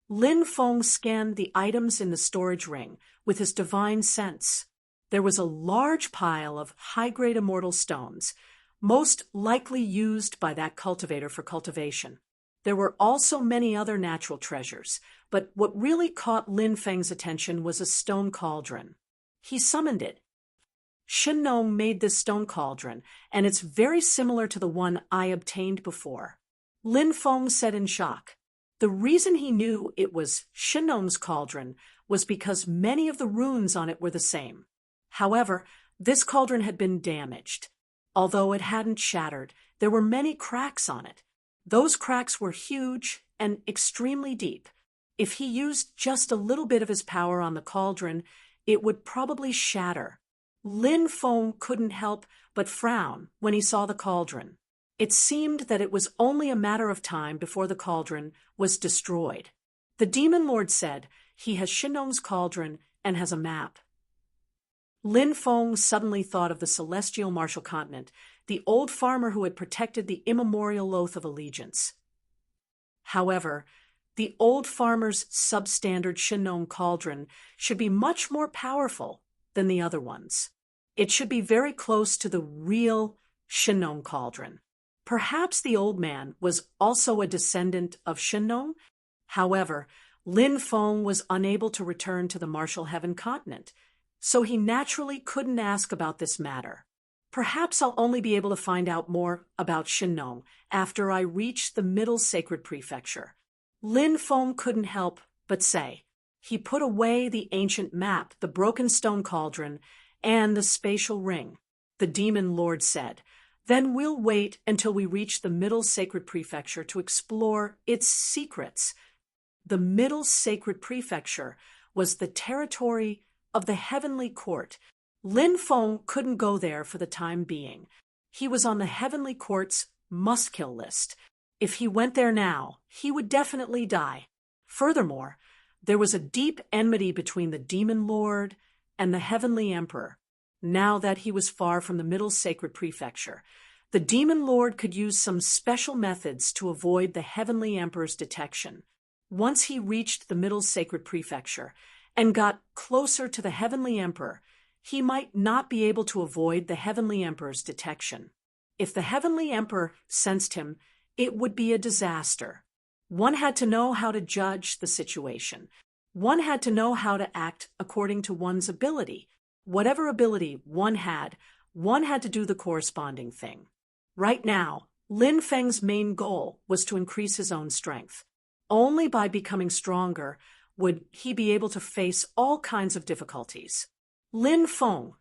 S1: Lin Feng scanned the items in the storage ring with his divine sense. There was a large pile of high-grade immortal stones, most likely used by that cultivator for cultivation. There were also many other natural treasures, but what really caught Lin Feng's attention was a stone cauldron. He summoned it. Shinnong made this stone cauldron, and it's very similar to the one I obtained before. Lin Feng said in shock. The reason he knew it was Shinnong's cauldron was because many of the runes on it were the same. However, this cauldron had been damaged. Although it hadn't shattered, there were many cracks on it. Those cracks were huge and extremely deep. If he used just a little bit of his power on the cauldron, it would probably shatter. Lin Feng couldn't help but frown when he saw the cauldron. It seemed that it was only a matter of time before the cauldron was destroyed. The demon lord said he has Shinnong's cauldron and has a map. Lin Feng suddenly thought of the celestial martial continent, the old farmer who had protected the immemorial oath of allegiance. However, the old farmer's substandard Shinnong cauldron should be much more powerful than the other ones. It should be very close to the real Shinnong cauldron. Perhaps the old man was also a descendant of Shinnong. However, Lin Feng was unable to return to the martial heaven continent, so he naturally couldn't ask about this matter. Perhaps I'll only be able to find out more about Shinnong after I reach the Middle Sacred Prefecture. Lin Feng couldn't help but say. He put away the ancient map, the broken stone cauldron, and the spatial ring. The demon lord said, "Then we'll wait until we reach the Middle Sacred Prefecture to explore its secrets." The Middle Sacred Prefecture was the territory of the Heavenly Court. Lin Feng couldn't go there for the time being. He was on the Heavenly Court's must-kill list. If he went there now, he would definitely die. Furthermore, there was a deep enmity between the Demon Lord and the Heavenly Emperor. Now that he was far from the Middle Sacred Prefecture, the Demon Lord could use some special methods to avoid the Heavenly Emperor's detection. Once he reached the Middle Sacred Prefecture and got closer to the Heavenly Emperor, he might not be able to avoid the Heavenly Emperor's detection. If the Heavenly Emperor sensed him, it would be a disaster. One had to know how to judge the situation. One had to know how to act according to one's ability. Whatever ability one had to do the corresponding thing. Right now, Lin Feng's main goal was to increase his own strength. Only by becoming stronger would he be able to face all kinds of difficulties. Lin Feng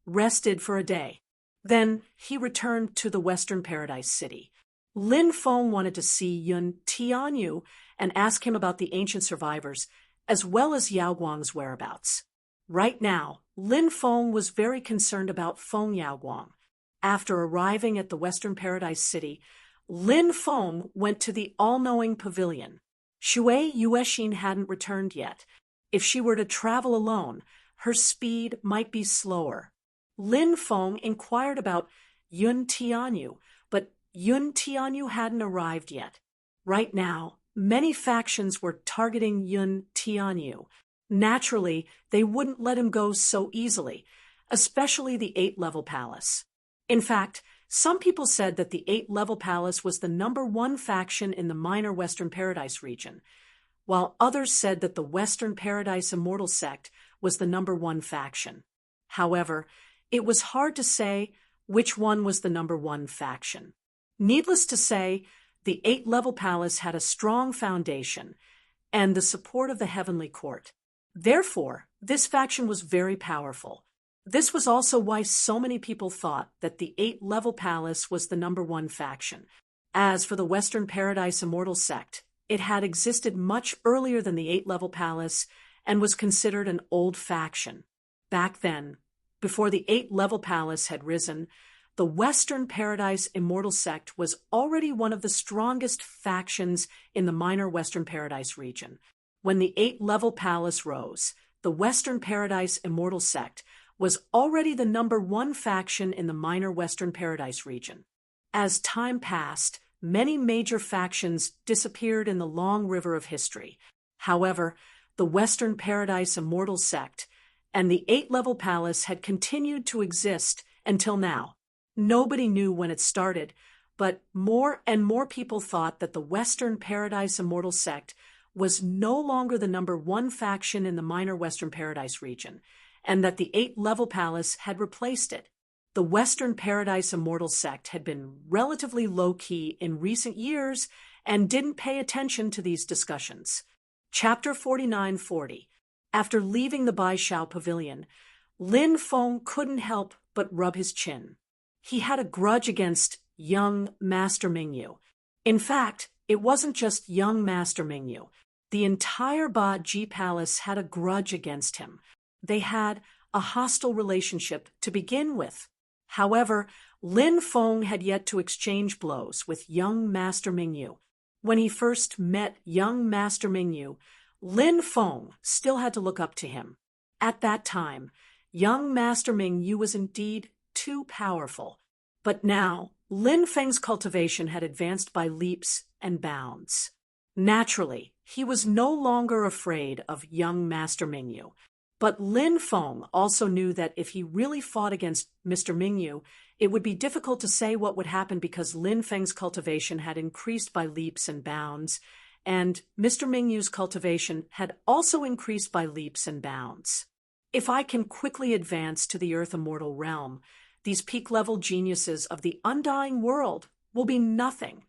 S1: rested for a day. Then he returned to the Western Paradise City. Lin Feng wanted to see Yun Tianyu and ask him about the ancient survivors, as well as Yao Guang's whereabouts. Right now, Lin Feng was very concerned about Feng Yaoguang. After arriving at the Western Paradise City, Lin Feng went to the all-knowing pavilion. Shui Yuexin hadn't returned yet. If she were to travel alone, her speed might be slower. Lin Feng inquired about Yun Tianyu, but Yun Tianyu hadn't arrived yet. Right now, many factions were targeting Yun Tianyu. Naturally, they wouldn't let him go so easily, especially the 8-level palace. In fact, some people said that the 8-level palace was the #1 faction in the Minor Western Paradise region, while others said that the Western Paradise Immortal sect was the #1 faction. However, it was hard to say which one was the #1 faction. Needless to say, the 8-level palace had a strong foundation and the support of the Heavenly Court. Therefore, this faction was very powerful. This was also why so many people thought that the 8-level palace was the #1 faction. As for the Western Paradise Immortal sect, it had existed much earlier than the 8-level palace and was considered an old faction. Back then, before the 8-level palace had risen, the Western Paradise Immortal sect was already one of the strongest factions in the Minor Western Paradise region. When the 8-level palace rose, the Western Paradise Immortal sect was already the #1 faction in the Minor Western Paradise region. As time passed, many major factions disappeared in the long river of history. However, the Western Paradise Immortal sect and the 8-level palace had continued to exist until now. Nobody knew when it started, but more and more people thought that the Western Paradise Immortal sect was no longer the #1 faction in the Minor Western Paradise region, and that the 8-level palace had replaced it. The Western Paradise Immortal sect had been relatively low-key in recent years and didn't pay attention to these discussions. Chapter 49-40. After leaving the Baishao Pavilion, Lin Feng couldn't help but rub his chin. He had a grudge against young Master Mingyu. In fact, it wasn't just young Master Mingyu. The entire Ba Ji Palace had a grudge against him. They had a hostile relationship to begin with. However, Lin Feng had yet to exchange blows with young Master Mingyu. When he first met young Master Mingyu, Lin Feng still had to look up to him. At that time, young Master Mingyu was indeed too powerful. But now, Lin Feng's cultivation had advanced by leaps and bounds. Naturally, he was no longer afraid of young Master Mingyu. But Lin Feng also knew that if he really fought against Mr. Mingyu, it would be difficult to say what would happen because Lin Feng's cultivation had increased by leaps and bounds, and Mr. Mingyu's cultivation had also increased by leaps and bounds. If I can quickly advance to the Earth Immortal realm, these peak-level geniuses of the undying world will be nothing.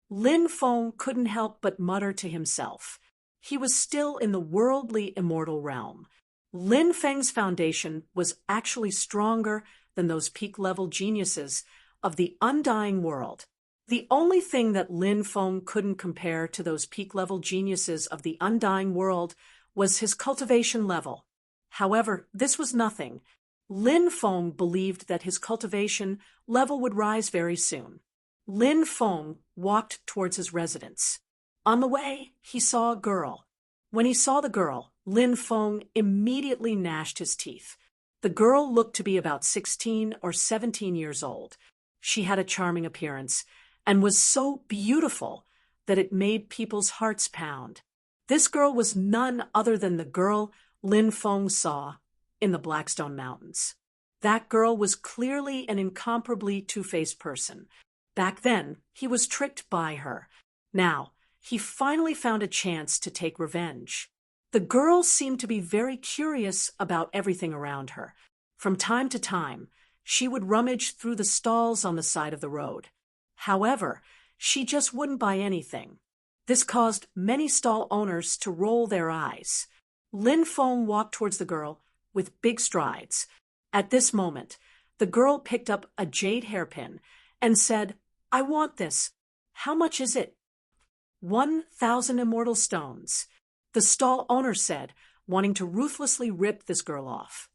S1: Lin Feng couldn't help but mutter to himself. He was still in the worldly immortal realm. Lin Feng's foundation was actually stronger than those peak-level geniuses of the undying world. The only thing that Lin Feng couldn't compare to those peak-level geniuses of the undying world was his cultivation level. However, this was nothing. Lin Feng believed that his cultivation level would rise very soon. Lin Feng walked towards his residence. On the way, he saw a girl. When he saw the girl, Lin Feng immediately gnashed his teeth. The girl looked to be about 16 or 17 years old. She had a charming appearance and was so beautiful that it made people's hearts pound. This girl was none other than the girl Lin Feng saw in the Blackstone Mountains. That girl was clearly an incomparably two-faced person. Back then, he was tricked by her. Now, he finally found a chance to take revenge. The girl seemed to be very curious about everything around her. From time to time, she would rummage through the stalls on the side of the road. However, she just wouldn't buy anything. This caused many stall owners to roll their eyes. Lin Feng walked towards the girl with big strides. At this moment, the girl picked up a jade hairpin and said, "I want this. How much is it?" 1,000 immortal stones, the stall owner said, wanting to ruthlessly rip this girl off.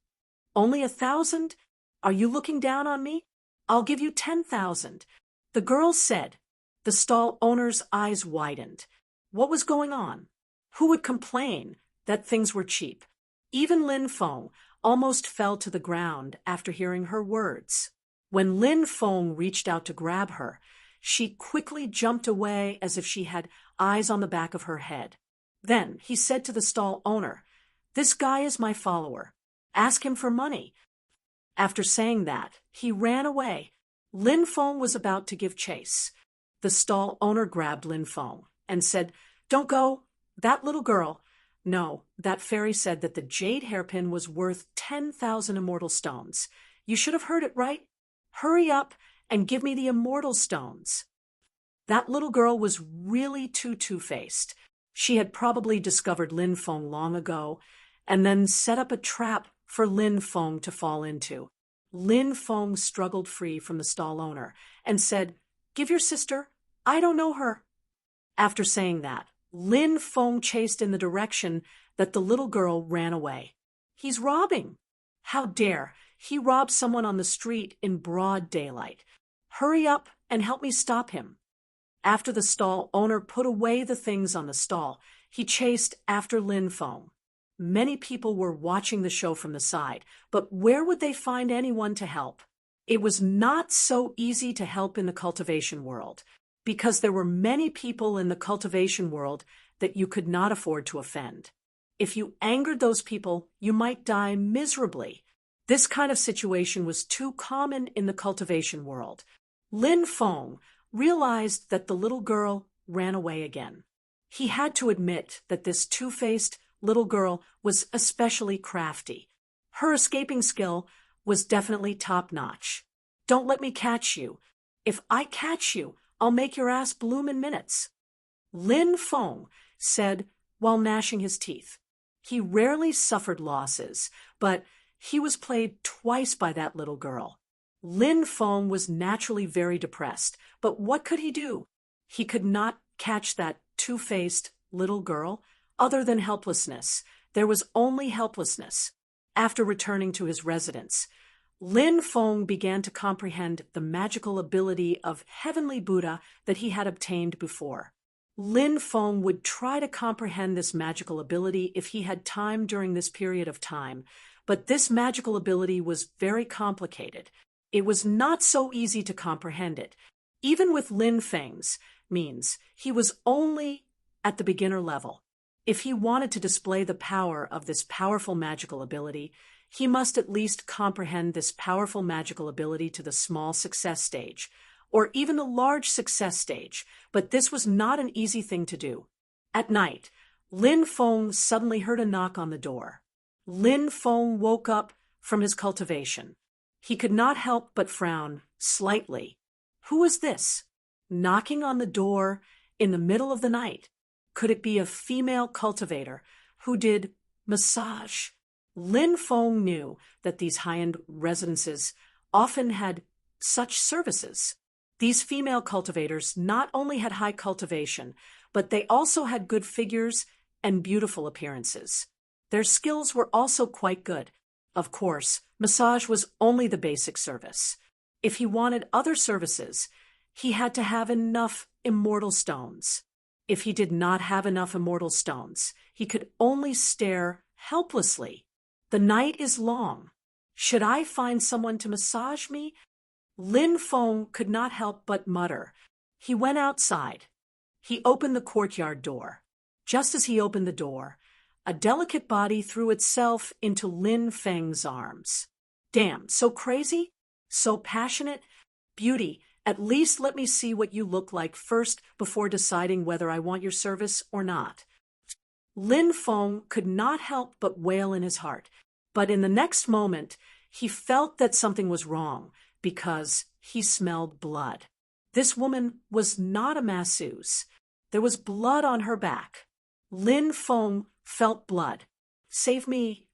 S1: "Only 1,000? Are you looking down on me? I'll give you 10,000. The girl said. The stall owner's eyes widened. What was going on? Who would complain that things were cheap? Even Lin Feng almost fell to the ground after hearing her words. When Lin Feng reached out to grab her, she quickly jumped away as if she had eyes on the back of her head. Then he said to the stall owner, "This guy is my follower. Ask him for money." After saying that, he ran away. Lin Feng was about to give chase. The stall owner grabbed Lin Feng and said, "Don't go. That little girl." No, that fairy said that the jade hairpin was worth 10,000 immortal stones. You should have heard it right. Hurry up and give me the immortal stones. That little girl was really too two-faced. She had probably discovered Lin Feng long ago and then set up a trap for Lin Feng to fall into. Lin Feng struggled free from the stall owner and said, "Give your sister. I don't know her." After saying that, Lin Feng chased in the direction that the little girl ran away. "He's robbing. How dare he rob someone on the street in broad daylight? Hurry up and help me stop him." After the stall owner put away the things on the stall, he chased after Lin Feng. Many people were watching the show from the side, but where would they find anyone to help? It was not so easy to help in the cultivation world, because there were many people in the cultivation world that you could not afford to offend. If you angered those people, you might die miserably. This kind of situation was too common in the cultivation world. Lin Feng realized that the little girl ran away again. He had to admit that this two-faced little girl was especially crafty. Her escaping skill was definitely top-notch. "Don't let me catch you. If I catch you, I'll make your ass bloom in minutes," Lin Feng said while gnashing his teeth. He rarely suffered losses, but he was played twice by that little girl. Lin Feng was naturally very depressed, but what could he do? He could not catch that two-faced little girl. Other than helplessness, there was only helplessness. After returning to his residence, Lin Feng began to comprehend the magical ability of Heavenly Buddha that he had obtained before. Lin Feng would try to comprehend this magical ability if he had time during this period of time, but this magical ability was very complicated. It was not so easy to comprehend it. Even with Lin Feng's means, he was only at the beginner level. If he wanted to display the power of this powerful magical ability, he must at least comprehend this powerful magical ability to the small success stage, or even the large success stage, but this was not an easy thing to do. At night, Lin Feng suddenly heard a knock on the door. Lin Feng woke up from his cultivation. He could not help but frown slightly. Who was this? Knocking on the door in the middle of the night? Could it be a female cultivator who did massage? Lin Feng knew that these high-end residences often had such services. These female cultivators not only had high cultivation, but they also had good figures and beautiful appearances. Their skills were also quite good. Of course, massage was only the basic service. If he wanted other services, he had to have enough immortal stones. If he did not have enough immortal stones, he could only stare helplessly. The night is long. Should I find someone to massage me? Lin Feng could not help but mutter. He went outside. He opened the courtyard door. Just as he opened the door, a delicate body threw itself into Lin Feng's arms. Damn, so crazy? So passionate? Beauty, at least let me see what you look like first before deciding whether I want your service or not. Lin Feng could not help but wail in his heart, but in the next moment, he felt that something was wrong because he smelled blood. This woman was not a masseuse. There was blood on her back. Lin Feng felt blood. Save me.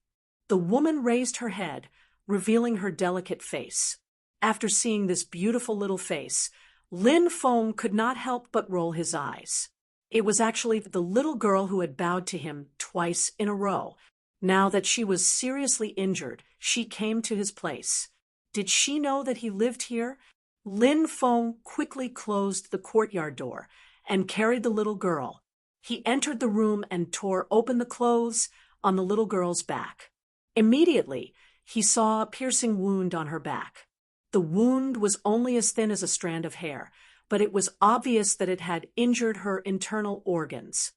S1: The woman raised her head, revealing her delicate face. After seeing this beautiful little face, Lin Feng could not help but roll his eyes. It was actually the little girl who had bowed to him twice in a row. Now that she was seriously injured, she came to his place. Did she know that he lived here? Lin Feng quickly closed the courtyard door and carried the little girl. He entered the room and tore open the clothes on the little girl's back. Immediately, he saw a piercing wound on her back. The wound was only as thin as a strand of hair, but it was obvious that it had injured her internal organs.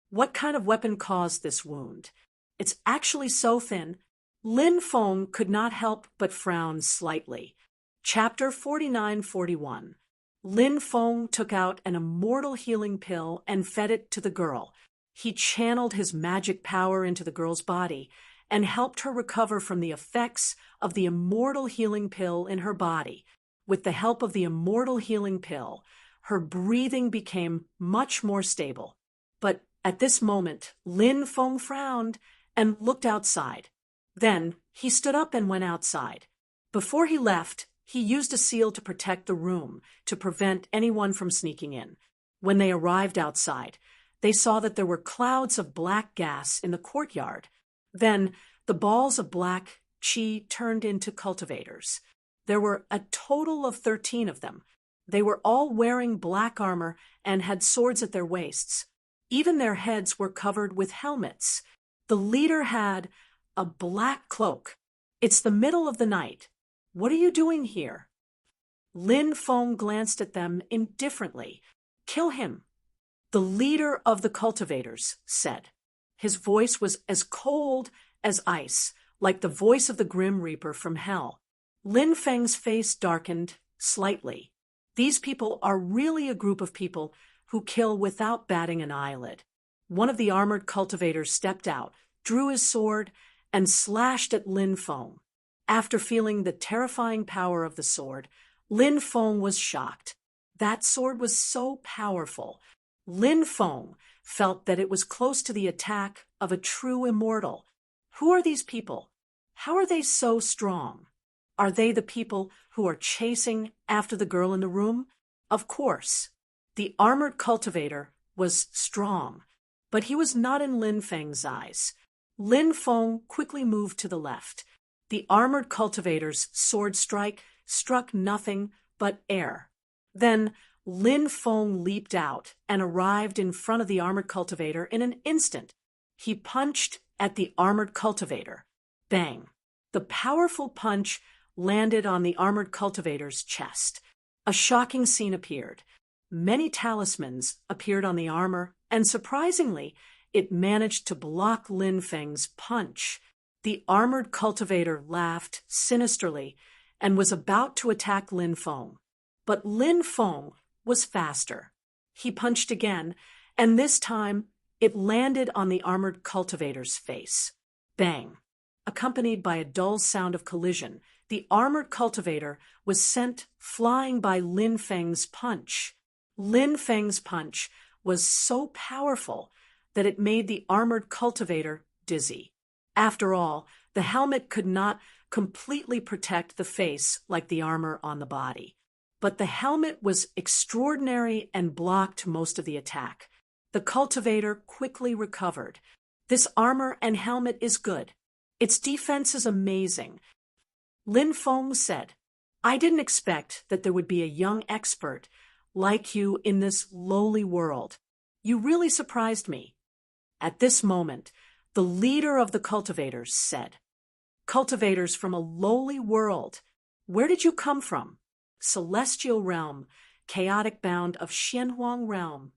S1: What kind of weapon caused this wound? It's actually so thin. Lin Feng could not help but frown slightly. Chapter 49-41. Lin Feng took out an immortal healing pill and fed it to the girl. He channeled his magic power into the girl's body and helped her recover from the effects of the immortal healing pill in her body. With the help of the immortal healing pill, her breathing became much more stable. But at this moment, Lin Feng frowned and looked outside. Then he stood up and went outside. Before he left, he used a seal to protect the room to prevent anyone from sneaking in. When they arrived outside, they saw that there were clouds of black gas in the courtyard. Then the balls of black qi turned into cultivators. There were a total of 13 of them. They were all wearing black armor and had swords at their waists. Even their heads were covered with helmets. The leader had a black cloak. It's the middle of the night. What are you doing here? Lin Feng glanced at them indifferently. Kill him. The leader of the cultivators said. His voice was as cold as ice, like the voice of the Grim Reaper from hell. Lin Feng's face darkened slightly. These people are really a group of people who kill without batting an eyelid. One of the armored cultivators stepped out, drew his sword, and slashed at Lin Feng. After feeling the terrifying power of the sword, Lin Feng was shocked. That sword was so powerful. Lin Feng felt that it was close to the attack of a true immortal. Who are these people? How are they so strong? Are they the people who are chasing after the girl in the room? Of course. The armored cultivator was strong, but he was not in Lin Feng's eyes. Lin Feng quickly moved to the left. The armored cultivator's sword strike struck nothing but air. Then Lin Feng leaped out and arrived in front of the armored cultivator in an instant. He punched at the armored cultivator. Bang! The powerful punch landed on the armored cultivator's chest. A shocking scene appeared. Many talismans appeared on the armor, and surprisingly, it managed to block Lin Feng's punch. The armored cultivator laughed sinisterly and was about to attack Lin Feng. But Lin Feng was faster. He punched again, and this time it landed on the armored cultivator's face. Bang! Accompanied by a dull sound of collision, the armored cultivator was sent flying by Lin Feng's punch. Lin Feng's punch was so powerful that it made the armored cultivator dizzy. After all, the helmet could not completely protect the face like the armor on the body. But the helmet was extraordinary and blocked most of the attack. The cultivator quickly recovered. This armor and helmet is good. Its defense is amazing. Lin Feng said, I didn't expect that there would be a young expert like you in this lowly world. You really surprised me. At this moment, the leader of the cultivators said, Cultivators from a lowly world, where did you come from? Celestial realm, chaotic bound of Xianhuang realm.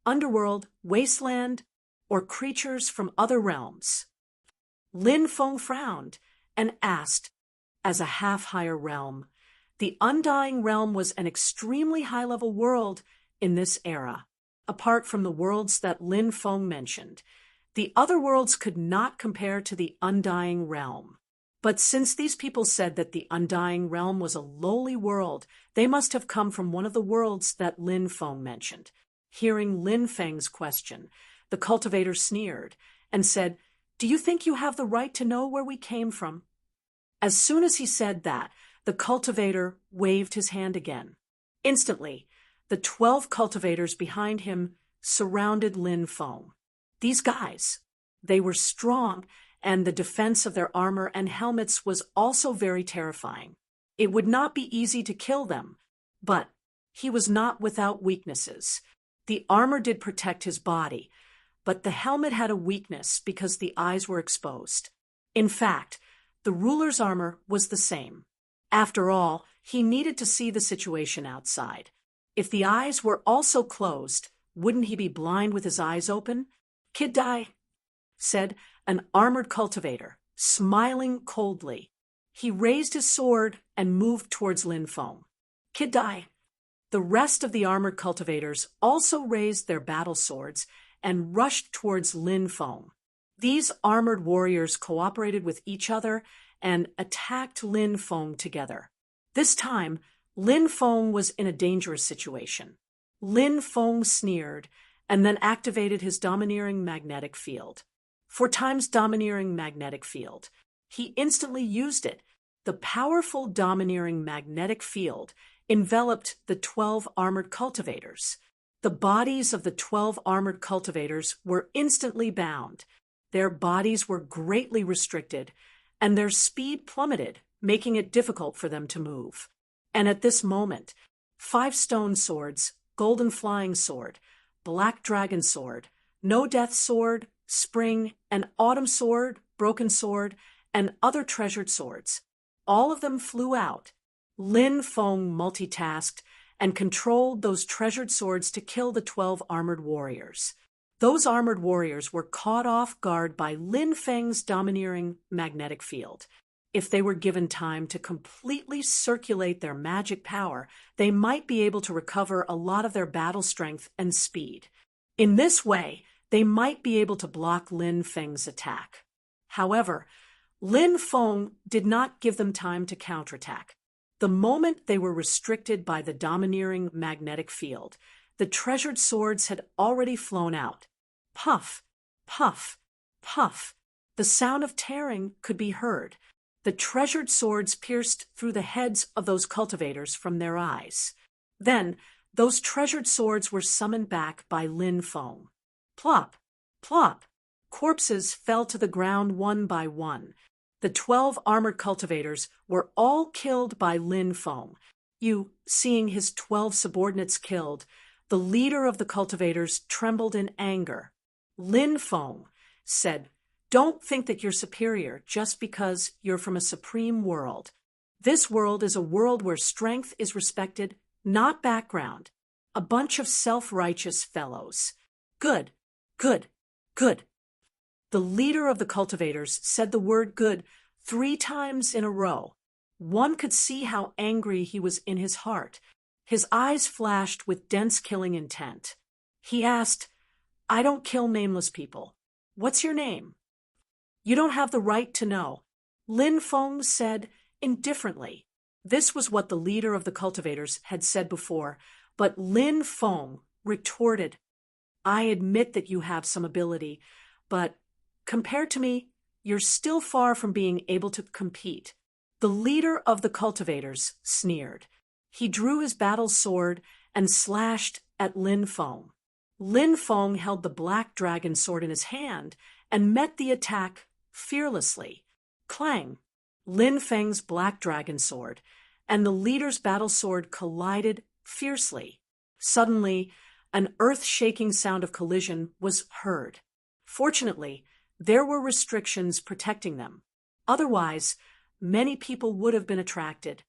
S1: Underworld, wasteland, or creatures from other realms? Lin Feng frowned and asked, as a half-higher realm. The Undying Realm was an extremely high-level world in this era. Apart from the worlds that Lin Feng mentioned, the other worlds could not compare to the Undying Realm. But since these people said that the Undying Realm was a lowly world, they must have come from one of the worlds that Lin Feng mentioned. Hearing Lin Feng's question, the cultivator sneered and said, "Do you think you have the right to know where we came from?" As soon as he said that, the cultivator waved his hand again. Instantly, the 12 cultivators behind him surrounded Lin Feng. These guys, they were strong, and the defense of their armor and helmets was also very terrifying. It would not be easy to kill them, but he was not without weaknesses. The armor did protect his body, but the helmet had a weakness because the eyes were exposed. In fact, the ruler's armor was the same. After all, he needed to see the situation outside. If the eyes were also closed, wouldn't he be blind with his eyes open? "Kid Dai," said an armored cultivator, smiling coldly. He raised his sword and moved towards Lin Feng. "Kid Dai." The rest of the armored cultivators also raised their battle swords and rushed towards Lin Feng. These armored warriors cooperated with each other and attacked Lin Feng together. This time, Lin Feng was in a dangerous situation. Lin Feng sneered and then activated his domineering magnetic field. 4 times domineering magnetic field. He instantly used it. The powerful domineering magnetic field enveloped the 12 armored cultivators. The bodies of the 12 armored cultivators were instantly bound. Their bodies were greatly restricted, and their speed plummeted, making it difficult for them to move. And at this moment, 5 stone swords, golden flying sword, black dragon sword, no death sword, spring, and autumn sword, broken sword, and other treasured swords. All of them flew out. Lin Feng multitasked and controlled those treasured swords to kill the 12 armored warriors. Those armored warriors were caught off guard by Lin Feng's domineering magnetic field. If they were given time to completely circulate their magic power, they might be able to recover a lot of their battle strength and speed. In this way, they might be able to block Lin Feng's attack. However, Lin Feng did not give them time to counterattack. The moment they were restricted by the domineering magnetic field, the treasured swords had already flown out. Puff, puff, puff. The sound of tearing could be heard. The treasured swords pierced through the heads of those cultivators from their eyes. Then, those treasured swords were summoned back by Lin Feng. Plop, plop. Corpses fell to the ground one by one. The 12 armored cultivators were all killed by Lin Feng. Seeing his 12 subordinates killed, the leader of the cultivators trembled in anger. Lin Feng said, "Don't think that you're superior just because you're from a supreme world. This world is a world where strength is respected, not background. A bunch of self-righteous fellows. Good, good, good." The leader of the cultivators said the word "good" 3 times in a row. One could see how angry he was in his heart. His eyes flashed with dense killing intent. He asked, "I don't kill nameless people. What's your name?" "You don't have the right to know," Lin Feng said indifferently. This was what the leader of the cultivators had said before, but Lin Feng retorted, "I admit that you have some ability, but compared to me, you're still far from being able to compete." The leader of the cultivators sneered. He drew his battle sword and slashed at Lin Feng. Lin Feng held the black dragon sword in his hand and met the attack fearlessly. Clang! Lin Feng's black dragon sword and the leader's battle sword collided fiercely. Suddenly, an earth-shaking sound of collision was heard. Fortunately, there were restrictions protecting them. Otherwise, many people would have been attracted.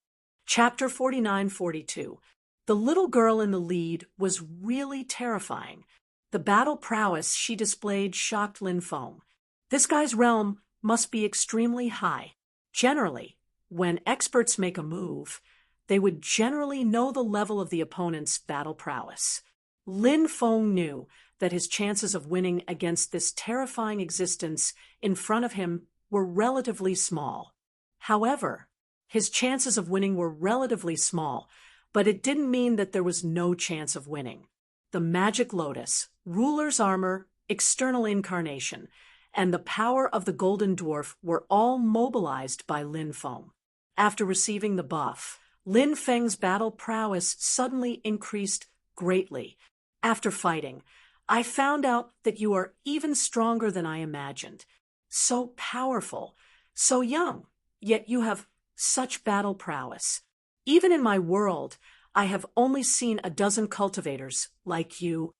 S1: Chapter 49-42. The little girl in the lead was really terrifying. The battle prowess she displayed shocked Lin Feng. This guy's realm must be extremely high. Generally, when experts make a move, they would generally know the level of the opponent's battle prowess. Lin Feng knew that his chances of winning against this terrifying existence in front of him were relatively small. However, his chances of winning were relatively small, but it didn't mean that there was no chance of winning. The magic lotus, ruler's armor, external incarnation, and the power of the golden dwarf were all mobilized by Lin Feng. After receiving the buff, Lin Feng's battle prowess suddenly increased greatly. After fighting, I found out that you are even stronger than I imagined. So powerful, so young, yet you have such battle prowess. Even in my world, I have only seen a dozen cultivators like you.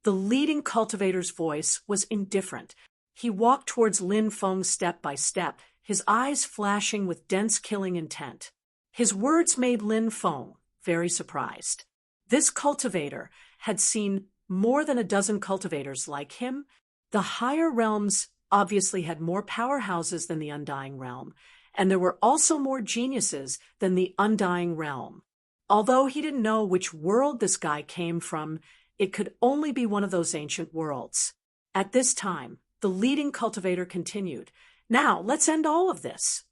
S1: The leading cultivator's voice was indifferent. He walked towards Lin Feng step by step, his eyes flashing with dense killing intent. His words made Lin Feng very surprised. This cultivator had seen more than a dozen cultivators like him. The higher realms obviously had more powerhouses than the Undying Realm, and there were also more geniuses than the Undying Realm. Although he didn't know which world this guy came from, it could only be one of those ancient worlds. At this time, the leading cultivator continued, "Now, let's end all of this."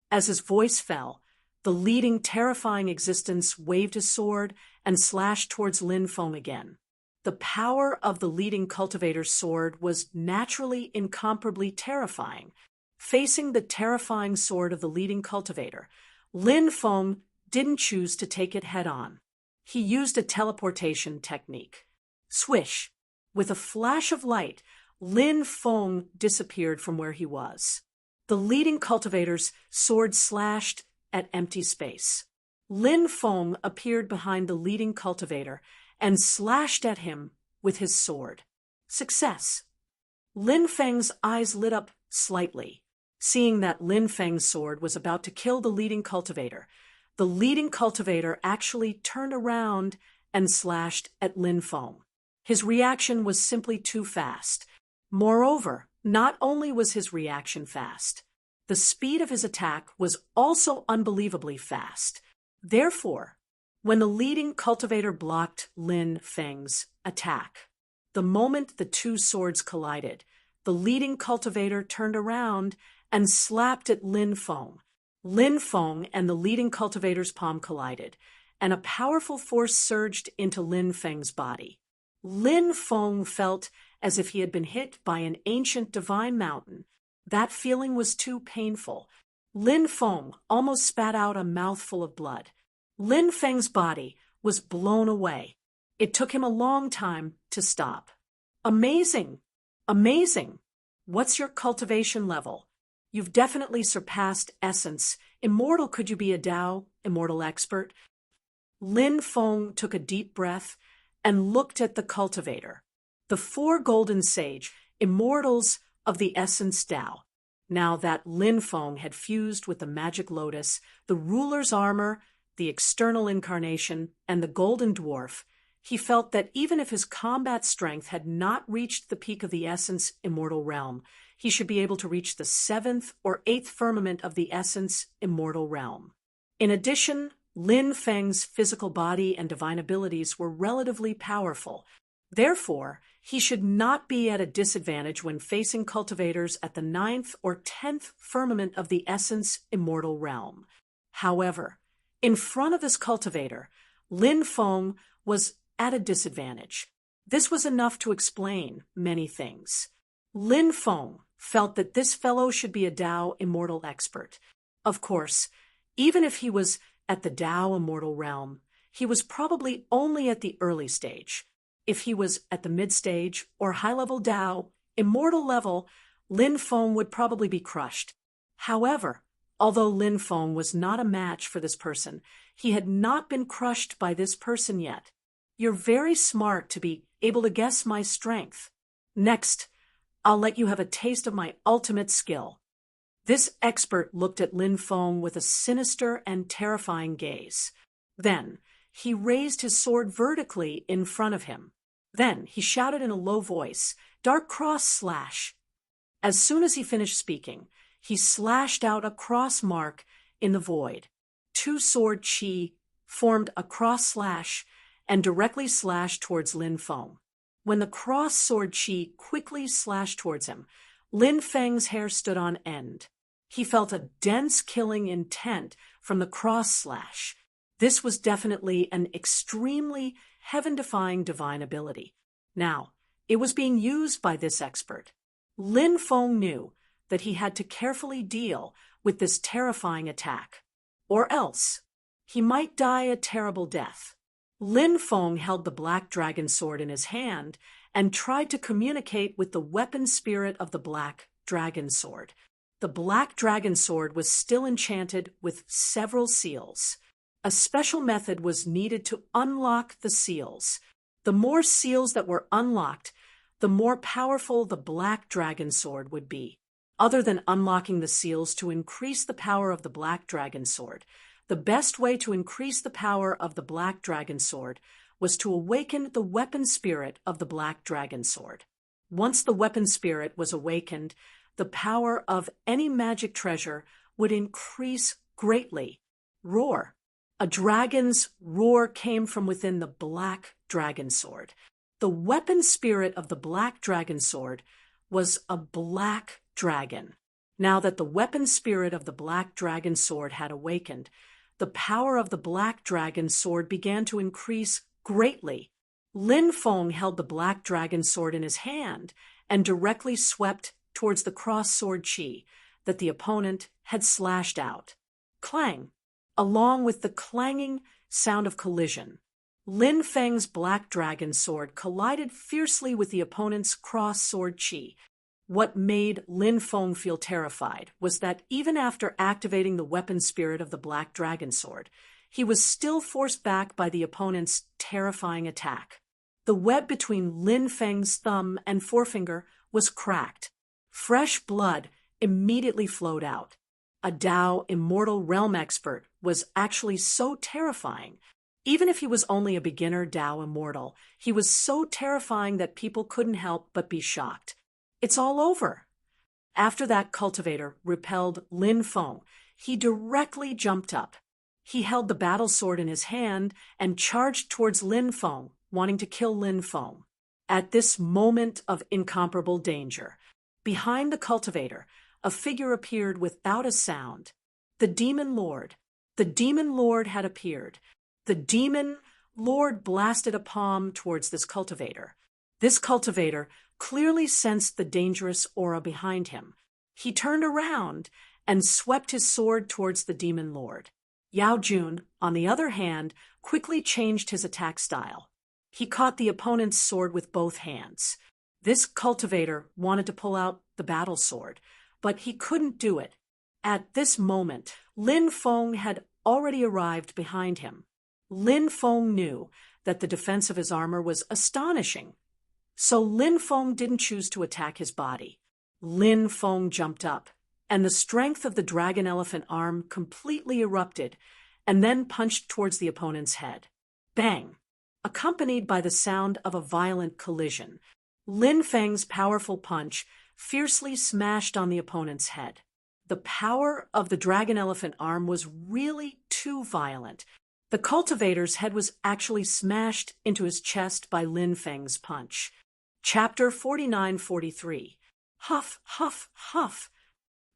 S1: As his voice fell, the leading terrifying existence waved his sword and slashed towards Lin Feng again. The power of the leading cultivator's sword was naturally incomparably terrifying. Facing the terrifying sword of the leading cultivator, Lin Feng didn't choose to take it head-on. He used a teleportation technique. Swish! With a flash of light, Lin Feng disappeared from where he was. The leading cultivator's sword slashed at empty space. Lin Feng appeared behind the leading cultivator and slashed at him with his sword. Success! Lin Feng's eyes lit up slightly. Seeing that Lin Feng's sword was about to kill the leading cultivator, the leading cultivator actually turned around and slashed at Lin Feng. His reaction was simply too fast. Moreover, not only was his reaction fast, the speed of his attack was also unbelievably fast. Therefore, when the leading cultivator blocked Lin Feng's attack, the moment the two swords collided, the leading cultivator turned around and slapped at Lin Feng. Lin Feng and the leading cultivator's palm collided, and a powerful force surged into Lin Feng's body. Lin Feng felt as if he had been hit by an ancient divine mountain. That feeling was too painful. Lin Feng almost spat out a mouthful of blood. Lin Feng's body was blown away. It took him a long time to stop. Amazing! Amazing! What's your cultivation level? You've definitely surpassed essence. Immortal, could you be a Tao, immortal expert? Lin Feng took a deep breath and looked at the cultivator. The four golden sage, immortals of the essence Tao. Now that Lin Feng had fused with the magic lotus, the ruler's armor, the external incarnation, and the golden dwarf, he felt that even if his combat strength had not reached the peak of the essence immortal realm, he should be able to reach the 7th or 8th firmament of the essence immortal realm. In addition, Lin Feng's physical body and divine abilities were relatively powerful. Therefore, he should not be at a disadvantage when facing cultivators at the 9th or 10th firmament of the essence immortal realm. However, in front of this cultivator, Lin Feng was at a disadvantage. This was enough to explain many things. Lin Feng felt that this fellow should be a Tao immortal expert. Of course, even if he was at the Tao immortal realm, he was probably only at the early stage. If he was at the mid-stage or high-level Tao, immortal level, Lin Feng would probably be crushed. However, although Lin Feng was not a match for this person, he had not been crushed by this person yet. You're very smart to be able to guess my strength. Next, I'll let you have a taste of my ultimate skill. This expert looked at Lin Feng with a sinister and terrifying gaze. Then, he raised his sword vertically in front of him. Then he shouted in a low voice, "Dark cross slash." As soon as he finished speaking, he slashed out a cross mark in the void. Two sword chi formed a cross slash and directly slashed towards Lin Feng. When the cross sword chi quickly slashed towards him, Lin Feng's hair stood on end. He felt a dense killing intent from the cross slash. This was definitely an extremely heaven-defying divine ability. Now, it was being used by this expert. Lin Feng knew that he had to carefully deal with this terrifying attack, or else he might die a terrible death. Lin Feng held the black dragon sword in his hand and tried to communicate with the weapon spirit of the black dragon sword. The black dragon sword was still enchanted with several seals. A special method was needed to unlock the seals. The more seals that were unlocked, the more powerful the black dragon sword would be. Other than unlocking the seals to increase the power of the black dragon sword, the best way to increase the power of the black dragon sword was to awaken the weapon spirit of the black dragon sword. Once the weapon spirit was awakened, the power of any magic treasure would increase greatly. Roar. A dragon's roar came from within the black dragon sword. The weapon spirit of the black dragon sword was a black dragon. Now that the weapon spirit of the black dragon sword had awakened, the power of the black dragon sword began to increase greatly. Lin Feng held the black dragon sword in his hand and directly swept towards the cross sword chi that the opponent had slashed out. Clang! Along with the clanging sound of collision, Lin Feng's black dragon sword collided fiercely with the opponent's cross sword chi. What made Lin Feng feel terrified was that even after activating the weapon spirit of the black dragon sword, he was still forced back by the opponent's terrifying attack. The web between Lin Feng's thumb and forefinger was cracked. Fresh blood immediately flowed out. A Dao Immortal Realm expert was actually so terrifying. Even if he was only a beginner Dao Immortal, he was so terrifying that people couldn't help but be shocked. It's all over. After that cultivator repelled Lin Feng, he directly jumped up. He held the battle sword in his hand and charged towards Lin Feng, wanting to kill Lin Feng. At this moment of incomparable danger, behind the cultivator, a figure appeared without a sound. The Demon Lord. The Demon Lord had appeared. The Demon Lord blasted a palm towards this cultivator. This cultivator clearly sensed the dangerous aura behind him. He turned around and swept his sword towards the Demon Lord. Yao Jun, on the other hand, quickly changed his attack style. He caught the opponent's sword with both hands. This cultivator wanted to pull out the battle sword, but he couldn't do it. At this moment, Lin Feng had already arrived behind him. Lin Feng knew that the defense of his armor was astonishing. So Lin Feng didn't choose to attack his body. Lin Feng jumped up, and the strength of the dragon elephant arm completely erupted, and then punched towards the opponent's head. Bang! Accompanied by the sound of a violent collision, Lin Feng's powerful punch fiercely smashed on the opponent's head. The power of the dragon elephant arm was really too violent. The cultivator's head was actually smashed into his chest by Lin Feng's punch. Chapter 49-43. Huff, huff, huff.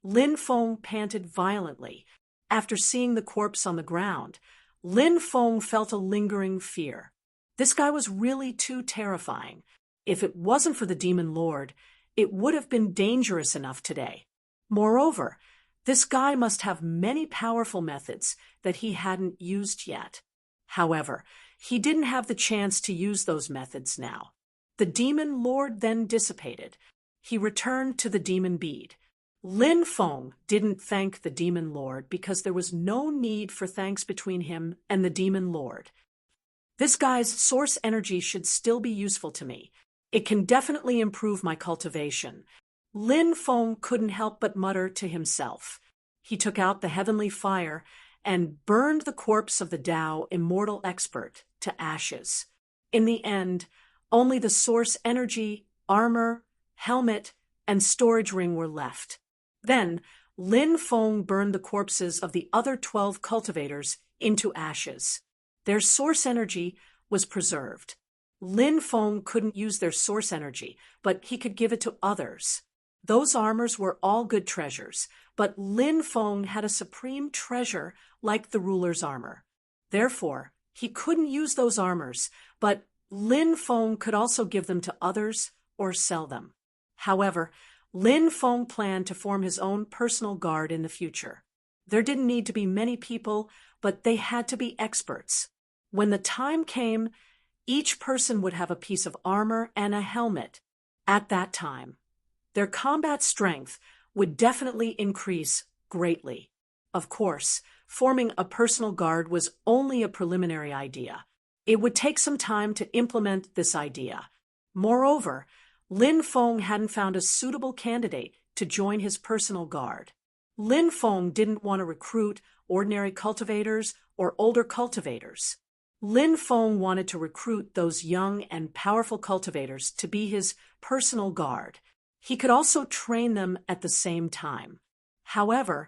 S1: Lin Feng panted violently. After seeing the corpse on the ground, Lin Feng felt a lingering fear. This guy was really too terrifying. If it wasn't for the Demon Lord, it would have been dangerous enough today. Moreover, this guy must have many powerful methods that he hadn't used yet. However, he didn't have the chance to use those methods now. The Demon Lord then dissipated. He returned to the Demon Bead. Lin Feng didn't thank the Demon Lord because there was no need for thanks between him and the Demon Lord. This guy's source energy should still be useful to me. It can definitely improve my cultivation. Lin Feng couldn't help but mutter to himself. He took out the heavenly fire and burned the corpse of the Dao Immortal Expert to ashes. In the end, Only the source energy, armor, helmet, and storage ring were left. Then, Lin Feng burned the corpses of the other 12 cultivators into ashes. Their source energy was preserved. Lin Feng couldn't use their source energy, but he could give it to others. Those armors were all good treasures, but Lin Feng had a supreme treasure like the ruler's armor. Therefore, he couldn't use those armors, but Lin Feng could also give them to others or sell them. However, Lin Feng planned to form his own personal guard in the future. There didn't need to be many people, but they had to be experts. When the time came, each person would have a piece of armor and a helmet. At that time, their combat strength would definitely increase greatly. Of course, forming a personal guard was only a preliminary idea. It would take some time to implement this idea. Moreover, Lin Feng hadn't found a suitable candidate to join his personal guard. Lin Feng didn't want to recruit ordinary cultivators or older cultivators. Lin Feng wanted to recruit those young and powerful cultivators to be his personal guard. He could also train them at the same time. However,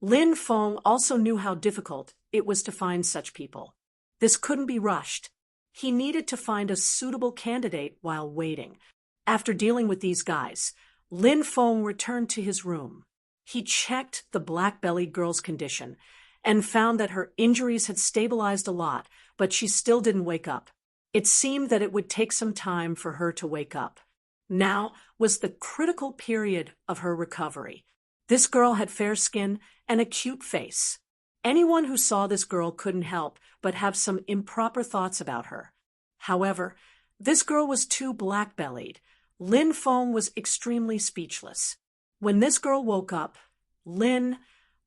S1: Lin Feng also knew how difficult it was to find such people. This couldn't be rushed. He needed to find a suitable candidate while waiting. After dealing with these guys, Lin Feng returned to his room. He checked the black-bellied girl's condition and found that her injuries had stabilized a lot, but she still didn't wake up. It seemed that it would take some time for her to wake up. Now was the critical period of her recovery. This girl had fair skin and a cute face. Anyone who saw this girl couldn't help but have some improper thoughts about her. However, this girl was too black-bellied. Lin Feng was extremely speechless. When this girl woke up, Lin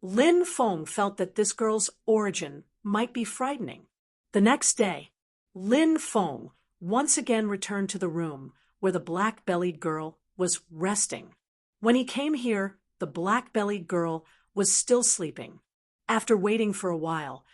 S1: Feng felt that this girl's origin might be frightening. The next day, Lin Feng once again returned to the room where the black-bellied girl was resting. When he came here, the black-bellied girl was still sleeping. After waiting for a while,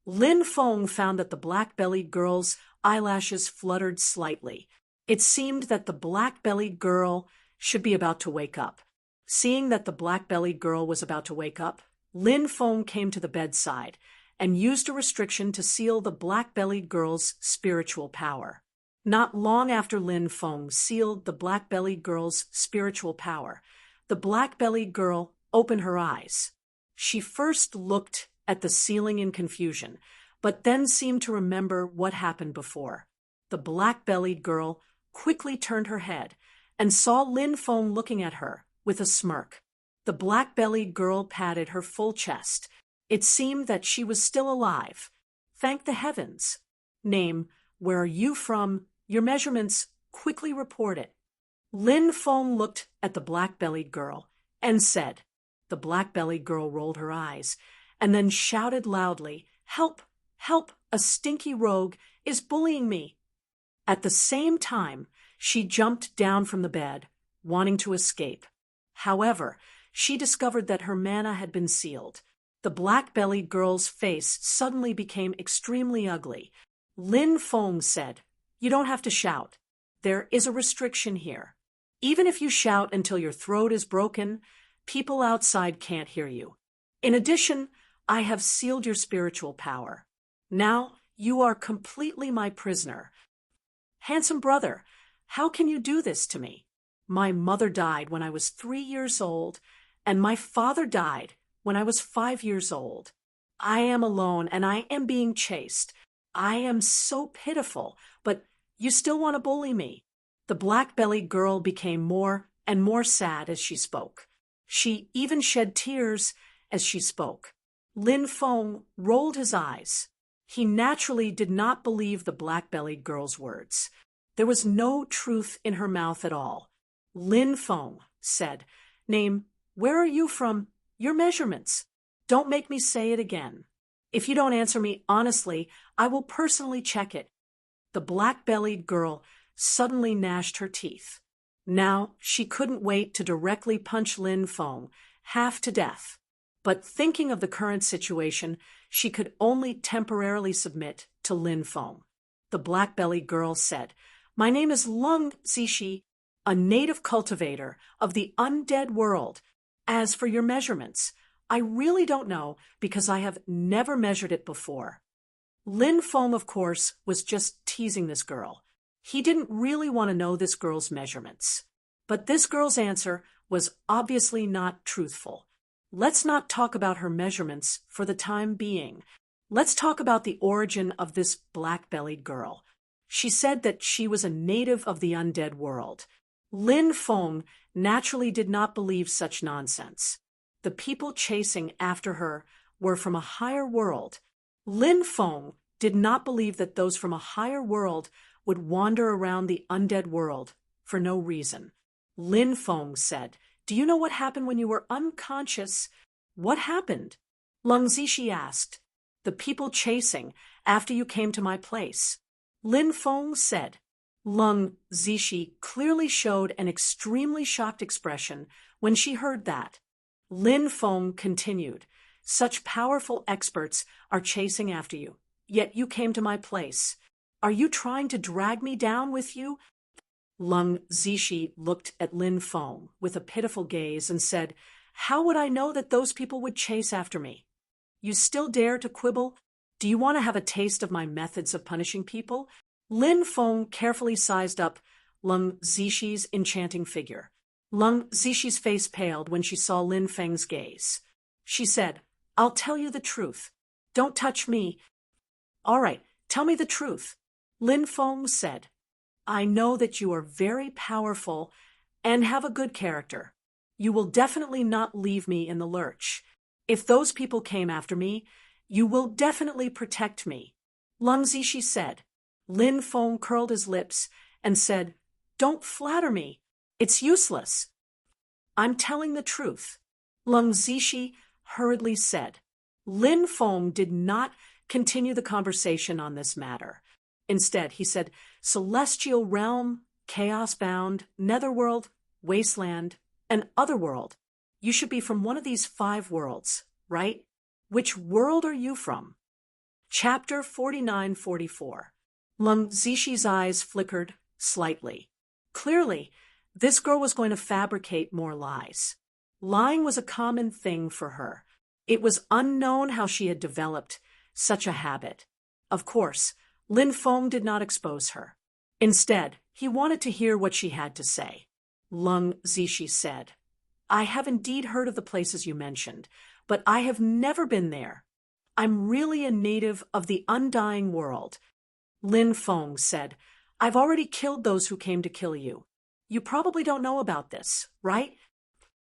S1: Lin Feng found that the black-bellied girl's eyelashes fluttered slightly. It seemed that the black-bellied girl should be about to wake up. Seeing that the black-bellied girl was about to wake up, Lin Feng came to the bedside and used a restriction to seal the black-bellied girl's spiritual power. Not long after Lin Feng sealed the black-bellied girl's spiritual power, the black-bellied girl opened her eyes. She first looked at the ceiling in confusion, but then seemed to remember what happened before. The black-bellied girl quickly turned her head and saw Lin Feng looking at her with a smirk. The black-bellied girl patted her full chest. It seemed that she was still alive. Thank the heavens. Name, where are you from? Your measurements quickly report it. Lin Feng looked at the black-bellied girl and said. The black-bellied girl rolled her eyes and then shouted loudly, "Help! Help! A stinky rogue is bullying me!" At the same time, she jumped down from the bed, wanting to escape. However, she discovered that her mana had been sealed. The black-bellied girl's face suddenly became extremely ugly. Lin Feng said, "You don't have to shout. There is a restriction here. Even if you shout until your throat is broken, people outside can't hear you. In addition, I have sealed your spiritual power. Now you are completely my prisoner. Handsome brother, how can you do this to me? My mother died when I was 3 years old, and my father died when I was 5 years old. I am alone, and I am being chased. I am so pitiful, but you still want to bully me." The black-bellied girl became more and more sad as she spoke. She even shed tears as she spoke. Lin Feng rolled his eyes. He naturally did not believe the black-bellied girl's words. There was no truth in her mouth at all. Lin Feng said, "Name, where are you from? Your measurements. Don't make me say it again. If you don't answer me honestly, I will personally check it." The black-bellied girl suddenly gnashed her teeth. Now she couldn't wait to directly punch Lin Feng half to death. But thinking of the current situation, she could only temporarily submit to Lin Feng. The black-bellied girl said, My name is Lung Zishi, a native cultivator of the undead world. As for your measurements, I really don't know because I have never measured it before. Lin Feng, of course, was just teasing this girl. He didn't really want to know this girl's measurements. But this girl's answer was obviously not truthful. Let's not talk about her measurements for the time being. Let's talk about the origin of this black-bellied girl. She said that she was a native of the undead world. Lin Feng naturally did not believe such nonsense. The people chasing after her were from a higher world. Lin Feng did not believe that those from a higher world would wander around the undead world for no reason. Lin Feng said, "Do you know what happened when you were unconscious?" "What happened?" Lung Zishi asked. "The people chasing after you came to my place." Lin Feng said. Lung Zishi clearly showed an extremely shocked expression when she heard that. Lin Feng continued, "Such powerful experts are chasing after you, yet you came to my place. Are you trying to drag me down with you?" Lung Zishi looked at Lin Feng with a pitiful gaze and said, "How would I know that those people would chase after me? You still dare to quibble? Do you want to have a taste of my methods of punishing people?" Lin Feng carefully sized up Lung Zishi's enchanting figure. Lung Zishi's face paled when she saw Lin Feng's gaze. She said, "I'll tell you the truth. Don't touch me." "All right, tell me the truth." Lin Feng said, "I know that you are very powerful and have a good character. You will definitely not leave me in the lurch. If those people came after me, you will definitely protect me." Lung Zishi said. Lin Feng curled his lips and said, "Don't flatter me. It's useless." "I'm telling the truth," Lung Zishi hurriedly said. Lin Feng did not continue the conversation on this matter. Instead, he said, "Celestial realm, chaos-bound, netherworld, wasteland, and otherworld. You should be from one of these 5 worlds, right? Which world are you from?" Chapter 49-44. Lung Zishi's eyes flickered slightly. Clearly, this girl was going to fabricate more lies. Lying was a common thing for her. It was unknown how she had developed such a habit. Of course, Lin Feng did not expose her. Instead, he wanted to hear what she had to say. Lung Zishi said, "I have indeed heard of the places you mentioned, but I have never been there. I'm really a native of the undying world." Lin Feng said, "I've already killed those who came to kill you. You probably don't know about this, right?"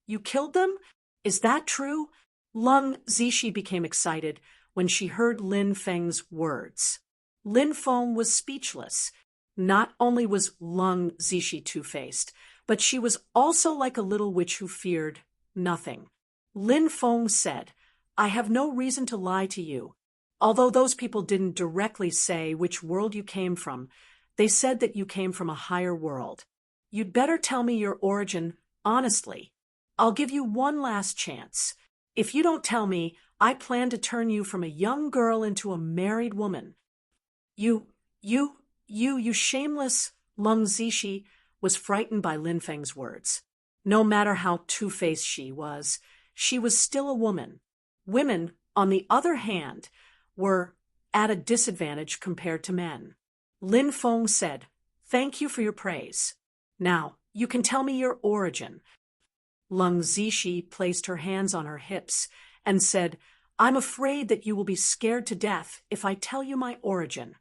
S1: "You killed them? Is that true?" Lung Zishi became excited when she heard Lin Feng's words. Lin Feng was speechless. Not only was Lung Zishi two-faced, but she was also like a little witch who feared nothing. Lin Feng said, "I have no reason to lie to you. Although those people didn't directly say which world you came from, they said that you came from a higher world. You'd better tell me your origin honestly. I'll give you one last chance. If you don't tell me, I plan to turn you from a young girl into a married woman." You shameless," Lung Zishi was frightened by Lin Feng's words. No matter how two-faced she was still a woman. Women, on the other hand, were at a disadvantage compared to men. Lin Feng said, "Thank you for your praise. Now, you can tell me your origin." Lung Zishi placed her hands on her hips and said, "I'm afraid that you will be scared to death if I tell you my origin."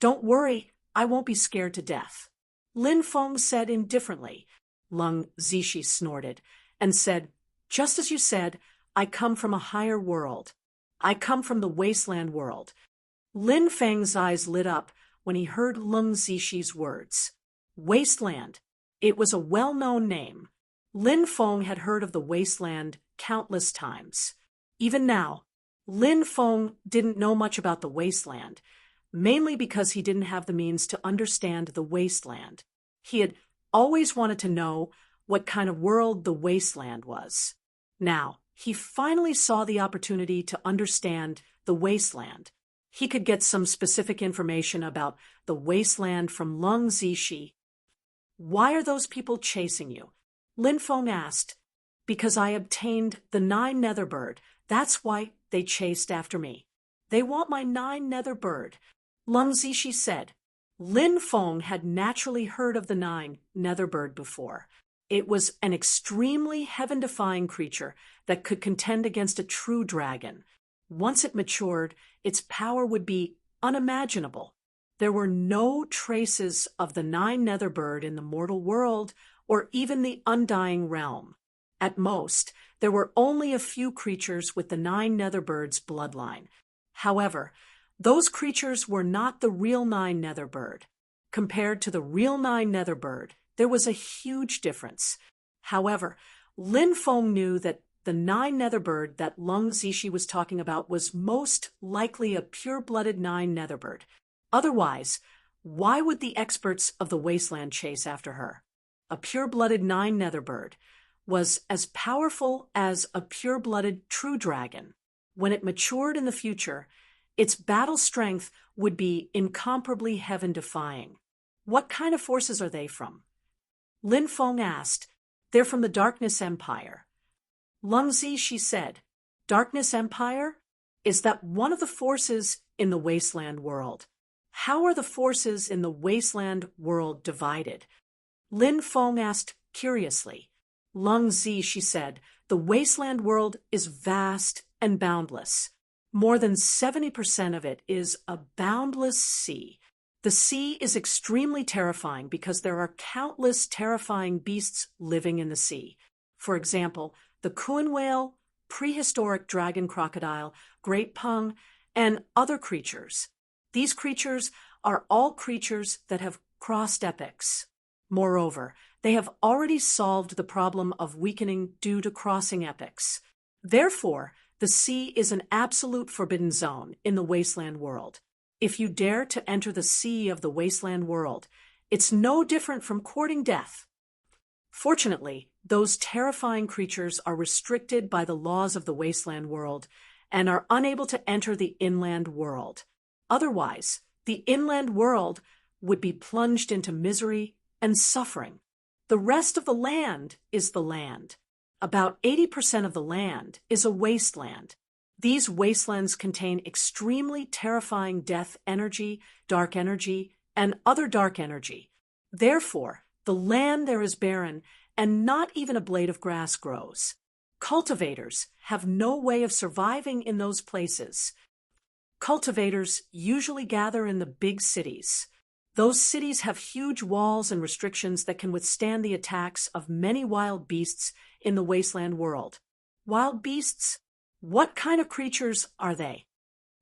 S1: "Don't worry, I won't be scared to death," Lin Feng said indifferently. Lung Zishi snorted and said, "Just as you said, I come from a higher world. I come from the wasteland world." Lin Feng's eyes lit up when he heard Lung Zishi's words. Wasteland. It was a well-known name. Lin Feng had heard of the wasteland countless times. Even now, Lin Feng didn't know much about the wasteland, mainly because he didn't have the means to understand the wasteland. He had always wanted to know what kind of world the wasteland was. Now, he finally saw the opportunity to understand the wasteland. He could get some specific information about the wasteland from Lung Zishi. Why are those people chasing you? Lin Feng asked. Because I obtained the 9 nether bird. That's why they chased after me. They want my 9 nether bird. Lung Zishi said. Lin Feng had naturally heard of the 9 nether bird before. It was an extremely heaven-defying creature that could contend against a true dragon. Once it matured, its power would be unimaginable. There were no traces of the 9 nether bird in the mortal world or even the undying realm. At most, there were only a few creatures with the 9 nether bird's bloodline. However, those creatures were not the real 9 nether bird. Compared to the real 9 nether bird, there was a huge difference. However, Lin Feng knew that the 9 nether bird that Lung Zishi was talking about was most likely a pure-blooded 9 nether bird. Otherwise, why would the experts of the wasteland chase after her? A pure-blooded 9 nether bird was as powerful as a pure-blooded true dragon. When it matured in the future, its battle strength would be incomparably heaven-defying. What kind of forces are they from? Lin Feng asked. They're from the Darkness Empire. Lung Zishi said. Darkness Empire? Is that one of the forces in the wasteland world? How are the forces in the wasteland world divided? Lin Feng asked curiously. Lung Zishi said, the wasteland world is vast and boundless. More than 70% of it is a boundless sea. The sea is extremely terrifying because there are countless terrifying beasts living in the sea. For example, the Kuan whale, prehistoric dragon crocodile, great pung, and other creatures. These creatures are all creatures that have crossed epochs. Moreover, they have already solved the problem of weakening due to crossing epochs. Therefore, the sea is an absolute forbidden zone in the wasteland world. If you dare to enter the sea of the wasteland world, it's no different from courting death. Fortunately, those terrifying creatures are restricted by the laws of the wasteland world and are unable to enter the inland world. Otherwise, the inland world would be plunged into misery and suffering. The rest of the land is the land. About 80% of the land is a wasteland. These wastelands contain extremely terrifying death energy, dark energy, and other dark energy. Therefore, the land there is barren, and not even a blade of grass grows. Cultivators have no way of surviving in those places. Cultivators usually gather in the big cities. Those cities have huge walls and restrictions that can withstand the attacks of many wild beasts in the wasteland world. Wild beasts? What kind of creatures are they?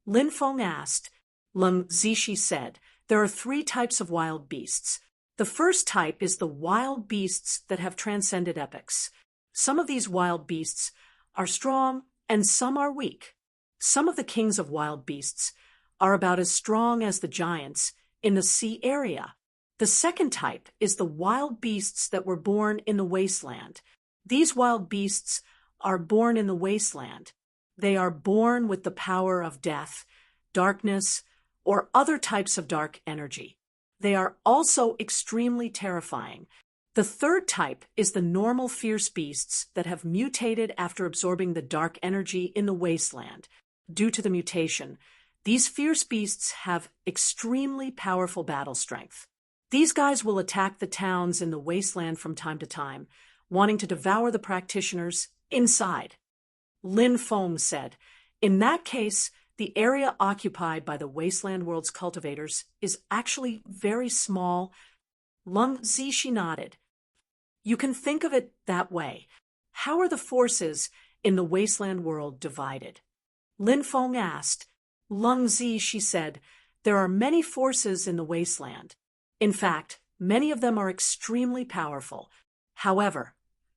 S1: Lin Feng asked. Lung Zishi said, there are 3 types of wild beasts. The first type is the wild beasts that have transcended epochs. Some of these wild beasts are strong and some are weak. Some of the kings of wild beasts are about as strong as the giants in the sea area. The second type is the wild beasts that were born in the wasteland. These wild beasts are born in the wasteland. They are born with the power of death, darkness, or other types of dark energy. They are also extremely terrifying. The third type is the normal fierce beasts that have mutated after absorbing the dark energy in the wasteland. Due to the mutation, these fierce beasts have extremely powerful battle strength. These guys will attack the towns in the wasteland from time to time, wanting to devour the practitioners inside. Lin Feng said, in that case, the area occupied by the wasteland world's cultivators is actually very small. Lung Zishi nodded. You can think of it that way. How are the forces in the wasteland world divided? Lin Feng asked. Lung Zishi said, there are many forces in the wasteland. In fact, many of them are extremely powerful. However,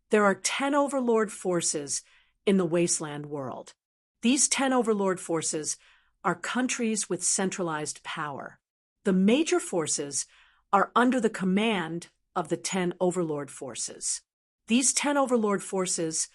S1: there are 10 overlord forces in the wasteland world. These 10 overlord forces are countries with centralized power. The major forces are under the command of the 10 overlord forces. These 10 overlord forces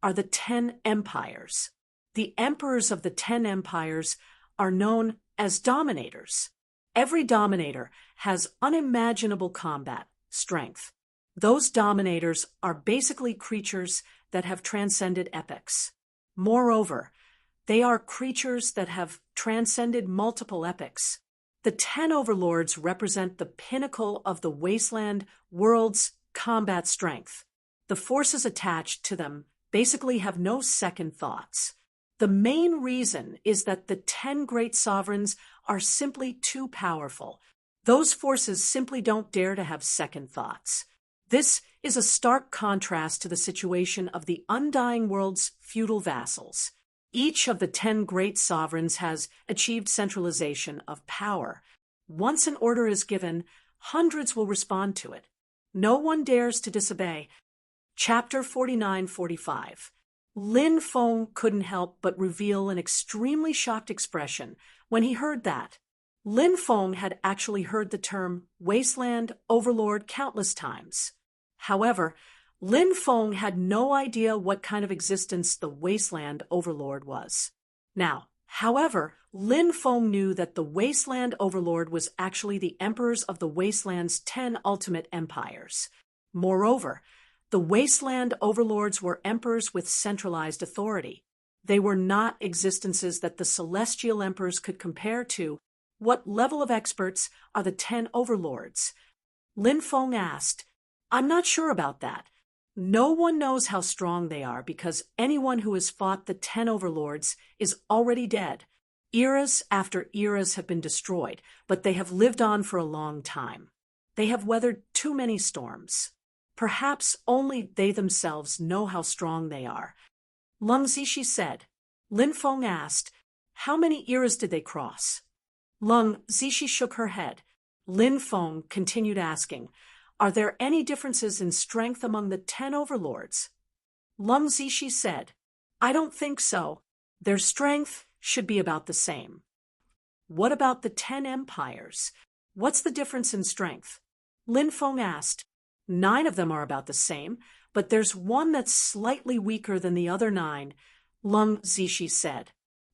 S1: are the 10 empires. The emperors of the 10 empires are known as dominators. Every dominator has unimaginable combat strength. Those dominators are basically creatures that have transcended epochs. Moreover, they are creatures that have transcended multiple epochs. The 10 overlords represent the pinnacle of the wasteland world's combat strength. The forces attached to them basically have no second thoughts. The main reason is that the 10 great sovereigns are simply too powerful. Those forces simply don't dare to have second thoughts. This is a stark contrast to the situation of the undying world's feudal vassals. Each of the 10 great sovereigns has achieved centralization of power. Once an order is given, hundreds will respond to it. No one dares to disobey. Chapter 49-45. Lin Feng couldn't help but reveal an extremely shocked expression when he heard that. Lin Feng had actually heard the term wasteland overlord countless times. However, Lin Feng had no idea what kind of existence the wasteland overlord was. However, Lin Feng knew that the wasteland overlord was actually the emperors of the wasteland's 10 ultimate empires. Moreover, the wasteland overlords were emperors with centralized authority. They were not existences that the celestial emperors could compare to. What level of experts are the 10 overlords? Lin Feng asked. I'm not sure about that. No one knows how strong they are because anyone who has fought the 10 overlords is already dead. Eras after eras have been destroyed, but they have lived on for a long time. They have weathered too many storms. Perhaps only they themselves know how strong they are. Lung Zishi said. Lin Feng asked, how many eras did they cross? Lung Zishi shook her head. Lin Feng continued asking, are there any differences in strength among the 10 overlords? Lung Zishi said, I don't think so. Their strength should be about the same. What about the 10 empires? What's the difference in strength? Lin Feng asked. 9 of them are about the same, but there's one that's slightly weaker than the other 9, Lung Zishi said.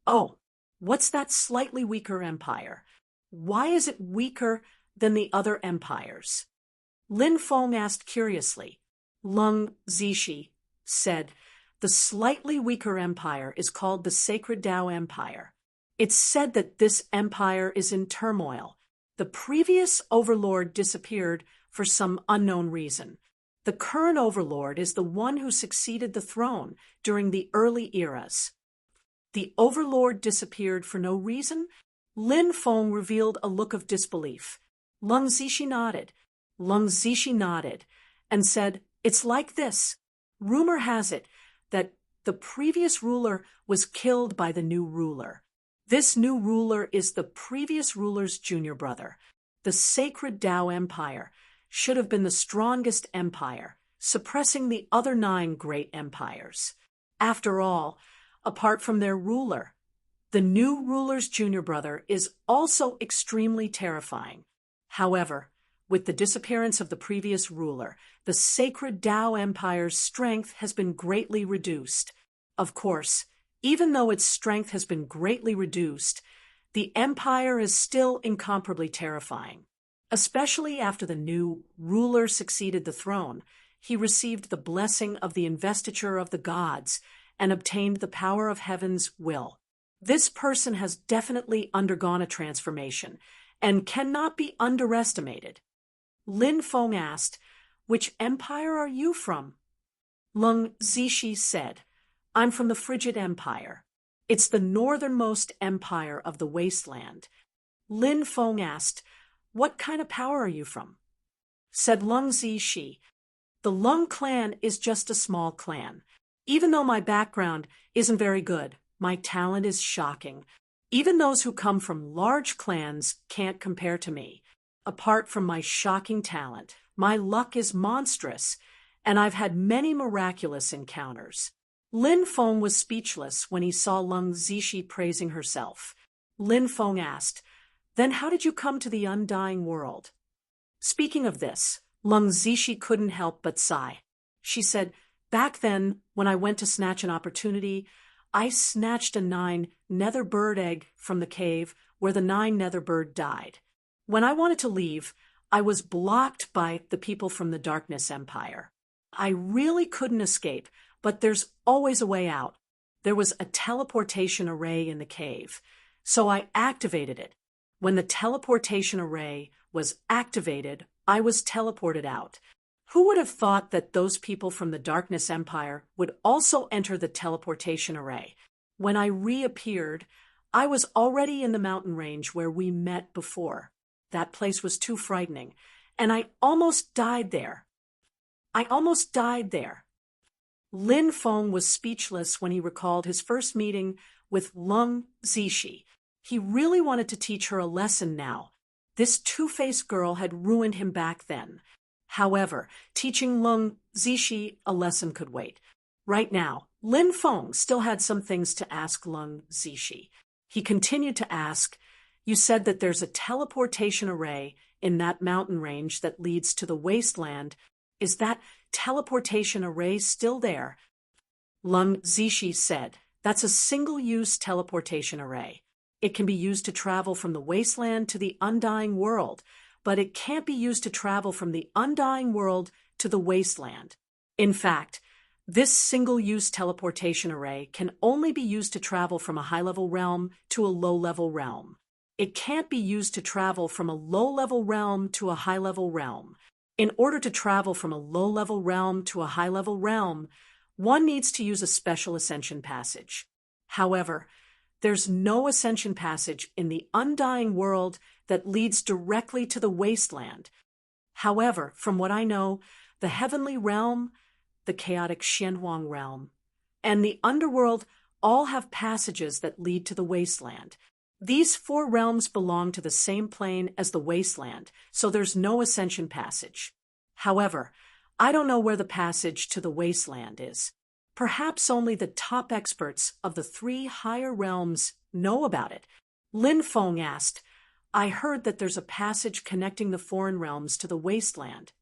S1: Oh, what's that slightly weaker empire? Why is it weaker than the other empires? Lin Feng asked curiously. Lung Zishi said, the slightly weaker empire is called the Sacred Tao Empire. It's said that this empire is in turmoil. The previous overlord disappeared for some unknown reason. The current overlord is the one who succeeded the throne during the early eras. The overlord disappeared for no reason? Lin Feng revealed a look of disbelief. Lung Zishi nodded. Lung Zishi nodded and said, it's like this. Rumor has it that the previous ruler was killed by the new ruler. This new ruler is the previous ruler's junior brother. The Sacred Tao Empire should have been the strongest empire, suppressing the other 9 great empires. After all, apart from their ruler, the new ruler's junior brother is also extremely terrifying. However, with the disappearance of the previous ruler, the Sacred Tao Empire's strength has been greatly reduced. Of course, even though its strength has been greatly reduced, the empire is still incomparably terrifying. Especially after the new ruler succeeded the throne, he received the blessing of the investiture of the gods and obtained the power of heaven's will. This person has definitely undergone a transformation and cannot be underestimated. Lin Feng asked, which empire are you from? Lung Zishi said, I'm from the Frigid Empire. It's the northernmost empire of the wasteland. Lin Feng asked, what kind of power are you from? Said Lung Zishi, the Lung clan is just a small clan. Even though my background isn't very good, my talent is shocking. Even those who come from large clans can't compare to me. Apart from my shocking talent, my luck is monstrous, and I've had many miraculous encounters. Lin Feng was speechless when he saw Lung Zishi praising herself. Lin Feng asked, then how did you come to the undying world? Speaking of this, Lung Zishi couldn't help but sigh. She said, back then, when I went to snatch an opportunity, I snatched a 9 nether bird egg from the cave where the 9 nether bird died. When I wanted to leave, I was blocked by the people from the Darkness Empire. I really couldn't escape, but there's always a way out. There was a teleportation array in the cave, so I activated it. When the teleportation array was activated, I was teleported out. Who would have thought that those people from the Darkness Empire would also enter the teleportation array? When I reappeared, I was already in the mountain range where we met before. That place was too frightening, and I almost died there. Lin Feng was speechless when he recalled his first meeting with Lung Zishi. He really wanted to teach her a lesson now. This two-faced girl had ruined him back then. However, teaching Lung Zishi a lesson could wait. Right now, Lin Feng still had some things to ask Lung Zishi. He continued to ask, "You said that there's a teleportation array in that mountain range that leads to the wasteland. Is that teleportation array still there?" Lung Zishi said, "That's a single-use teleportation array. It can be used to travel from the wasteland to the undying world, but it can't be used to travel from the undying world to the wasteland. In fact, this single-use teleportation array can only be used to travel from a high-level realm to a low-level realm. It can't be used to travel from a low-level realm to a high-level realm. In order to travel from a low-level realm to a high-level realm, one needs to use a special ascension passage. However, there's no ascension passage in the undying world that leads directly to the wasteland. However, from what I know, the heavenly realm, the chaotic Xianhuang realm, and the underworld all have passages that lead to the wasteland. These 4 realms belong to the same plane as the wasteland, so there's no ascension passage. However, I don't know where the passage to the wasteland is. Perhaps only the top experts of the 3 higher realms know about it." Lin Feng asked, "I heard that there's a passage connecting the foreign realms to the wasteland."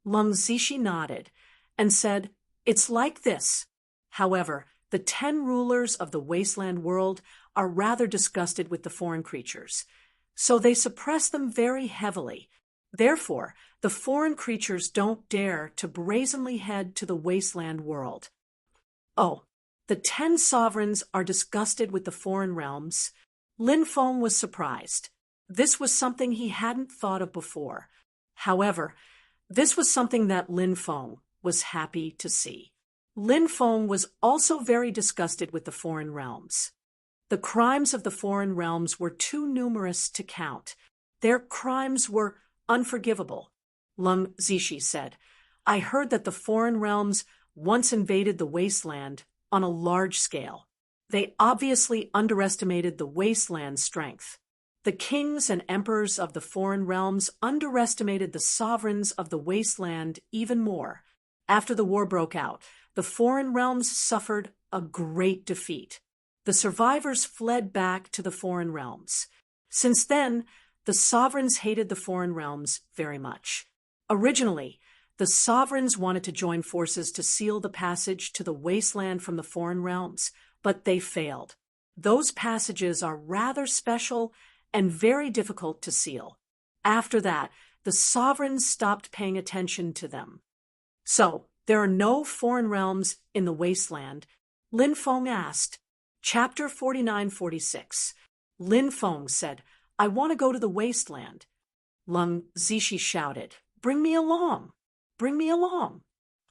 S1: Lung Zishi nodded and said, "It's like this. However, the 10 rulers of the wasteland world are rather disgusted with the foreign creatures, so they suppress them very heavily. Therefore, the foreign creatures don't dare to brazenly head to the wasteland world." "Oh, the 10 sovereigns are disgusted with the foreign realms?" Lin Feng was surprised. This was something he hadn't thought of before. However, this was something that Lin Feng was happy to see. Lin Feng was also very disgusted with the foreign realms. The crimes of the foreign realms were too numerous to count. Their crimes were unforgivable. Lung Zishi said, "I heard that the foreign realms once invaded the wasteland on a large scale. They obviously underestimated the wasteland's strength. The kings and emperors of the foreign realms underestimated the sovereigns of the wasteland even more. After the war broke out, the foreign realms suffered a great defeat. The survivors fled back to the foreign realms. Since then, the sovereigns hated the foreign realms very much. Originally, the sovereigns wanted to join forces to seal the passage to the wasteland from the foreign realms, but they failed. Those passages are rather special and very difficult to seal. After that, the sovereigns stopped paying attention to them. So, there are no foreign realms in the wasteland?" Lin Feng asked. Chapter 49-46. Lin Feng said, "I want to go to the wasteland." Lung Zishi shouted, "Bring me along! Bring me along!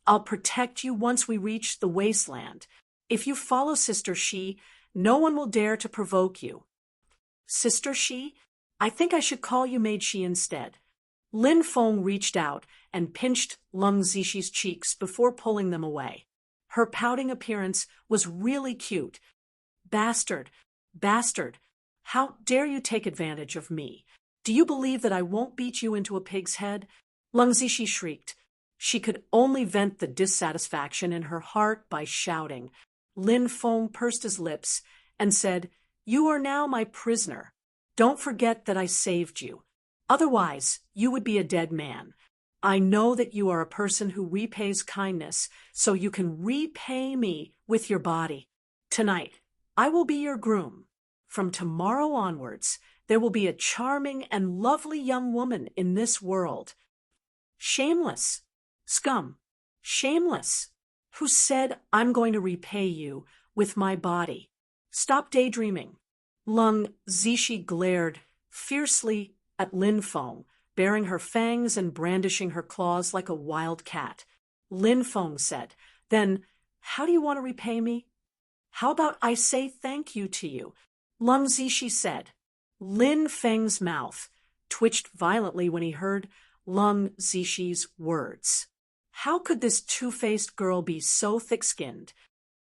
S1: I'll protect you once we reach the wasteland. If you follow Sister Shi, no one will dare to provoke you." "Sister Shi? I think I should call you Maid Shi instead." Lin Feng reached out and pinched Lung Zishi's cheeks before pulling them away. Her pouting appearance was really cute. "Bastard! Bastard! How dare you take advantage of me? Do you believe that I won't beat you into a pig's head?" Lung Zishi shrieked. She could only vent the dissatisfaction in her heart by shouting. Lin Feng pursed his lips and said, "You are now my prisoner. Don't forget that I saved you. Otherwise, you would be a dead man. I know that you are a person who repays kindness, so you can repay me with your body." Tonight, I will be your groom. From tomorrow onwards, there will be a charming and lovely young woman in this world. Shameless. Scum. Shameless. Who said I'm going to repay you with my body? Stop daydreaming. Lung Zishi glared fiercely at Lin Feng, baring her fangs and brandishing her claws like a wild cat. Lin Feng said, Then, how do you want to repay me? How about I say thank you to you? Lung Zishi said. Lin Feng's mouth twitched violently when he heard Lung Zishi's words. How could this two-faced girl be so thick-skinned?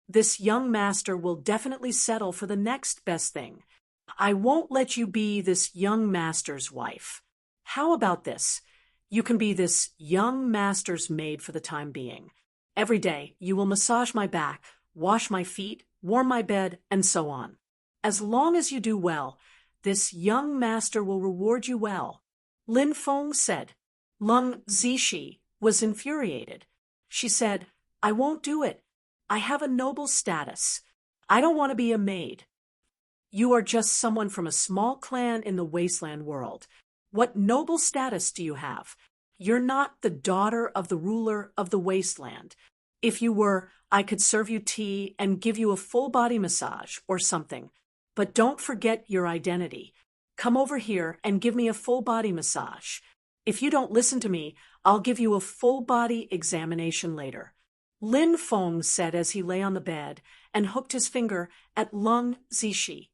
S1: This young master will definitely settle for the next best thing. I won't let you be this young master's wife. How about this? You can be this young master's maid for the time being. Every day you will massage my back, wash my feet, warm my bed, and so on. As long as you do well, this young master will reward you well. Lin Feng said. Lung Zishi was infuriated. She said, I won't do it. I have a noble status. I don't want to be a maid. You are just someone from a small clan in the wasteland world. What noble status do you have? You're not the daughter of the ruler of the wasteland. If you were, I could serve you tea and give you a full body massage or something. But don't forget your identity. Come over here and give me a full body massage. If you don't listen to me, I'll give you a full body examination later. Lin Feng said as he lay on the bed and hooked his finger at Lung Zishi.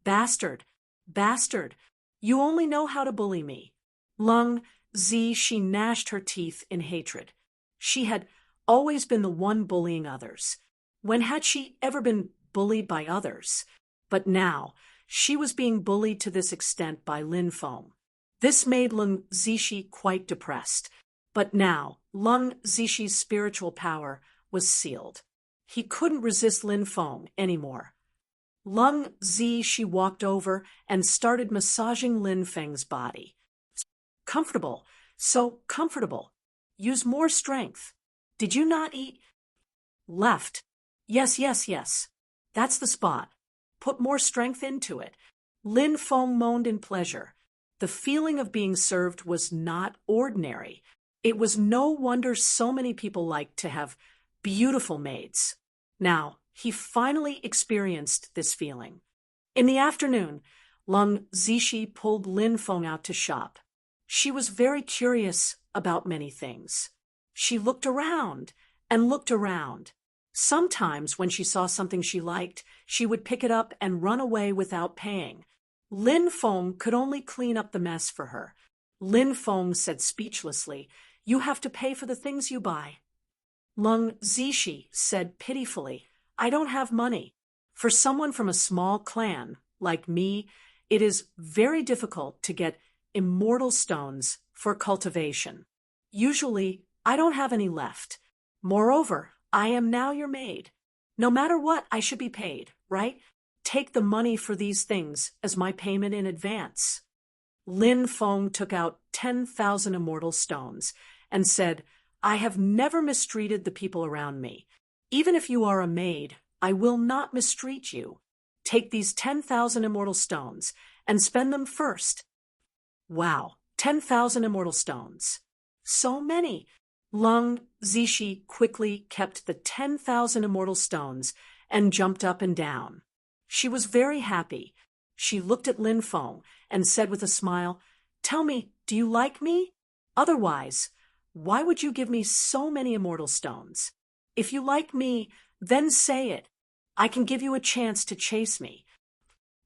S1: Bastard, bastard, you only know how to bully me. Lung Zishi gnashed her teeth in hatred. She had always been the one bullying others. When had she ever been bullied by others? But now, she was being bullied to this extent by Lin Feng. This made Lung Zishi quite depressed. But now, Lung Zishi's spiritual power was sealed. He couldn't resist Lin Feng anymore. Lung Zishi walked over and started massaging Lin Feng's body. Comfortable, so comfortable. Use more strength. Did you not eat? Left. Yes, yes, yes. That's the spot. Put more strength into it. Lin Feng moaned in pleasure. The feeling of being served was not ordinary. It was no wonder so many people liked to have beautiful maids. Now, he finally experienced this feeling. In the afternoon, Lung Zishi pulled Lin Feng out to shop. She was very curious about many things. She looked around and looked around. Sometimes when she saw something she liked, she would pick it up and run away without paying. Lin Feng could only clean up the mess for her. Lin Feng said speechlessly, You have to pay for the things you buy. Lung Zishi said pitifully, I don't have money. For someone from a small clan, like me, it is very difficult to get immortal stones for cultivation. Usually, I don't have any left. Moreover, I am now your maid. No matter what, I should be paid, right? Take the money for these things as my payment in advance. Lin Feng took out 10,000 immortal stones and said, I have never mistreated the people around me. Even if you are a maid, I will not mistreat you. Take these 10,000 immortal stones and spend them first. Wow, 10,000 immortal stones. So many. Lung Zishi quickly kept the 10,000 immortal stones and jumped up and down. She was very happy. She looked at Lin Feng and said with a smile, Tell me, do you like me? Otherwise, why would you give me so many immortal stones? If you like me, then say it. I can give you a chance to chase me.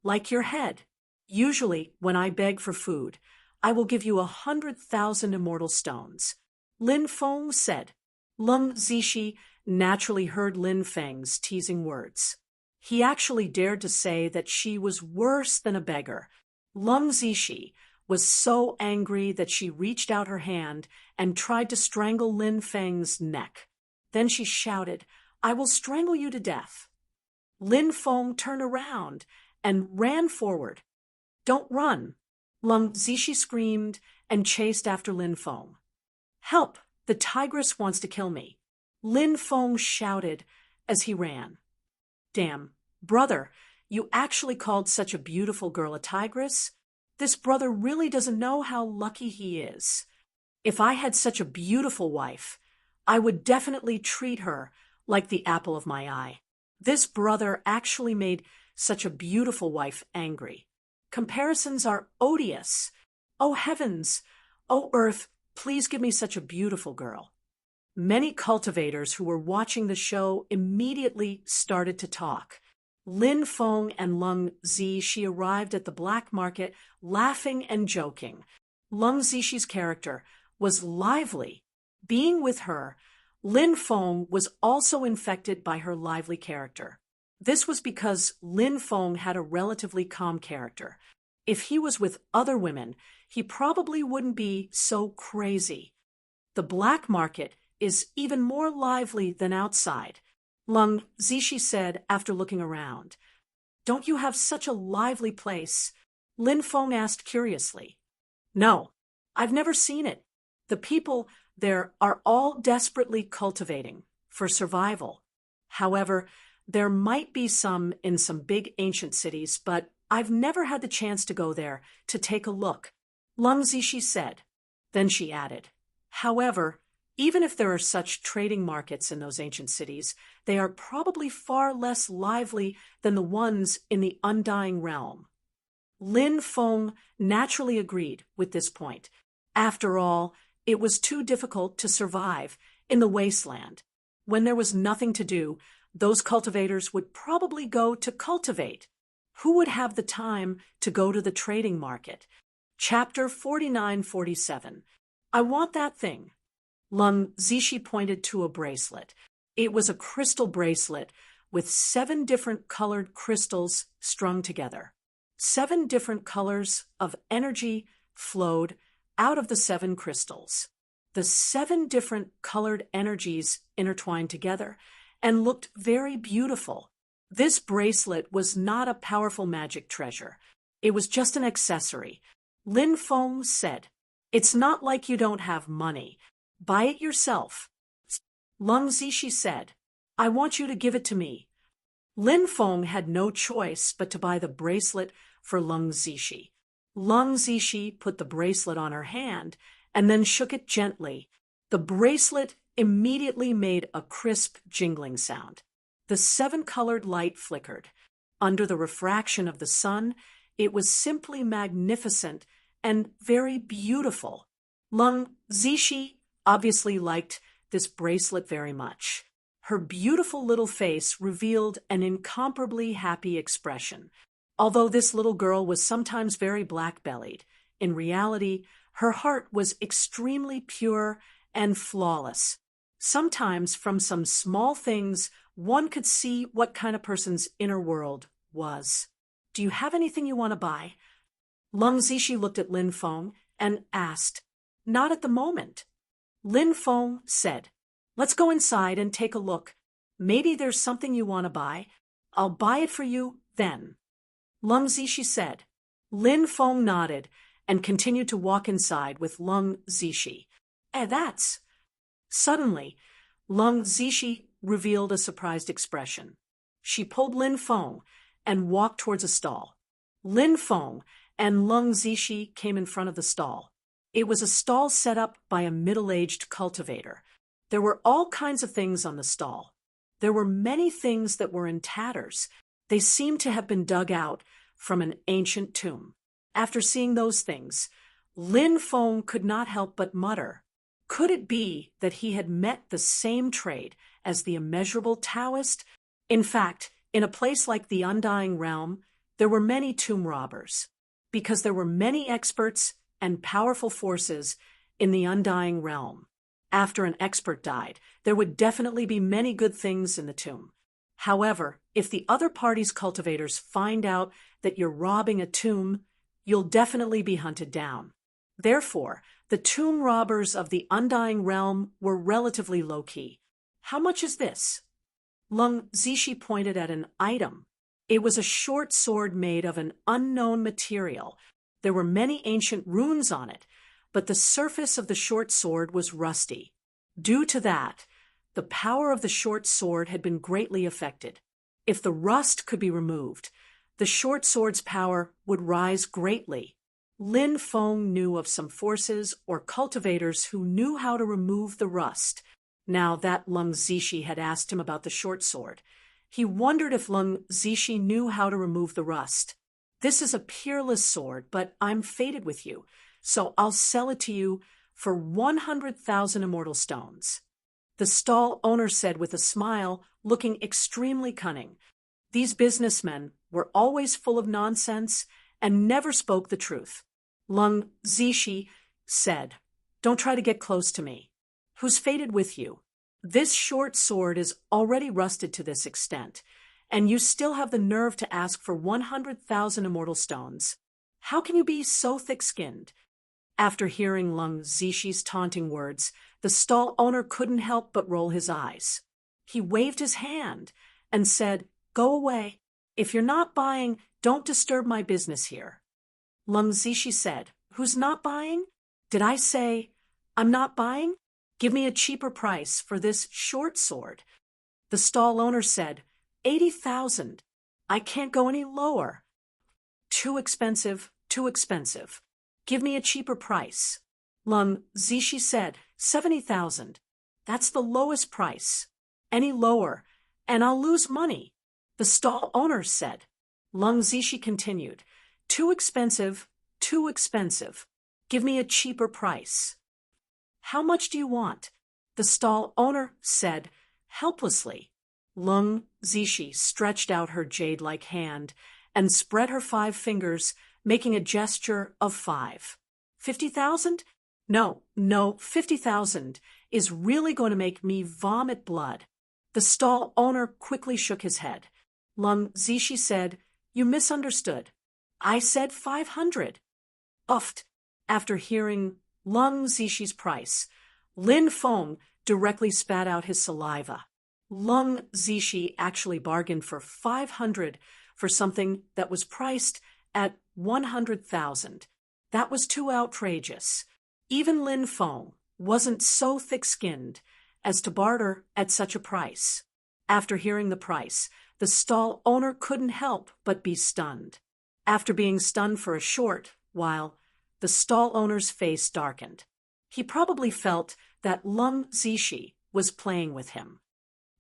S1: Like your head. Usually, when I beg for food, I will give you 100,000 immortal stones. Lin Feng said. Lung Zishi naturally heard Lin Feng's teasing words. He actually dared to say that she was worse than a beggar. Lung Zishi was so angry that she reached out her hand and tried to strangle Lin Feng's neck. Then she shouted, I will strangle you to death. Lin Feng turned around and ran forward. Don't run. Lung Zishi screamed and chased after Lin Feng. Help! The tigress wants to kill me. Lin Feng shouted as he ran. Damn, brother, you actually called such a beautiful girl a tigress? This brother really doesn't know how lucky he is. If I had such a beautiful wife, I would definitely treat her like the apple of my eye. This brother actually made such a beautiful wife angry. Comparisons are odious. Oh heavens! Oh earth, please give me such a beautiful girl. Many cultivators who were watching the show immediately started to talk. Lin Feng and Leng Zixi arrived at the black market laughing and joking. Leng Zixi character was lively. Being with her, Lin Feng was also infected by her lively character. This was because Lin Feng had a relatively calm character. If he was with other women, he probably wouldn't be so crazy. The black market is even more lively than outside, Leng Zixi said after looking around. Don't you have such a lively place? Lin Feng asked curiously. No, I've never seen it. The people there are all desperately cultivating for survival. However, there might be some in some big ancient cities, but I've never had the chance to go there to take a look, Leng Zixi said. Then she added, however, even if there are such trading markets in those ancient cities, they are probably far less lively than the ones in the undying realm. Lin Feng naturally agreed with this point. After all, it was too difficult to survive in the wasteland. When there was nothing to do, those cultivators would probably go to cultivate. Who would have the time to go to the trading market? Chapter 49-47. I want that thing. Leng Zixi pointed to a bracelet. It was a crystal bracelet with 7 different colored crystals strung together. 7 different colors of energy flowed out of the 7 crystals. The 7 different colored energies intertwined together and looked very beautiful. This bracelet was not a powerful magic treasure. It was just an accessory. Lin Feng said, it's not like you don't have money. Buy it yourself. Leng Zixi said, I want you to give it to me. Lin Feng had no choice but to buy the bracelet for Leng Zixi. Leng Zixi put the bracelet on her hand and then shook it gently. The bracelet immediately made a crisp jingling sound. The 7-colored light flickered. Under the refraction of the sun, it was simply magnificent and very beautiful. Leng Zixi obviously liked this bracelet very much. Her beautiful little face revealed an incomparably happy expression. Although this little girl was sometimes very black-bellied, in reality, her heart was extremely pure and flawless. Sometimes from some small things, one could see what kind of person's inner world was. Do you have anything you want to buy? Leng Zixi looked at Lin Feng and asked, Not at the moment. Lin Feng said, Let's go inside and take a look. Maybe there's something you want to buy. I'll buy it for you then. Leng Zixi said. Lin Feng nodded and continued to walk inside with Leng Zixi. That's... Suddenly, Leng Zixi revealed a surprised expression. She pulled Lin Feng and walked towards a stall. Lin Feng and Leng Zixi came in front of the stall. It was a stall set up by a middle-aged cultivator. There were all kinds of things on the stall. There were many things that were in tatters. They seemed to have been dug out from an ancient tomb. After seeing those things, Lin Feng could not help but mutter, could it be that he had met the same trade as the immeasurable Taoist? In fact, in a place like the Undying Realm, there were many tomb robbers, because there were many experts and powerful forces in the Undying Realm. After an expert died, there would definitely be many good things in the tomb. However, if the other party's cultivators find out that you're robbing a tomb, you'll definitely be hunted down. Therefore, the tomb robbers of the Undying Realm were relatively low-key. How much is this? Leng Zixi pointed at an item. It was a short sword made of an unknown material. There were many ancient runes on it, but the surface of the short sword was rusty. Due to that, the power of the short sword had been greatly affected. If the rust could be removed, the short sword's power would rise greatly. Lin Feng knew of some forces or cultivators who knew how to remove the rust. Now that Leng Zishi had asked him about the short sword, he wondered if Leng Zishi knew how to remove the rust. This is a peerless sword, but I'm fated with you, so I'll sell it to you for 100,000 immortal stones. The stall owner said with a smile, looking extremely cunning. These businessmen were always full of nonsense and never spoke the truth. Leng Zishi said, "Don't try to get close to me. Who's fated with you? This short sword is already rusted to this extent, and you still have the nerve to ask for 100,000 immortal stones. How can you be so thick-skinned?" After hearing Leng Zishi's taunting words, the stall owner couldn't help but roll his eyes. He waved his hand and said, "Go away. If you're not buying, don't disturb my business here." Leng Zishi said, "Who's not buying? Did I say I'm not buying? Give me a cheaper price for this short sword." The stall owner said, 80,000. I can't go any lower. Too expensive, too expensive. Give me a cheaper price. Leng Zishi said, 70,000. That's the lowest price. Any lower, and I'll lose money. The stall owner said. Leng Zishi continued, too expensive, too expensive. Give me a cheaper price. How much do you want? The stall owner said, helplessly. Leng Zishi stretched out her jade-like hand and spread her 5 fingers, making a gesture of 5. 50,000? No, 50,000 is really going to make me vomit blood. The stall owner quickly shook his head. Leng Zishi said, you misunderstood. I said 500. Uffed. After hearing Leng Zishi's price, Lin Feng directly spat out his saliva. Leng Zishi actually bargained for 500 for something that was priced at 100,000. That was too outrageous. Even Lin Feng wasn't so thick-skinned as to barter at such a price. After hearing the price, the stall owner couldn't help but be stunned. After being stunned for a short while, the stall owner's face darkened. He probably felt that Leng Zishi was playing with him.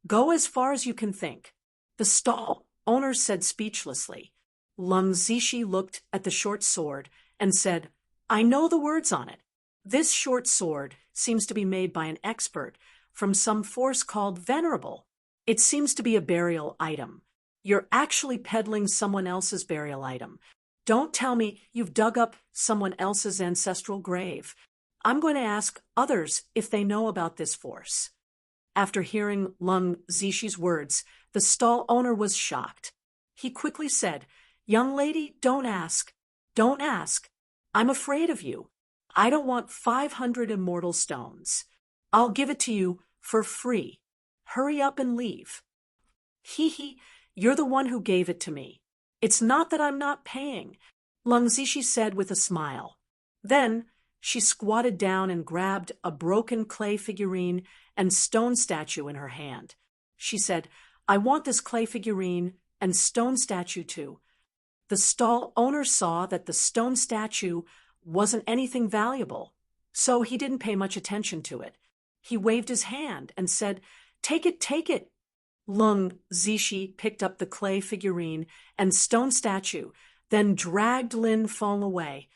S1: Go as far as you can think, the stall owner said speechlessly. Leng Zishi looked at the short sword and said, I know the words on it. This short sword seems to be made by an expert from some force called Venerable. It seems to be a burial item. You're actually peddling someone else's burial item. Don't tell me you've dug up someone else's ancestral grave. I'm going to ask others if they know about this force. After hearing Leng Zishi's words, the stall owner was shocked. He quickly said, young lady, don't ask. Don't ask. I'm afraid of you. I don't want 500 immortal stones. I'll give it to you for free. Hurry up and leave. Hee, you're the one who gave it to me. It's not that I'm not paying, Leng Zishi said with a smile. Then she squatted down and grabbed a broken clay figurine and stone statue in her hand. She said, I want this clay figurine and stone statue too. The stall owner saw that the stone statue wasn't anything valuable, so he didn't pay much attention to it. He waved his hand and said, take it, take it. Leng Zishi picked up the clay figurine and stone statue, then dragged Lin Feng away.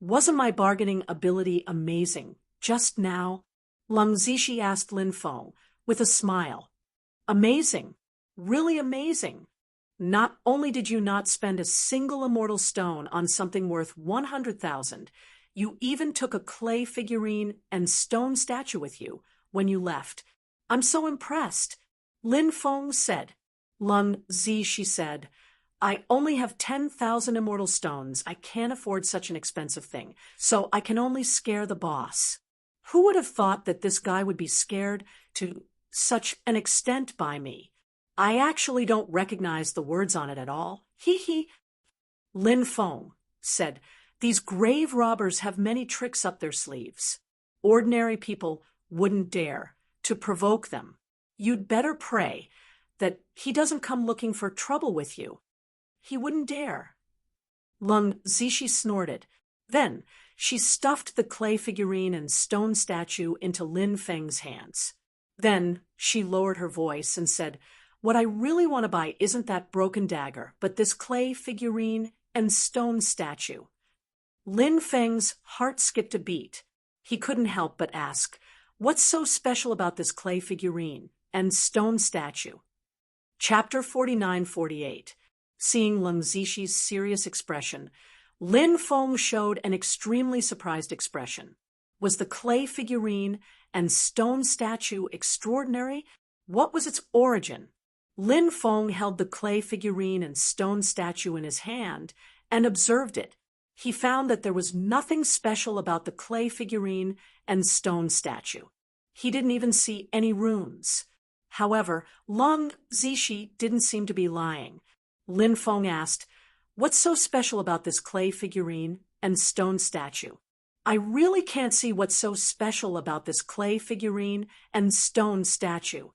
S1: Wasn't my bargaining ability amazing just now? Leng Zishi asked Lin Feng with a smile. Amazing, really amazing. Not only did you not spend a single immortal stone on something worth 100,000, you even took a clay figurine and stone statue with you when you left. I'm so impressed. Lin Feng said. Leng Zishi said, I only have 10,000 immortal stones. I can't afford such an expensive thing, so I can only scare the boss. Who would have thought that this guy would be scared to such an extent by me? I actually don't recognize the words on it at all. Hee. Lin Feng said, these grave robbers have many tricks up their sleeves. Ordinary people wouldn't dare to provoke them. You'd better pray that he doesn't come looking for trouble with you. He wouldn't dare. Lung Zishi snorted. Then she stuffed the clay figurine and stone statue into Lin Feng's hands. Then she lowered her voice and said, "What I really want to buy isn't that broken dagger, but this clay figurine and stone statue." Lin Feng's heart skipped a beat. He couldn't help but ask, "What's so special about this clay figurine and stone statue?" Chapter 49-48. Seeing Lung Zixi serious expression, Lin Feng showed an extremely surprised expression. Was the clay figurine and stone statue extraordinary? What was its origin? Lin Feng held the clay figurine and stone statue in his hand and observed it. He found that there was nothing special about the clay figurine and stone statue. He didn't even see any runes. However, Lung Zixi didn't seem to be lying. Lin Feng asked, "What's so special about this clay figurine and stone statue?" "I really can't see what's so special about this clay figurine and stone statue."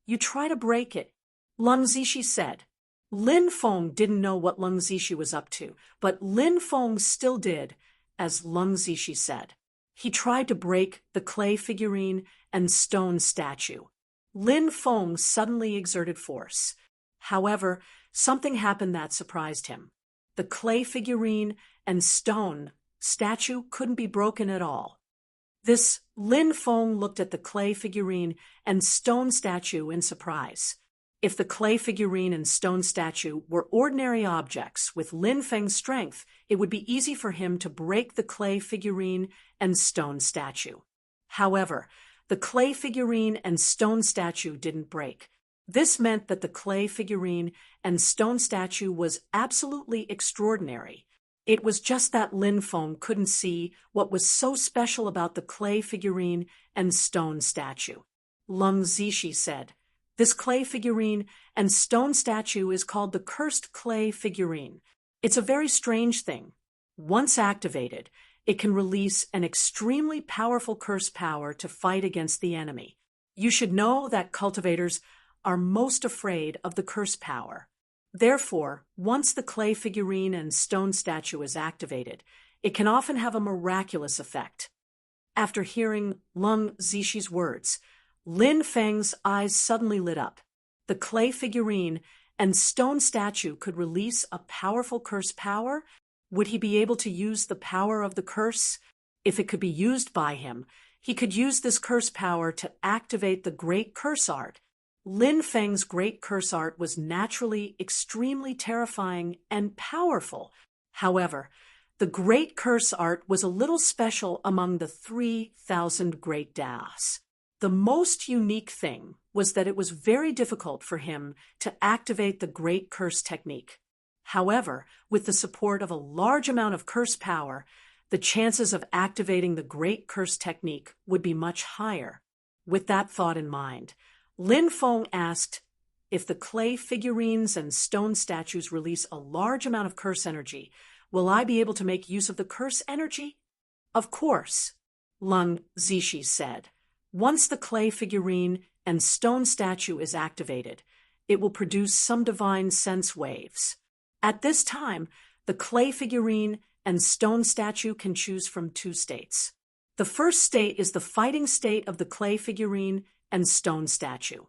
S1: "You try to break it," Lung Zixi said. Lin Feng didn't know what Lung Zixi was up to, but Lin Feng still did, as Lung Zixi said. He tried to break the clay figurine and stone statue. Lin Feng suddenly exerted force. However, something happened that surprised him. The clay figurine and stone statue couldn't be broken at all. Lin Feng looked at the clay figurine and stone statue in surprise. If the clay figurine and stone statue were ordinary objects with Lin Feng's strength, it would be easy for him to break the clay figurine and stone statue. However, the clay figurine and stone statue didn't break. This meant that the clay figurine and stone statue was absolutely extraordinary. It was just that Lin Feng couldn't see what was so special about the clay figurine and stone statue. Lung Zixi said, "This clay figurine and stone statue is called the cursed clay figurine. It's a very strange thing. Once activated, it can release an extremely powerful curse power to fight against the enemy. You should know that cultivators are most afraid of the curse power. Therefore, once the clay figurine and stone statue is activated, it can often have a miraculous effect." After hearing Lung Zixi's words, Lin Feng's eyes suddenly lit up. The clay figurine and stone statue could release a powerful curse power? Would he be able to use the power of the curse? If it could be used by him, he could use this curse power to activate the Great Curse Art. Lin Feng's Great Curse Art was naturally extremely terrifying and powerful. However, the Great Curse Art was a little special among the 3,000 Great Das. The most unique thing was that it was very difficult for him to activate the Great Curse technique. However, with the support of a large amount of curse power, the chances of activating the Great Curse technique would be much higher. With that thought in mind, Lin Feng asked, "If the clay figurines and stone statues release a large amount of curse energy, will I be able to make use of the curse energy?" "Of course," Lung Zixi said. "Once the clay figurine and stone statue is activated, it will produce some divine sense waves. At this time, the clay figurine and stone statue can choose from two states. The first state is the fighting state of the clay figurine and stone statue.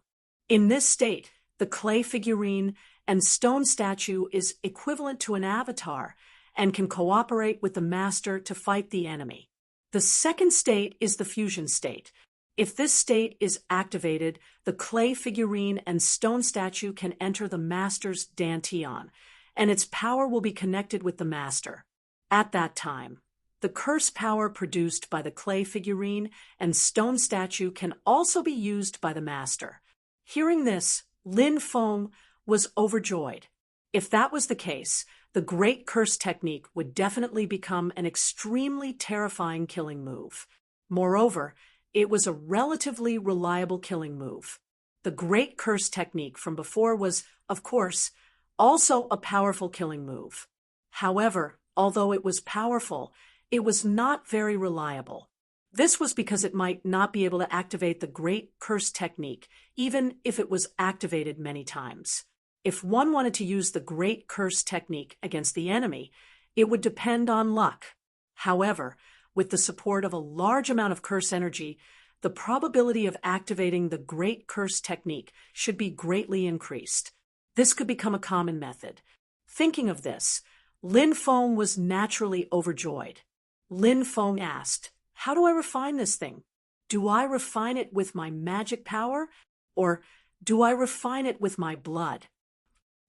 S1: In this state, the clay figurine and stone statue is equivalent to an avatar and can cooperate with the master to fight the enemy. The second state is the fusion state. If this state is activated, the clay figurine and stone statue can enter the master's dantian, and its power will be connected with the master. At that time, the curse power produced by the clay figurine and stone statue can also be used by the master." Hearing this, Lin Feng was overjoyed. If that was the case, the Great Curse technique would definitely become an extremely terrifying killing move. Moreover, it was a relatively reliable killing move. The Great Curse technique from before was, of course, also a powerful killing move. However, although it was powerful, it was not very reliable. This was because it might not be able to activate the Great Curse technique, even if it was activated many times. If one wanted to use the Great Curse technique against the enemy, it would depend on luck. However, with the support of a large amount of curse energy, the probability of activating the Great Curse technique should be greatly increased. This could become a common method. Thinking of this, Lin Feng was naturally overjoyed. Lin Feng asked, "How do I refine this thing? Do I refine it with my magic power, or do I refine it with my blood?"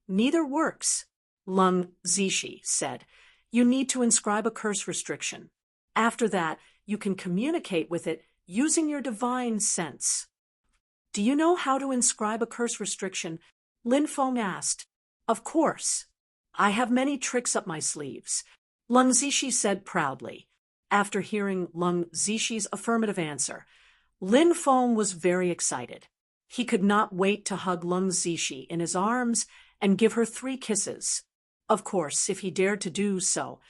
S1: "Neither works," Lung Zishi said. "You need to inscribe a curse restriction. After that, you can communicate with it using your divine sense." "Do you know how to inscribe a curse restriction?" Lin Feng asked. "Of course. I have many tricks up my sleeves," Lung Zishi said proudly. After hearing Lung Zishi's affirmative answer, Lin Feng was very excited. He could not wait to hug Lung Zishi in his arms and give her 3 kisses. Of course, if he dared to do so,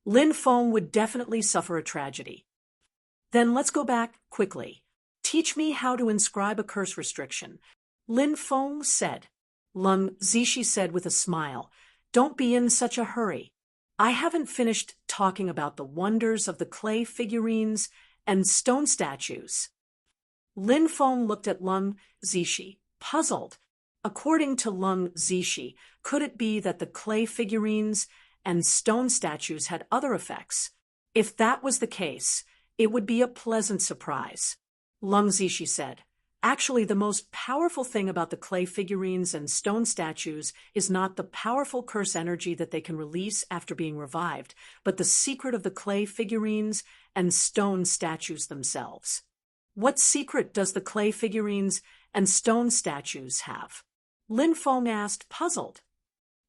S1: Lin Feng would definitely suffer a tragedy. "Then let's go back quickly. Teach me how to inscribe a curse restriction," Lin Feng said. Lung Zishi said with a smile, "Don't be in such a hurry. I haven't finished talking about the wonders of the clay figurines and stone statues." Lin Feng looked at Lung Zishi, puzzled. According to Lung Zishi, could it be that the clay figurines and stone statues had other effects? If that was the case, it would be a pleasant surprise. Lung Zishi said, "Actually, the most powerful thing about the clay figurines and stone statues is not the powerful curse energy that they can release after being revived, but the secret of the clay figurines and stone statues themselves." "What secret does the clay figurines and stone statues have?" Lin Feng asked, puzzled.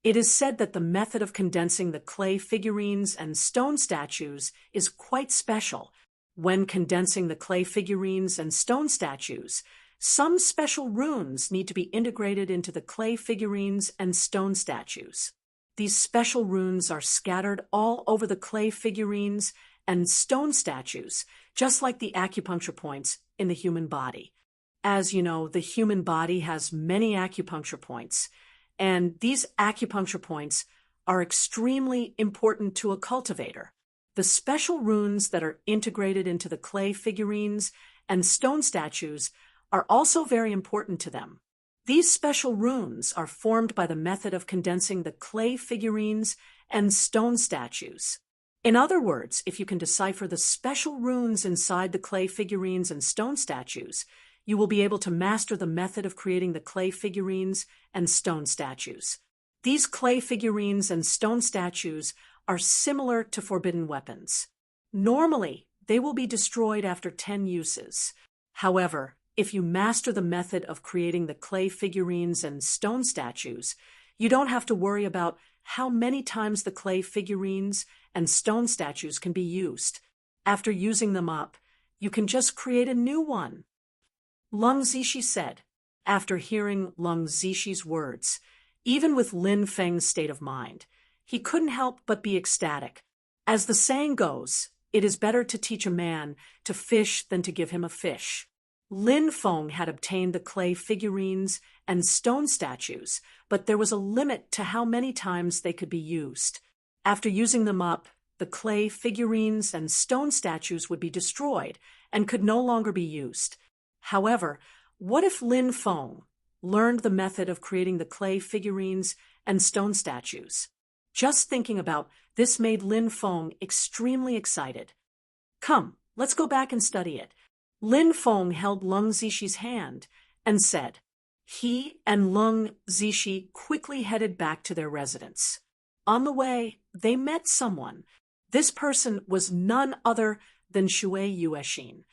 S1: "It is said that the method of condensing the clay figurines and stone statues is quite special. When condensing the clay figurines and stone statues, some special runes need to be integrated into the clay figurines and stone statues. These special runes are scattered all over the clay figurines and stone statues, just like the acupuncture points in the human body. As you know, the human body has many acupuncture points, and these acupuncture points are extremely important to a cultivator. The special runes that are integrated into the clay figurines and stone statues are also very important to them. These special runes are formed by the method of condensing the clay figurines and stone statues. In other words, if you can decipher the special runes inside the clay figurines and stone statues, you will be able to master the method of creating the clay figurines and stone statues. These clay figurines and stone statues are similar to forbidden weapons. Normally, they will be destroyed after 10 uses. However, if you master the method of creating the clay figurines and stone statues, you don't have to worry about how many times the clay figurines and stone statues can be used. After using them up, you can just create a new one. Lung Zishi said, after hearing Lung Zishi's words, even with Lin Feng's state of mind, he couldn't help but be ecstatic. As the saying goes, it is better to teach a man to fish than to give him a fish. Lin Feng had obtained the clay figurines and stone statues, but there was a limit to how many times they could be used. After using them up, the clay figurines and stone statues would be destroyed and could no longer be used. However, what if Lin Feng learned the method of creating the clay figurines and stone statues? Just thinking about this made Lin Feng extremely excited. "Come, let's go back and study it." Lin Feng held Lung Zishi's hand and said. He and Lung Zishi quickly headed back to their residence. On the way, they met someone. This person was none other than Shui Yuexin.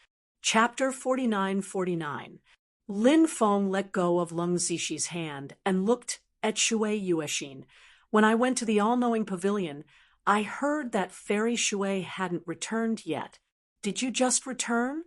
S1: Chapter 49-49. Lin Feng let go of Lung Zishi's hand and looked at Shui Yuexin. "When I went to the all-knowing pavilion, I heard that Fairy Shui hadn't returned yet. Did you just return?"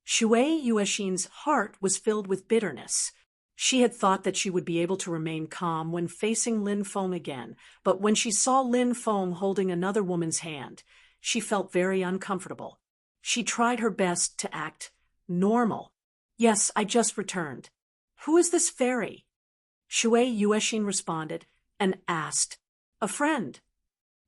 S1: Shui Yuexin's heart was filled with bitterness. She had thought that she would be able to remain calm when facing Lin Feng again, but when she saw Lin Feng holding another woman's hand, she felt very uncomfortable. She tried her best to act normal. Yes, I just returned. Who is this fairy? Shui Yuexin responded and asked, a friend.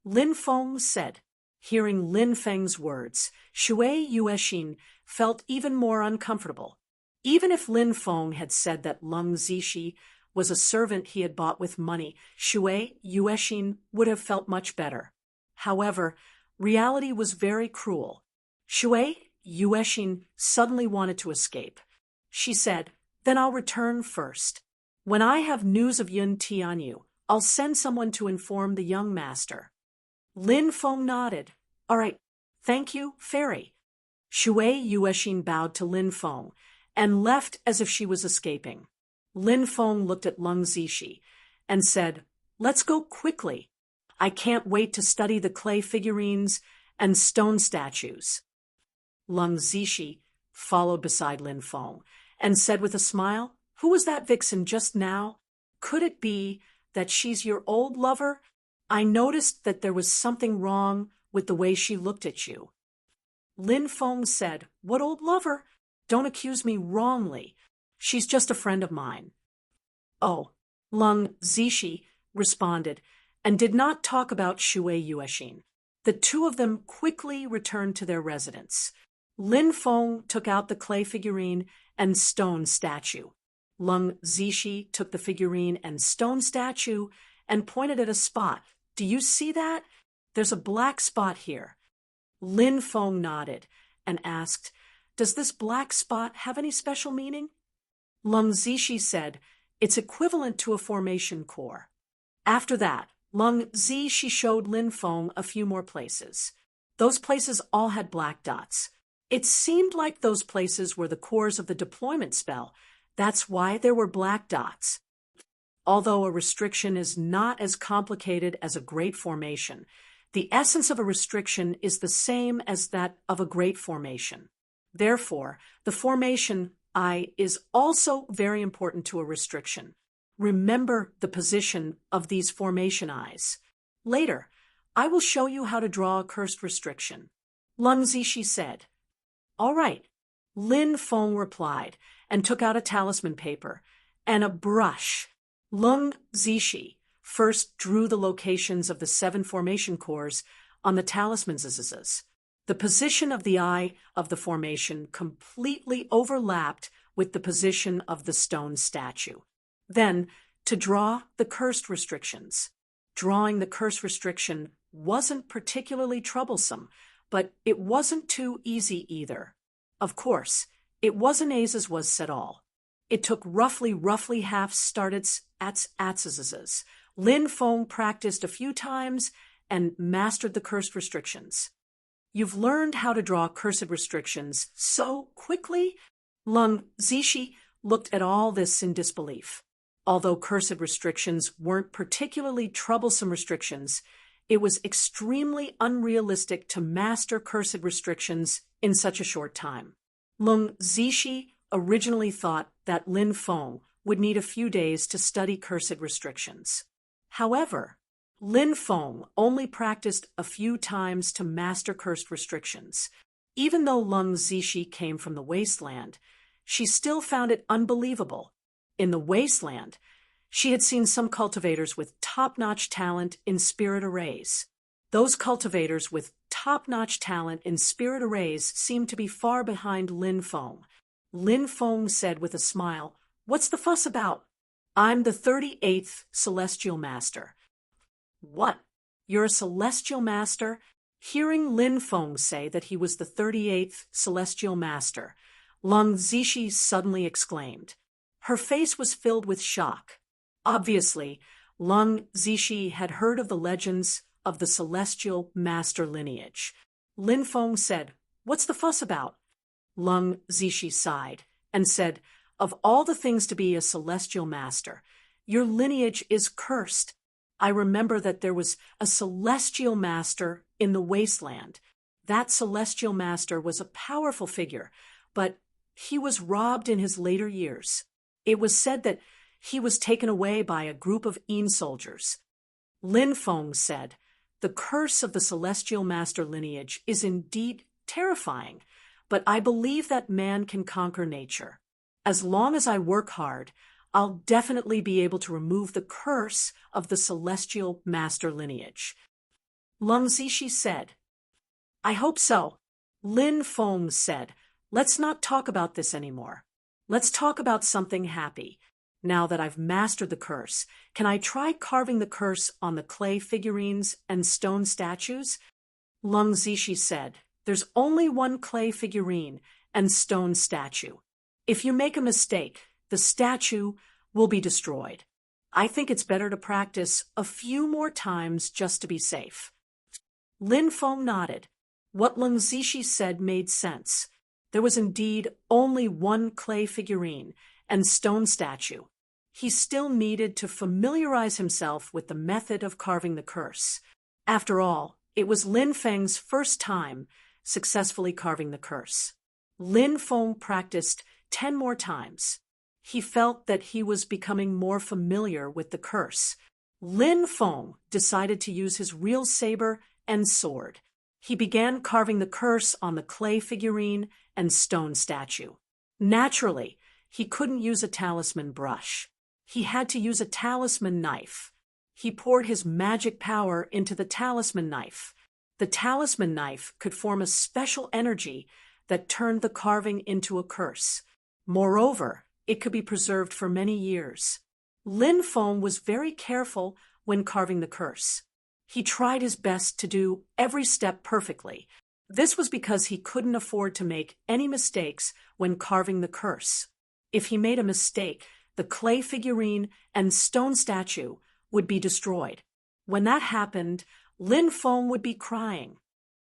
S1: Lin Feng said. Hearing Lin Feng's words, Shui Yuexin felt even more uncomfortable. Even if Lin Feng had said that Leng Zishi was a servant he had bought with money, Shui Yuexin would have felt much better. However, reality was very cruel. Shui Yuexin suddenly wanted to escape. She said, then I'll return first. When I have news of Yun Tianyu, I'll send someone to inform the young master. Lin Feng nodded. All right, thank you, fairy. Shui Yuexin bowed to Lin Feng and left as if she was escaping. Lin Feng looked at Leng Zishi and said, let's go quickly. I can't wait to study the clay figurines and stone statues. Leng Zishi followed beside Lin Feng and said with a smile, who was that vixen just now? Could it be that she's your old lover? I noticed that there was something wrong with the way she looked at you. Lin Feng said, what old lover? Don't accuse me wrongly. She's just a friend of mine. Oh, Leng Zishi responded and did not talk about Shui Yuexin. The two of them quickly returned to their residence. Lin Feng took out the clay figurine and stone statue. Leng Zishi took the figurine and stone statue and pointed at a spot. Do you see that? There's a black spot here. Lin Feng nodded and asked, does this black spot have any special meaning? Leng Zishi said, it's equivalent to a formation core. After that, Leng Zishi showed Lin Feng a few more places. Those places all had black dots. It seemed like those places were the cores of the deployment spell. That's why there were black dots. Although a restriction is not as complicated as a great formation, the essence of a restriction is the same as that of a great formation. Therefore, the formation I is also very important to a restriction. Remember the position of these formation eyes. Later, I will show you how to draw a cursed restriction. Leng Zishi said. All right. Lin Feng replied and took out a talisman paper and a brush. Leng Zishi first drew the locations of the 7 formation cores on the talismans. The position of the eye of the formation completely overlapped with the position of the stone statue. Then, to draw the cursed restrictions. Drawing the cursed restriction wasn't particularly troublesome, but it wasn't too easy either. Of course, it wasn't as was at all. It took roughly half started at. Lin Feng practiced a few times and mastered the cursed restrictions. You've learned how to draw cursed restrictions so quickly? Leng Zishi looked at all this in disbelief. Although cursed restrictions weren't particularly troublesome restrictions, it was extremely unrealistic to master cursed restrictions in such a short time. Leng Zishi originally thought that Lin Feng would need a few days to study cursed restrictions. However, Lin Feng only practiced a few times to master cursed restrictions. Even though Leng Zishi came from the wasteland, she still found it unbelievable. In the wasteland, she had seen some cultivators with top-notch talent in spirit arrays. Those cultivators with top-notch talent in spirit arrays seemed to be far behind Lin Feng. Lin Feng said with a smile, "What's the fuss about? I'm the 38th Celestial Master." "What? You're a Celestial Master?" Hearing Lin Feng say that he was the 38th Celestial Master, Leng Zishi suddenly exclaimed. Her face was filled with shock. Obviously, Leng Zishi had heard of the legends of the Celestial Master lineage. Lin Feng said, "What's the fuss about?" Leng Zishi sighed and said, "Of all the things to be a Celestial Master, your lineage is cursed. I remember that there was a Celestial Master in the wasteland. That Celestial Master was a powerful figure, but he was robbed in his later years. It was said that he was taken away by a group of Yin soldiers." Lin Feng said, "The curse of the Celestial Master lineage is indeed terrifying, but I believe that man can conquer nature. As long as I work hard, I'll definitely be able to remove the curse of the celestial master lineage. Lung Zishi said. I hope so. Lin Feng said, let's not talk about this anymore. Let's talk about something happy. Now that I've mastered the curse, can I try carving the curse on the clay figurines and stone statues? Lung Zishi said, there's only one clay figurine and stone statue. If you make a mistake, the statue will be destroyed. I think it's better to practice a few more times just to be safe. Lin Feng nodded. What Lung Zishi said made sense. There was indeed only one clay figurine and stone statue. He still needed to familiarize himself with the method of carving the curse. After all, it was Lin Feng's first time successfully carving the curse. Lin Feng practiced 10 more times. He felt that he was becoming more familiar with the curse. Lin Feng decided to use his real saber and sword. He began carving the curse on the clay figurine and stone statue. Naturally, he couldn't use a talisman brush. He had to use a talisman knife. He poured his magic power into the talisman knife. The talisman knife could form a special energy that turned the carving into a curse. Moreover, it could be preserved for many years. Lin Feng was very careful when carving the curse. He tried his best to do every step perfectly. This was because he couldn't afford to make any mistakes when carving the curse. If he made a mistake, the clay figurine and stone statue would be destroyed. When that happened, Lin Feng would be crying.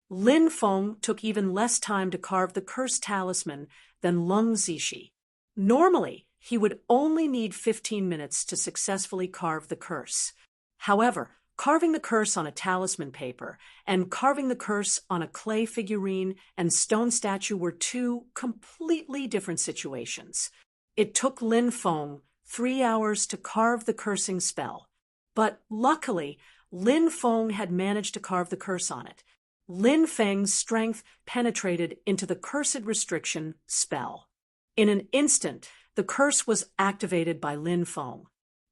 S1: Lin Feng took even less time to carve the curse talisman than Lung Zishi. Normally, he would only need 15 minutes to successfully carve the curse. However, carving the curse on a talisman paper and carving the curse on a clay figurine and stone statue were two completely different situations. It took Lin Feng 3 hours to carve the cursing spell. But luckily, Lin Feng had managed to carve the curse on it. Lin Feng's strength penetrated into the cursed restriction spell. In an instant, the curse was activated by Lin Feng.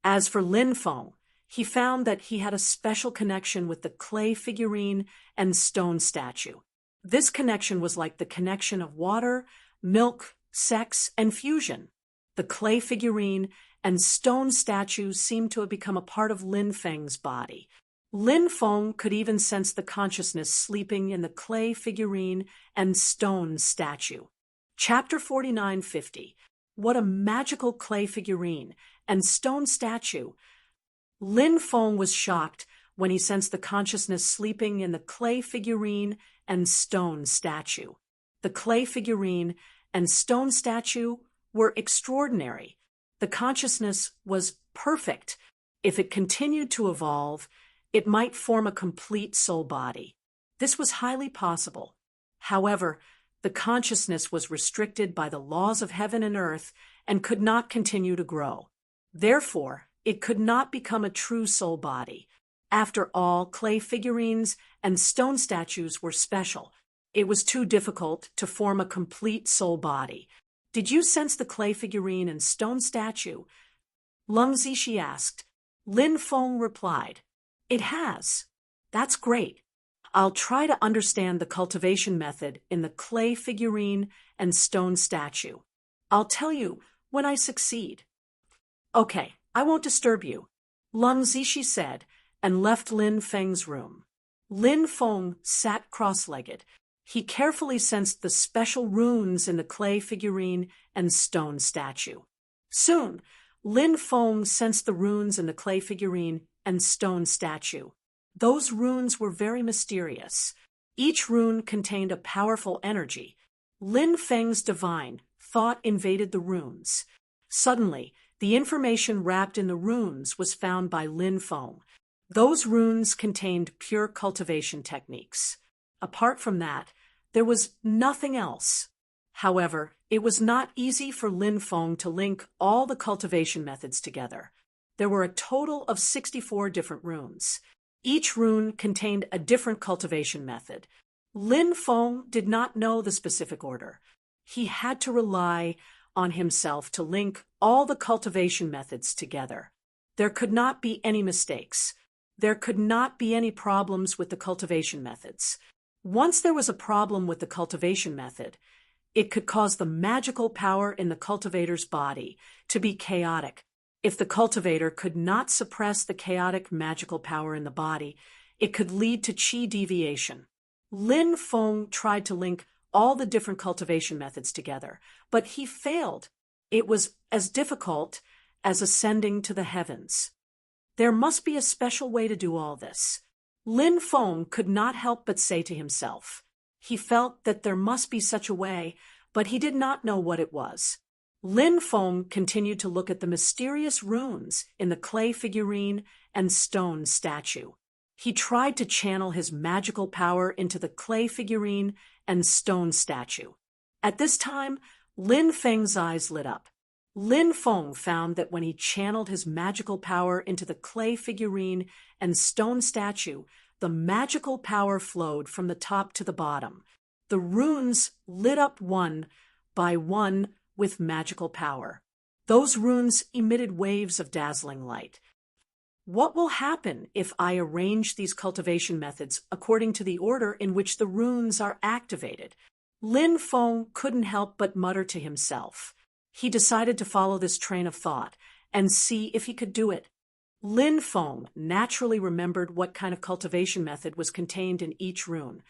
S1: As for Lin Feng, he found that he had a special connection with the clay figurine and stone statue. This connection was like the connection of water, milk, sex, and fusion. The clay figurine and stone statue seemed to have become a part of Lin Feng's body. Lin Feng could even sense the consciousness sleeping in the clay figurine and stone statue. Chapter 4950. What a magical clay figurine and stone statue! Lin Feng was shocked when he sensed the consciousness sleeping in the clay figurine and stone statue. The clay figurine and stone statue were extraordinary. The consciousness was perfect. If it continued to evolve, it might form a complete soul body. This was highly possible. However, the consciousness was restricted by the laws of heaven and earth and could not continue to grow. Therefore, it could not become a true soul body. After all, clay figurines and stone statues were special. It was too difficult to form a complete soul body. Did you sense the clay figurine and stone statue? Lung Zishi asked. Lin Feng replied, It has. That's great. I'll try to understand the cultivation method in the clay figurine and stone statue. I'll tell you when I succeed. Okay, I won't disturb you, Lung Zishi said, and left Lin Feng's room. Lin Feng sat cross-legged. He carefully sensed the special runes in the clay figurine and stone statue. Soon, Lin Feng sensed the runes in the clay figurine and stone statue. Those runes were very mysterious. Each rune contained a powerful energy. Lin Feng's divine thought invaded the runes. Suddenly, the information wrapped in the runes was found by Lin Feng. Those runes contained pure cultivation techniques. Apart from that, there was nothing else. However, it was not easy for Lin Feng to link all the cultivation methods together. There were a total of 64 different runes. Each rune contained a different cultivation method. Lin Feng did not know the specific order. He had to rely on himself to link all the cultivation methods together. There could not be any mistakes. There could not be any problems with the cultivation methods. Once there was a problem with the cultivation method, it could cause the magical power in the cultivator's body to be chaotic. If the cultivator could not suppress the chaotic magical power in the body, it could lead to qi deviation. Lin Feng tried to link all the different cultivation methods together, but he failed. It was as difficult as ascending to the heavens. There must be a special way to do all this. Lin Feng could not help but say to himself. He felt that there must be such a way, but he did not know what it was. Lin Feng continued to look at the mysterious runes in the clay figurine and stone statue. He tried to channel his magical power into the clay figurine and stone statue. At this time, Lin Feng's eyes lit up. Lin Feng found that when he channeled his magical power into the clay figurine and stone statue, the magical power flowed from the top to the bottom. The runes lit up one by one with magical power. Those runes emitted waves of dazzling light. What will happen if I arrange these cultivation methods according to the order in which the runes are activated? Lin Feng couldn't help but mutter to himself. He decided to follow this train of thought and see if he could do it. Lin Feng naturally remembered what kind of cultivation method was contained in each rune,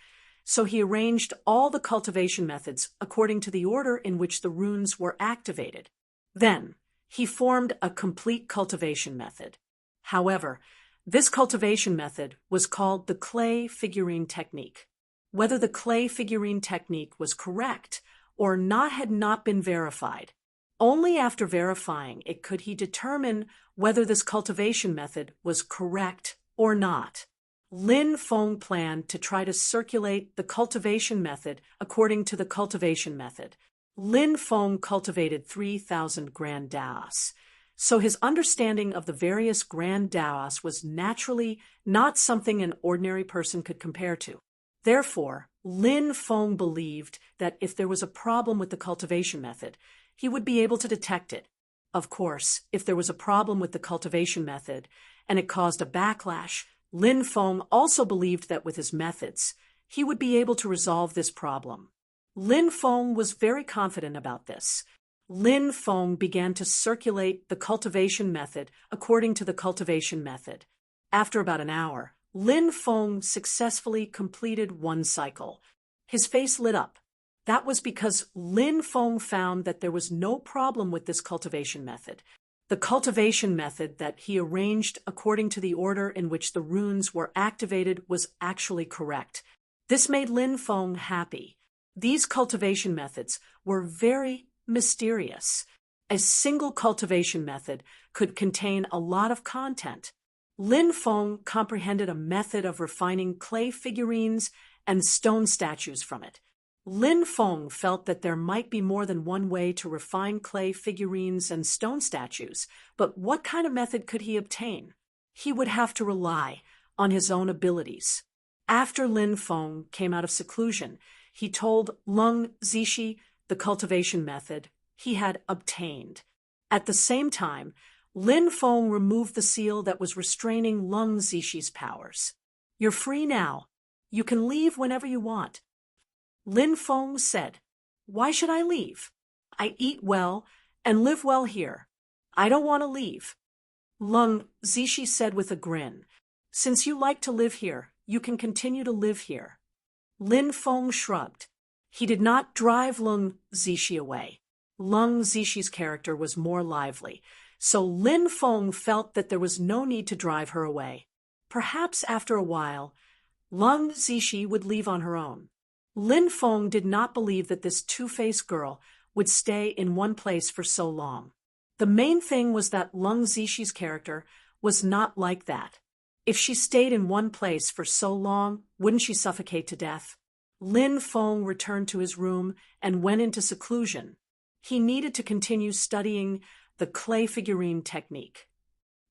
S1: so he arranged all the cultivation methods according to the order in which the runes were activated. Then, he formed a complete cultivation method. However, this cultivation method was called the clay figurine technique. Whether the clay figurine technique was correct or not had not been verified. Only after verifying it could he determine whether this cultivation method was correct or not. Lin Feng planned to try to circulate the cultivation method according to the cultivation method. Lin Feng cultivated 3,000 grand daos, so his understanding of the various grand daos was naturally not something an ordinary person could compare to. Therefore, Lin Feng believed that if there was a problem with the cultivation method, he would be able to detect it. Of course, if there was a problem with the cultivation method and it caused a backlash, Lin Feng also believed that with his methods, he would be able to resolve this problem. Lin Feng was very confident about this. Lin Feng began to circulate the cultivation method according to the cultivation method. After about an hour, Lin Feng successfully completed one cycle. His face lit up. That was because Lin Feng found that there was no problem with this cultivation method. The cultivation method that he arranged according to the order in which the runes were activated was actually correct. This made Lin Feng happy. These cultivation methods were very mysterious. A single cultivation method could contain a lot of content. Lin Feng comprehended a method of refining clay figurines and stone statues from it. Lin Feng felt that there might be more than one way to refine clay figurines and stone statues, but what kind of method could he obtain? He would have to rely on his own abilities. After Lin Feng came out of seclusion, he told Lung Zishi the cultivation method he had obtained. At the same time, Lin Feng removed the seal that was restraining Lung Zishi's powers. "You're free now. You can leave whenever you want." Lin Feng said, "Why should I leave? I eat well and live well here. I don't want to leave." Lung Zishi said with a grin, "Since you like to live here, you can continue to live here." Lin Feng shrugged. He did not drive Lung Zishi away. Lung Zishi's character was more lively, so Lin Feng felt that there was no need to drive her away. Perhaps after a while, Lung Zishi would leave on her own. Lin Feng did not believe that this two-faced girl would stay in one place for so long. The main thing was that Lung Zishi's character was not like that. If she stayed in one place for so long, wouldn't she suffocate to death? Lin Feng returned to his room and went into seclusion. He needed to continue studying the clay figurine technique.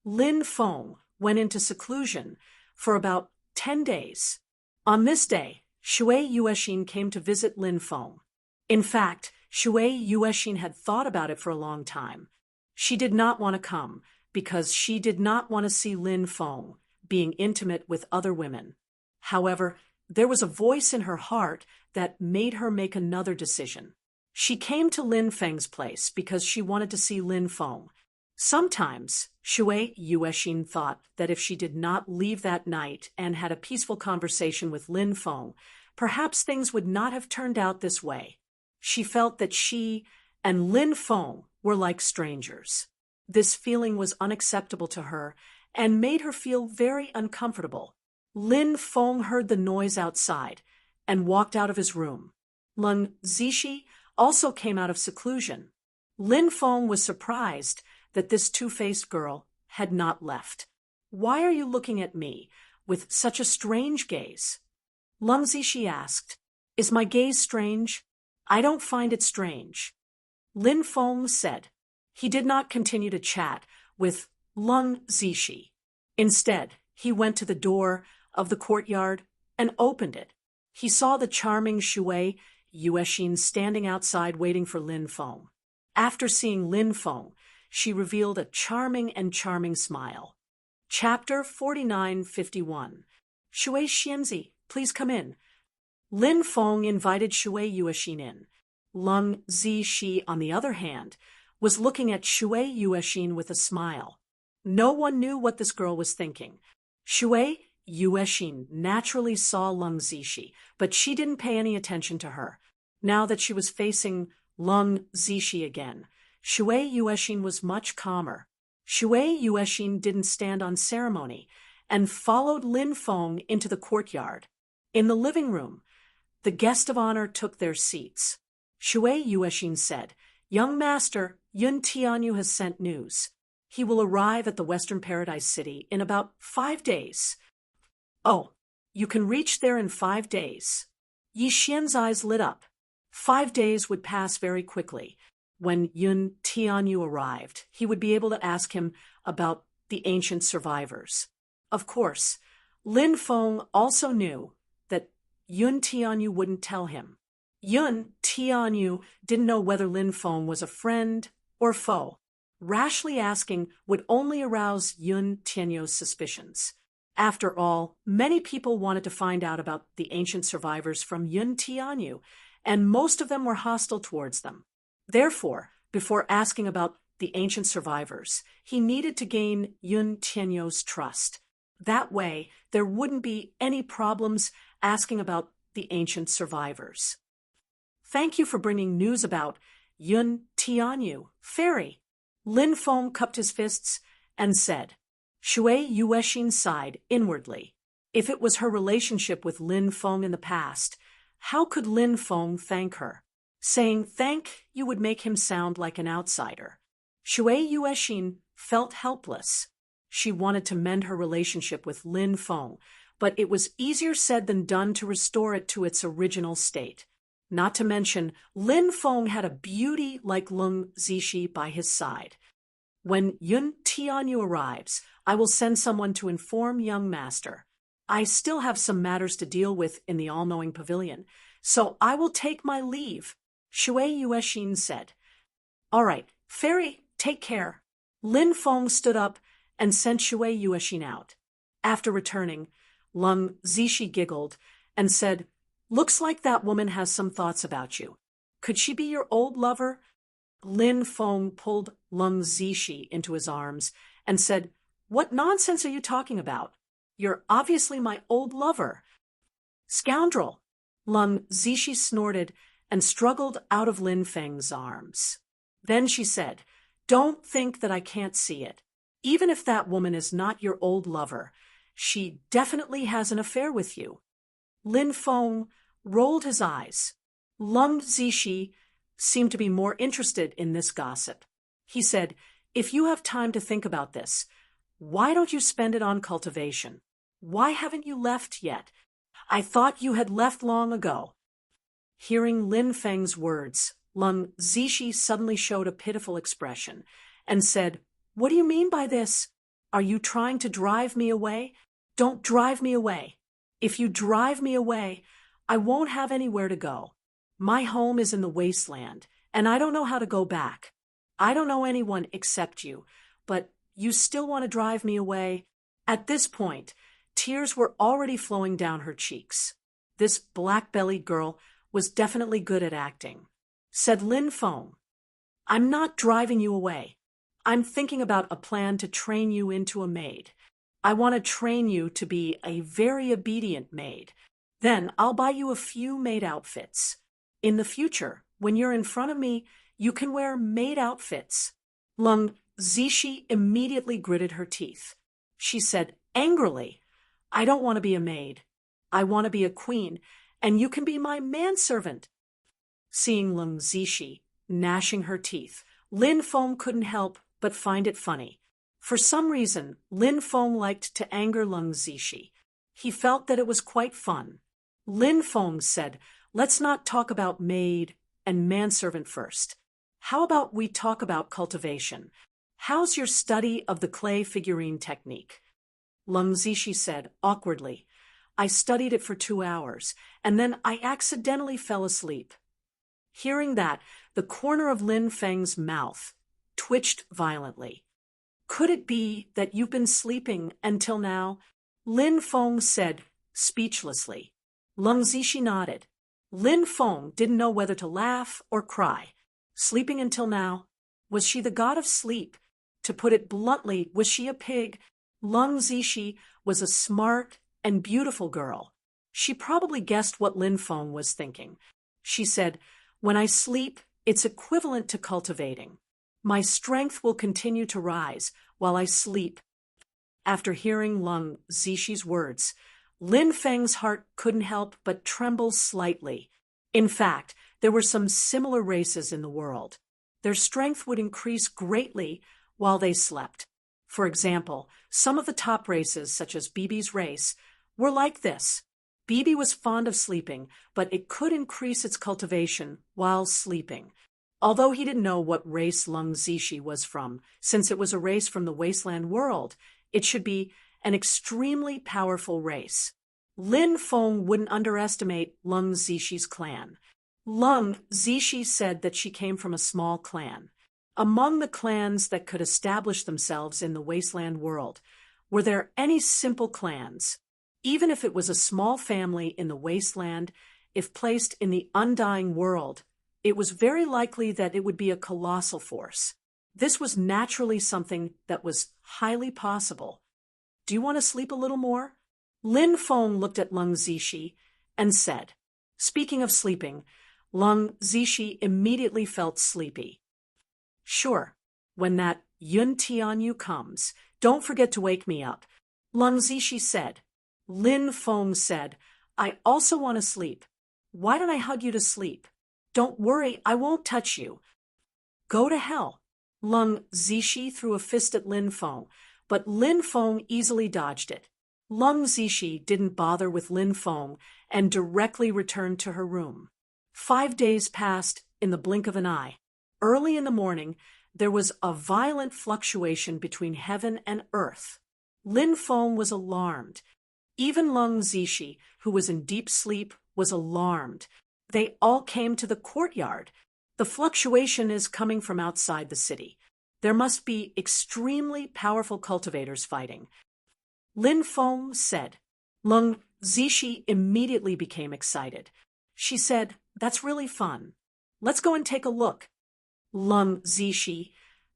S1: Lin Feng went into seclusion for about 10 days. On this day, Shui Yuexin came to visit Lin Feng. In fact, Shui Yuexin had thought about it for a long time. She did not want to come because she did not want to see Lin Feng being intimate with other women. However, there was a voice in her heart that made her make another decision. She came to Lin Feng's place because she wanted to see Lin Feng. Sometimes, Shui Yuexin thought that if she did not leave that night and had a peaceful conversation with Lin Feng, perhaps things would not have turned out this way. She felt that she and Lin Feng were like strangers. This feeling was unacceptable to her and made her feel very uncomfortable. Lin Feng heard the noise outside and walked out of his room. Lung Zishi also came out of seclusion. Lin Feng was surprised that this two-faced girl had not left. "Why are you looking at me with such a strange gaze?" Lung Zishi asked. "Is my gaze strange?" "I don't find it strange," Lin Feng said. He did not continue to chat with Lung Zishi. Instead, he went to the door of the courtyard and opened it. He saw the charming Shui Yuexin standing outside waiting for Lin Feng. After seeing Lin Feng, she revealed a charming smile. Chapter 4951. "Shui Xianzi, please come in." Lin Feng invited Shui Yuexin in. Lung Zishi, on the other hand, was looking at Shui Yuexin with a smile. No one knew what this girl was thinking. Shui Yuexin naturally saw Lung Zishi, but she didn't pay any attention to her. Now that she was facing Lung Zishi again, Shui Yuexin was much calmer. Shui Yuexin didn't stand on ceremony and followed Lin Feng into the courtyard. In the living room, the guest of honor took their seats. Shui Yuexin said, "Young master, Yun Tianyu has sent news. He will arrive at the Western Paradise City in about 5 days. "Oh, you can reach there in 5 days. Yi Xian's eyes lit up. 5 days would pass very quickly. When Yun Tianyu arrived, he would be able to ask him about the ancient survivors. Of course, Lin Feng also knew that Yun Tianyu wouldn't tell him. Yun Tianyu didn't know whether Lin Feng was a friend or foe. Rashly asking would only arouse Yun Tianyu's suspicions. After all, many people wanted to find out about the ancient survivors from Yun Tianyu, and most of them were hostile towards them. Therefore, before asking about the ancient survivors, he needed to gain Yun Tianyu's trust. That way, there wouldn't be any problems asking about the ancient survivors. "Thank you for bringing news about Yun Tianyu, fairy." Lin Feng cupped his fists and said. Shui Yuexin sighed inwardly. If it was her relationship with Lin Feng in the past, how could Lin Feng thank her? Saying thank you would make him sound like an outsider. Shui Yuexin felt helpless. She wanted to mend her relationship with Lin Feng, but it was easier said than done to restore it to its original state. Not to mention, Lin Feng had a beauty like Lung Zishi by his side. "When Yun Tianyu arrives, I will send someone to inform young master. I still have some matters to deal with in the all-knowing pavilion, so I will take my leave," Shui Yuexin said. "All right, fairy, take care." Lin Feng stood up and sent Shui Yuexin out. After returning, Lung Zishi giggled and said, "Looks like that woman has some thoughts about you. Could she be your old lover?" Lin Feng pulled Lung Zishi into his arms and said, "What nonsense are you talking about? You're obviously my old lover." "Scoundrel!" Lung Zishi snorted and struggled out of Lin Feng's arms. Then she said, "Don't think that I can't see it. Even if that woman is not your old lover, she definitely has an affair with you." Lin Feng rolled his eyes. Lung Zishi seemed to be more interested in this gossip. He said, "If you have time to think about this, why don't you spend it on cultivation? Why haven't you left yet? I thought you had left long ago." Hearing Lin Feng's words, Lung Zishi suddenly showed a pitiful expression and said, "What do you mean by this? Are you trying to drive me away? Don't drive me away. If you drive me away, I won't have anywhere to go. My home is in the wasteland, and I don't know how to go back. I don't know anyone except you, but you still want to drive me away?" At this point, tears were already flowing down her cheeks. This black-bellied girl was definitely good at acting. Said Lin Feng, "I'm not driving you away. I'm thinking about a plan to train you into a maid. I want to train you to be a very obedient maid. Then I'll buy you a few maid outfits. In the future, when you're in front of me, you can wear maid outfits." Lung Zishi immediately gritted her teeth. She said angrily, "I don't want to be a maid. I want to be a queen, and you can be my manservant." Seeing Lung Zishi gnashing her teeth, Lin Feng couldn't help but find it funny. For some reason, Lin Feng liked to anger Lung Zishi. He felt that it was quite fun. Lin Feng said, "Let's not talk about maid and manservant first. How about we talk about cultivation? How's your study of the clay figurine technique?" Lung Zishi said awkwardly, "I studied it for 2 hours, and then I accidentally fell asleep." Hearing that, the corner of Lin Feng's mouth twitched violently. "Could it be that you've been sleeping until now?" Lin Feng said speechlessly. Lung Zishi nodded. Lin Feng didn't know whether to laugh or cry. Sleeping until now? Was she the god of sleep? To put it bluntly, was she a pig? Lung Zishi was a smart and beautiful girl. She probably guessed what Lin Feng was thinking. She said, "When I sleep, it's equivalent to cultivating. My strength will continue to rise while I sleep." After hearing Lung Zishi's words, Lin Feng's heart couldn't help but tremble slightly. In fact, there were some similar races in the world. Their strength would increase greatly while they slept. For example, some of the top races, such as Bibi's race, were like this. Bibi was fond of sleeping, but it could increase its cultivation while sleeping. Although he didn't know what race Lung Zishi was from, since it was a race from the wasteland world, it should be an extremely powerful race. Lin Feng wouldn't underestimate Lung Zishi's clan. Lung Zishi said that she came from a small clan. Among the clans that could establish themselves in the wasteland world, were there any simple clans? Even if it was a small family in the wasteland, if placed in the undying world, it was very likely that it would be a colossal force. This was naturally something that was highly possible. "Do you want to sleep a little more?" Lin Feng looked at Lung Zishi and said, "Speaking of sleeping," Lung Zishi immediately felt sleepy. "Sure, when that Yun Tianyu comes, don't forget to wake me up," Lung Zishi said. Lin Feng said, "I also want to sleep. Why don't I hug you to sleep? Don't worry, I won't touch you." "Go to hell." Lung Zishi threw a fist at Lin Feng, but Lin Feng easily dodged it. Lung Zishi didn't bother with Lin Feng and directly returned to her room. 5 days passed in the blink of an eye. Early in the morning, there was a violent fluctuation between heaven and earth. Lin Feng was alarmed. Even Lung Zishi, who was in deep sleep, was alarmed. They all came to the courtyard. The fluctuation is coming from outside the city. There must be extremely powerful cultivators fighting. Lin Feng said. Lung Zishi immediately became excited. She said, "That's really fun. Let's go and take a look." Lung Zishi,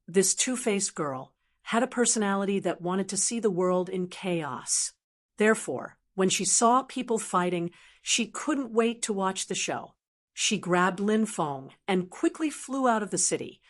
S1: this two-faced girl, had a personality that wanted to see the world in chaos. Therefore, when she saw people fighting, she couldn't wait to watch the show. She grabbed Lin Feng and quickly flew out of the city.